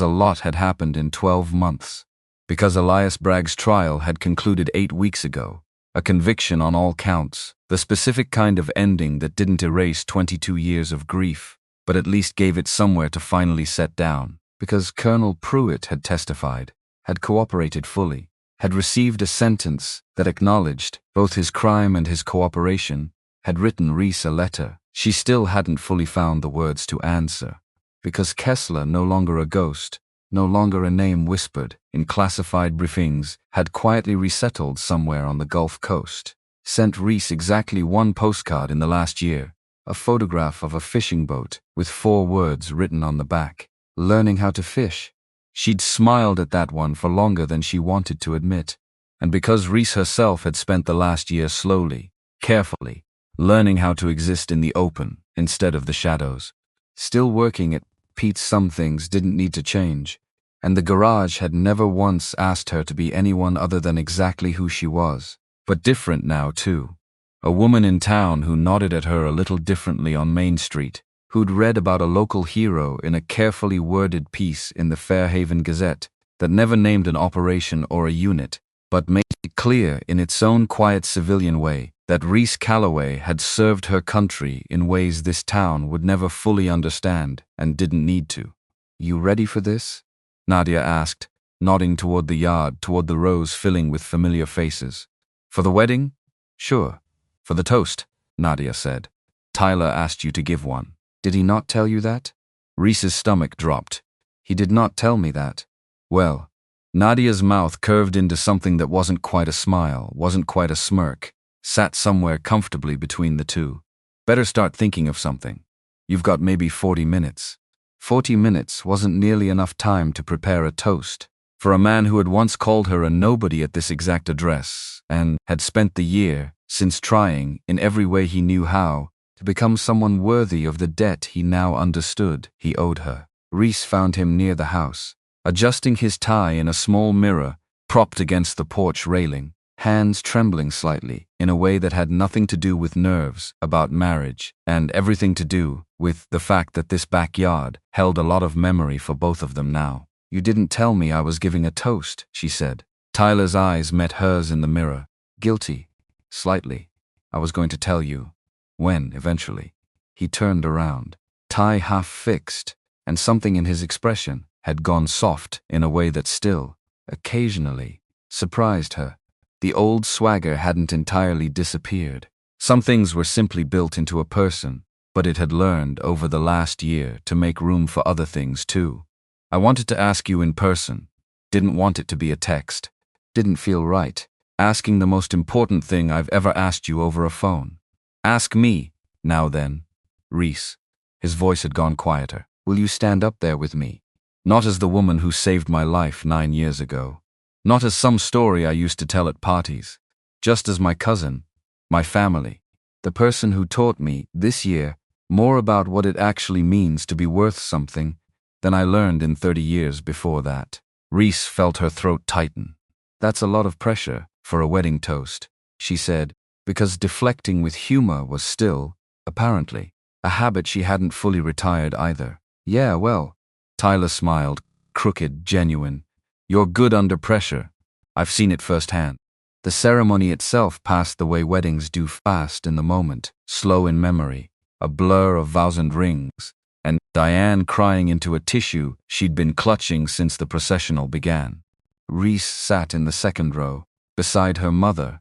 a lot had happened in 12 months. Because Elias Bragg's trial had concluded 8 weeks ago, a conviction on all counts, the specific kind of ending that didn't erase 22 years of grief, but at least gave it somewhere to finally set down. Because Colonel Pruitt had testified, had cooperated fully, had received a sentence that acknowledged both his crime and his cooperation, had written Reese a letter she still hadn't fully found the words to answer. Because Kessler, no longer a ghost, no longer a name whispered in classified briefings, had quietly resettled somewhere on the Gulf Coast, sent Reese exactly 1 postcard in the last year, A photograph of a fishing boat with 4 words written on the back. Learning how to fish. She'd smiled at that one for longer than she wanted to admit. And because Reese herself had spent the last year slowly, carefully, learning how to exist in the open instead of the shadows. Still working at Pete's, some things didn't need to change, and the garage had never once asked her to be anyone other than exactly who she was. But different now, too. A woman in town who nodded at her a little differently on Main Street, who'd read about a local hero in a carefully worded piece in the Fairhaven Gazette that never named an operation or a unit, but made it clear in its own quiet civilian way that Reese Calloway had served her country in ways this town would never fully understand and didn't need to. "You ready for this?" Nadia asked, nodding toward the yard, toward the rows filling with familiar faces. "For the wedding? Sure. For the toast," Nadia said. "Tyler asked you to give one." "Did he not tell you that?" Reese's stomach dropped. "He did not tell me that." Well, Nadia's mouth curved into something that wasn't quite a smile, wasn't quite a smirk, sat somewhere comfortably between the two. "Better start thinking of something. You've got maybe 40 minutes. 40 minutes wasn't nearly enough time to prepare a toast. For a man who had once called her a nobody at this exact address, and had spent the year since trying, in every way he knew how, to become someone worthy of the debt he now understood he owed her. Reese found him near the house, adjusting his tie in a small mirror propped against the porch railing, hands trembling slightly in a way that had nothing to do with nerves about marriage and everything to do with the fact that this backyard held a lot of memory for both of them now. "You didn't tell me I was giving a toast," she said. Tyler's eyes met hers in the mirror. "Guilty. Slightly. I was going to tell you. When, eventually." He turned around, tie half fixed, and something in his expression had gone soft in a way that still, occasionally, surprised her. The old swagger hadn't entirely disappeared. Some things were simply built into a person, but it had learned over the last year to make room for other things too. "I wanted to ask you in person. Didn't want it to be a text. Didn't feel right. Asking the most important thing I've ever asked you over a phone. Ask me, now then." "Reese." His voice had gone quieter. "Will you stand up there with me? Not as the woman who saved my life 9 years ago. Not as some story I used to tell at parties. Just as my cousin, my family, the person who taught me, this year, more about what it actually means to be worth something than I learned in 30 years before that." Reese felt her throat tighten. "That's a lot of pressure for a wedding toast," she said, because deflecting with humor was still, apparently, a habit she hadn't fully retired either. "Yeah, well," Tyler smiled, crooked, genuine. "You're good under pressure. I've seen it firsthand." The ceremony itself passed the way weddings do, fast in the moment, slow in memory, a blur of vows and rings, and Diane crying into a tissue she'd been clutching since the processional began. Reese sat in the second row, beside her mother,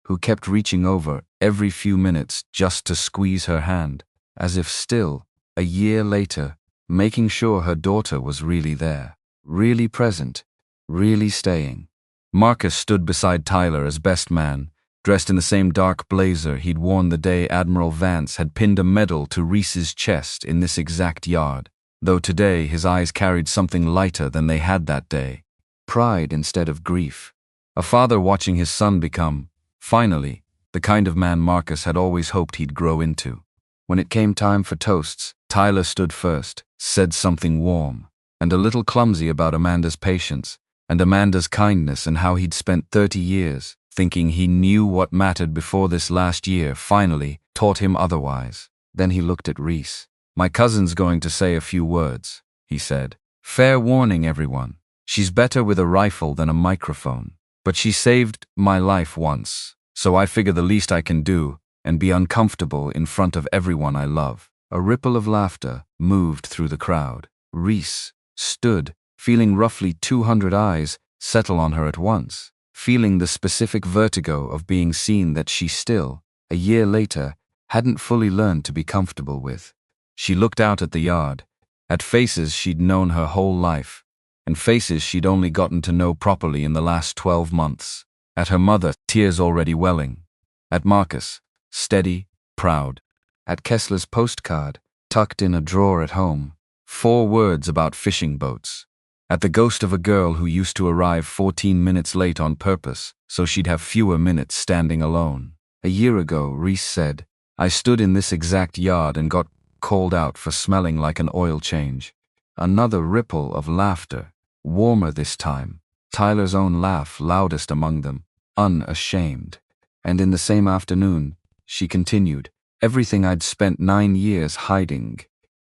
who kept reaching over every few minutes just to squeeze her hand, as if still, a year later, making sure her daughter was really there, really present, really staying. Marcus stood beside Tyler as best man, dressed in the same dark blazer he'd worn the day Admiral Vance had pinned a medal to Reese's chest in this exact yard, though today his eyes carried something lighter than they had that day. Pride instead of grief. A father watching his son become, finally, the kind of man Marcus had always hoped he'd grow into. When it came time for toasts, Tyler stood first, said something warm, and a little clumsy about Amanda's patience, and Amanda's kindness, and how he'd spent 30 years thinking he knew what mattered before this last year finally taught him otherwise. Then he looked at Reese. "My cousin's going to say a few words," he said. "Fair warning, everyone. She's better with a rifle than a microphone. But she saved my life once, so I figure the least I can do and be uncomfortable in front of everyone I love." A ripple of laughter moved through the crowd. Reese stood, feeling roughly 200 eyes settle on her at once, feeling the specific vertigo of being seen that she still, a year later, hadn't fully learned to be comfortable with. She looked out at the yard, at faces she'd known her whole life, and faces she'd only gotten to know properly in the last 12 months. At her mother, tears already welling. At Marcus, steady, proud. At Kessler's postcard, tucked in a drawer at home, 4 words about fishing boats. At the ghost of a girl who used to arrive 14 minutes late on purpose so she'd have fewer minutes standing alone. A year ago, Reese said, I stood in this exact yard and got called out for smelling like an oil change. Another ripple of laughter, warmer this time, Tyler's own laugh loudest among them, unashamed. And in the same afternoon, she continued, everything I'd spent 9 years hiding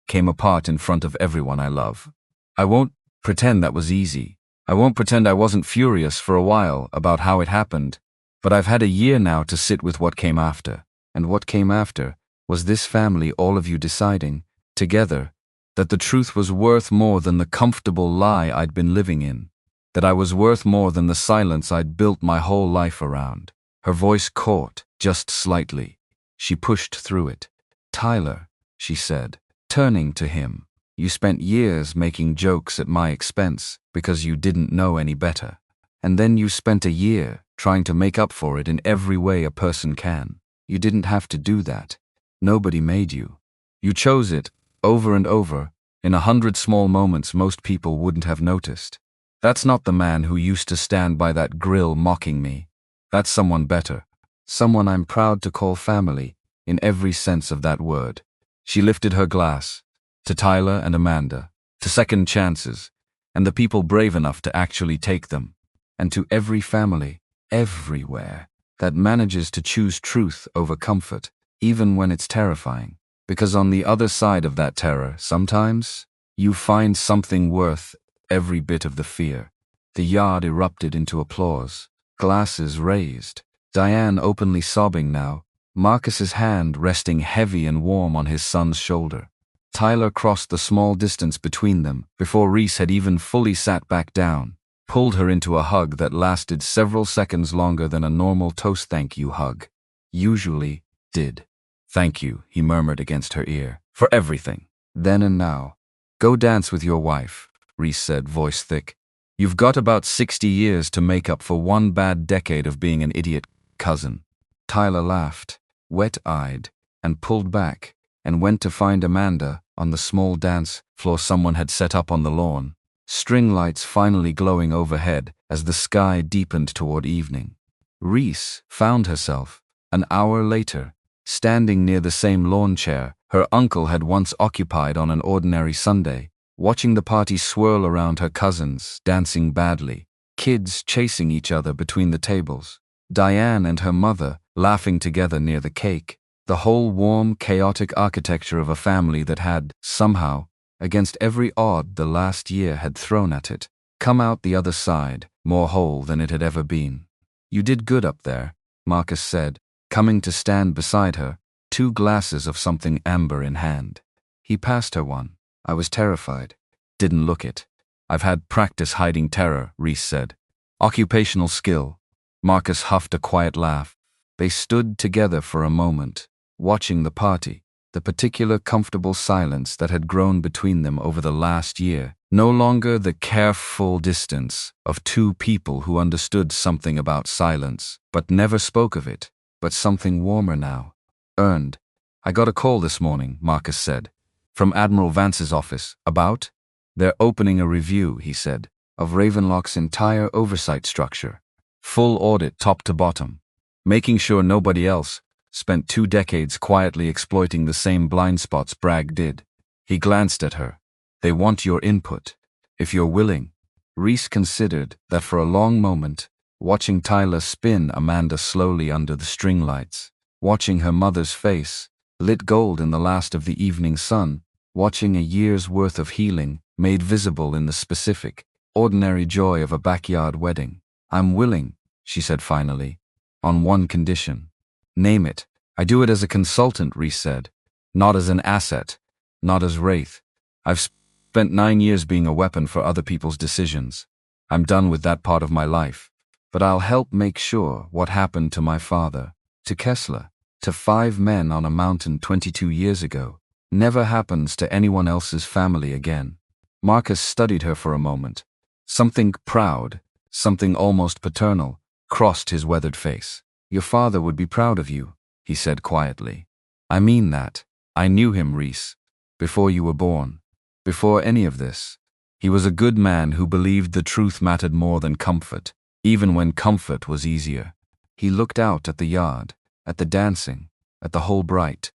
came apart in front of everyone I love. I won't pretend that was easy. I won't pretend I wasn't furious for a while about how it happened, but I've had a year now to sit with what came after. And what came after was this family, all of you deciding, together, that the truth was worth more than the comfortable lie I'd been living in, that I was worth more than the silence I'd built my whole life around. Her voice caught, just slightly. She pushed through it. Tyler, she said, turning to him, you spent years making jokes at my expense because you didn't know any better. And then you spent a year trying to make up for it in every way a person can. You didn't have to do that. Nobody made you. You chose it, over and over, in 100 small moments most people wouldn't have noticed. That's not the man who used to stand by that grill mocking me. That's someone better. Someone I'm proud to call family, in every sense of that word. She lifted her glass. To Tyler and Amanda. To second chances. And the people brave enough to actually take them. And to every family, everywhere, that manages to choose truth over comfort, even when it's terrifying. Because on the other side of that terror, sometimes, you find something worth every bit of the fear. The yard erupted into applause. Glasses raised. Diane openly sobbing now, Marcus's hand resting heavy and warm on his son's shoulder. Tyler crossed the small distance between them before Reese had even fully sat back down, pulled her into a hug that lasted several seconds longer than a normal toast thank you hug usually did. Thank you, he murmured against her ear, for everything, then and now. Go dance with your wife, Reese said, voice thick. You've got about 60 years to make up for one bad decade of being an idiot cousin. Tyler laughed, wet-eyed, and pulled back, and went to find Amanda on the small dance floor someone had set up on the lawn, string lights finally glowing overhead as the sky deepened toward evening. Reese found herself, an hour later, standing near the same lawn chair her uncle had once occupied on an ordinary Sunday, watching the party swirl around her cousins, dancing badly, kids chasing each other between the tables, Diane and her mother laughing together near the cake, the whole warm, chaotic architecture of a family that had, somehow, against every odd the last year had thrown at it, come out the other side, more whole than it had ever been. You did good up there, Marcus said, coming to stand beside her, 2 glasses of something amber in hand. He passed her one. I was terrified. Didn't look it. I've had practice hiding terror, Reese said. Occupational skill. Marcus huffed a quiet laugh. They stood together for a moment, watching the party, the particular comfortable silence that had grown between them over the last year, no longer the careful distance of 2 people who understood something about silence, but never spoke of it, but something warmer now. Earned. I got a call this morning, Marcus said, from Admiral Vance's office, about? They're opening a review, he said, of Ravenlock's entire oversight structure. Full audit top to bottom. Making sure nobody else spent 2 decades quietly exploiting the same blind spots Bragg did. He glanced at her. They want your input. If you're willing. Reese considered that for a long moment, watching Tyler spin Amanda slowly under the string lights, watching her mother's face, lit gold in the last of the evening sun, watching a year's worth of healing made visible in the specific, ordinary joy of a backyard wedding. I'm willing, she said finally, on one condition. Name it. I do it as a consultant, Reese said. Not as an asset. Not as Wraith. I've spent 9 years being a weapon for other people's decisions. I'm done with that part of my life. But I'll help make sure what happened to my father, to Kessler, to 5 men on a mountain 22 years ago, never happens to anyone else's family again. Marcus studied her for a moment. Something proud, something almost paternal, crossed his weathered face. Your father would be proud of you, he said quietly. I mean that. I knew him, Reese, before you were born, before any of this. He was a good man who believed the truth mattered more than comfort, even when comfort was easier. He looked out at the yard, at the dancing, at the whole bright,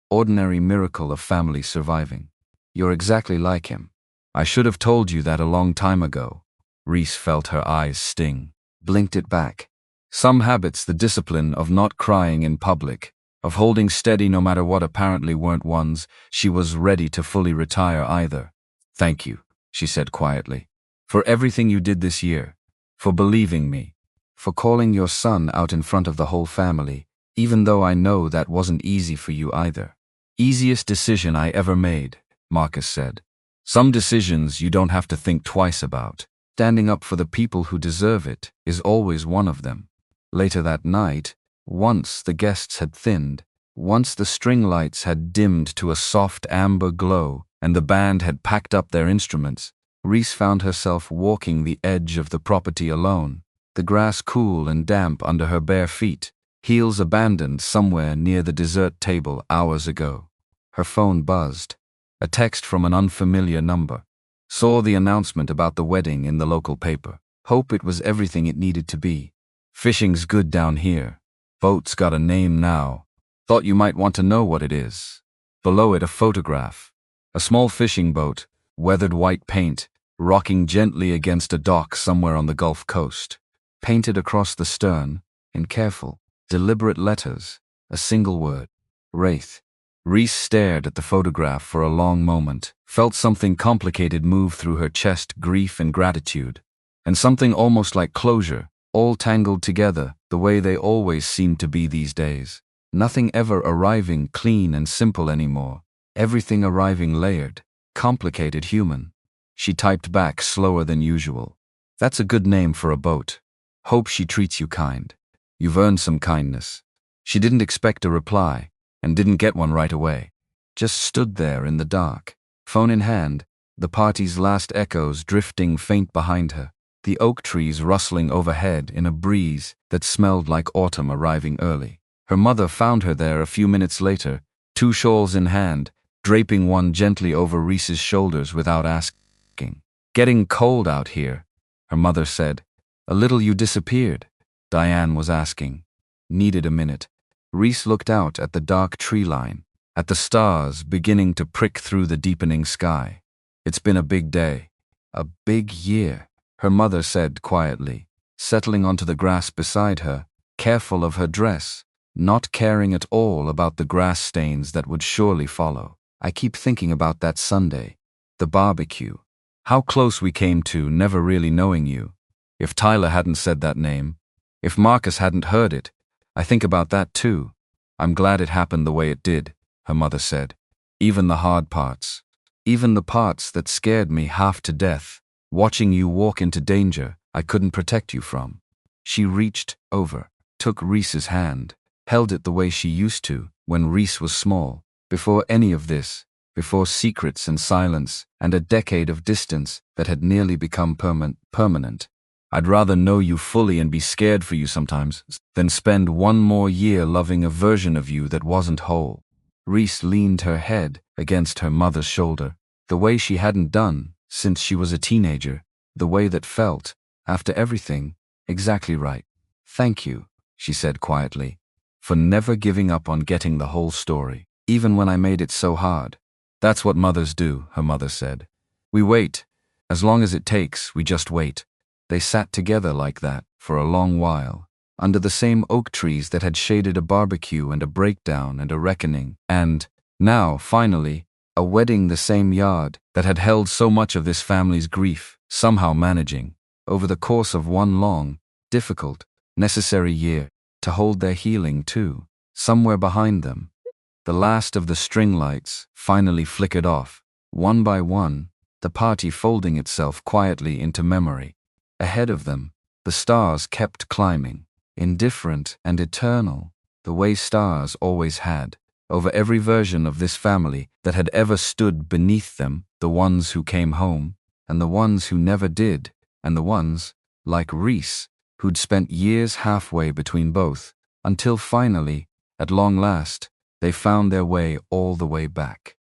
ordinary miracle of family surviving. You're exactly like him. I should have told you that a long time ago. Reese felt her eyes sting, blinked it back. Some habits, the discipline of not crying in public, of holding steady no matter what apparently weren't ones she was ready to fully retire either. Thank you, she said quietly, for everything you did this year, for believing me, for calling your son out in front of the whole family, even though I know that wasn't easy for you either. Easiest decision I ever made, Marcus said. Some decisions you don't have to think twice about. Standing up for the people who deserve it is always one of them. Later that night, once the guests had thinned, once the string lights had dimmed to a soft amber glow and the band had packed up their instruments, Reese found herself walking the edge of the property alone, the grass cool and damp under her bare feet, heels abandoned somewhere near the dessert table hours ago. Her phone buzzed. A text from an unfamiliar number. Saw the announcement about the wedding in the local paper. Hope it was everything it needed to be. Fishing's good down here. Boat's got a name now. Thought you might want to know what it is. Below it a photograph. A small fishing boat, weathered white paint, rocking gently against a dock somewhere on the Gulf Coast. Painted across the stern, in careful, deliberate letters, a single word. Wraith. Reese stared at the photograph for a long moment, felt something complicated move through her chest, grief and gratitude, and something almost like closure, all tangled together the way they always seem to be these days. Nothing ever arriving clean and simple anymore, everything arriving layered, complicated, human. She typed back slower than usual. That's a good name for a boat. Hope she treats you kind. You've earned some kindness. She didn't expect a reply, and didn't get one right away. Just stood there in the dark, phone in hand, the party's last echoes drifting faint behind her, the oak trees rustling overhead in a breeze that smelled like autumn arriving early. Her mother found her there a few minutes later, two shawls in hand, draping one gently over Reese's shoulders without asking. Getting cold out here, her mother said. A little you disappeared, Diane was asking. Needed a minute. Reese looked out at the dark tree line, at the stars beginning to prick through the deepening sky. It's been a big day. A big year, her mother said quietly, settling onto the grass beside her, careful of her dress, not caring at all about the grass stains that would surely follow. I keep thinking about that Sunday, the barbecue. How close we came to never really knowing you. If Tyler hadn't said that name, if Marcus hadn't heard it, I think about that too. I'm glad it happened the way it did, her mother said. Even the hard parts. Even the parts that scared me half to death. Watching you walk into danger I couldn't protect you from. She reached over, took Reese's hand, held it the way she used to when Reese was small, before any of this, before secrets and silence and a decade of distance that had nearly become permanent. I'd rather know you fully and be scared for you sometimes than spend one more year loving a version of you that wasn't whole. Reese leaned her head against her mother's shoulder, the way she hadn't done since she was a teenager, the way that felt, after everything, exactly right. Thank you, she said quietly, for never giving up on getting the whole story, even when I made it so hard. That's what mothers do, her mother said. We wait. As long as it takes, we just wait. They sat together like that for a long while, under the same oak trees that had shaded a barbecue and a breakdown and a reckoning, and, now, finally, a wedding the same yard that had held so much of this family's grief, somehow managing, over the course of one long, difficult, necessary year, to hold their healing too, somewhere behind them. The last of the string lights finally flickered off, one by one, the party folding itself quietly into memory. Ahead of them, the stars kept climbing, indifferent and eternal, the way stars always had, over every version of this family that had ever stood beneath them, the ones who came home, and the ones who never did, and the ones, like Reese, who'd spent years halfway between both, until finally, at long last, They found their way all the way back.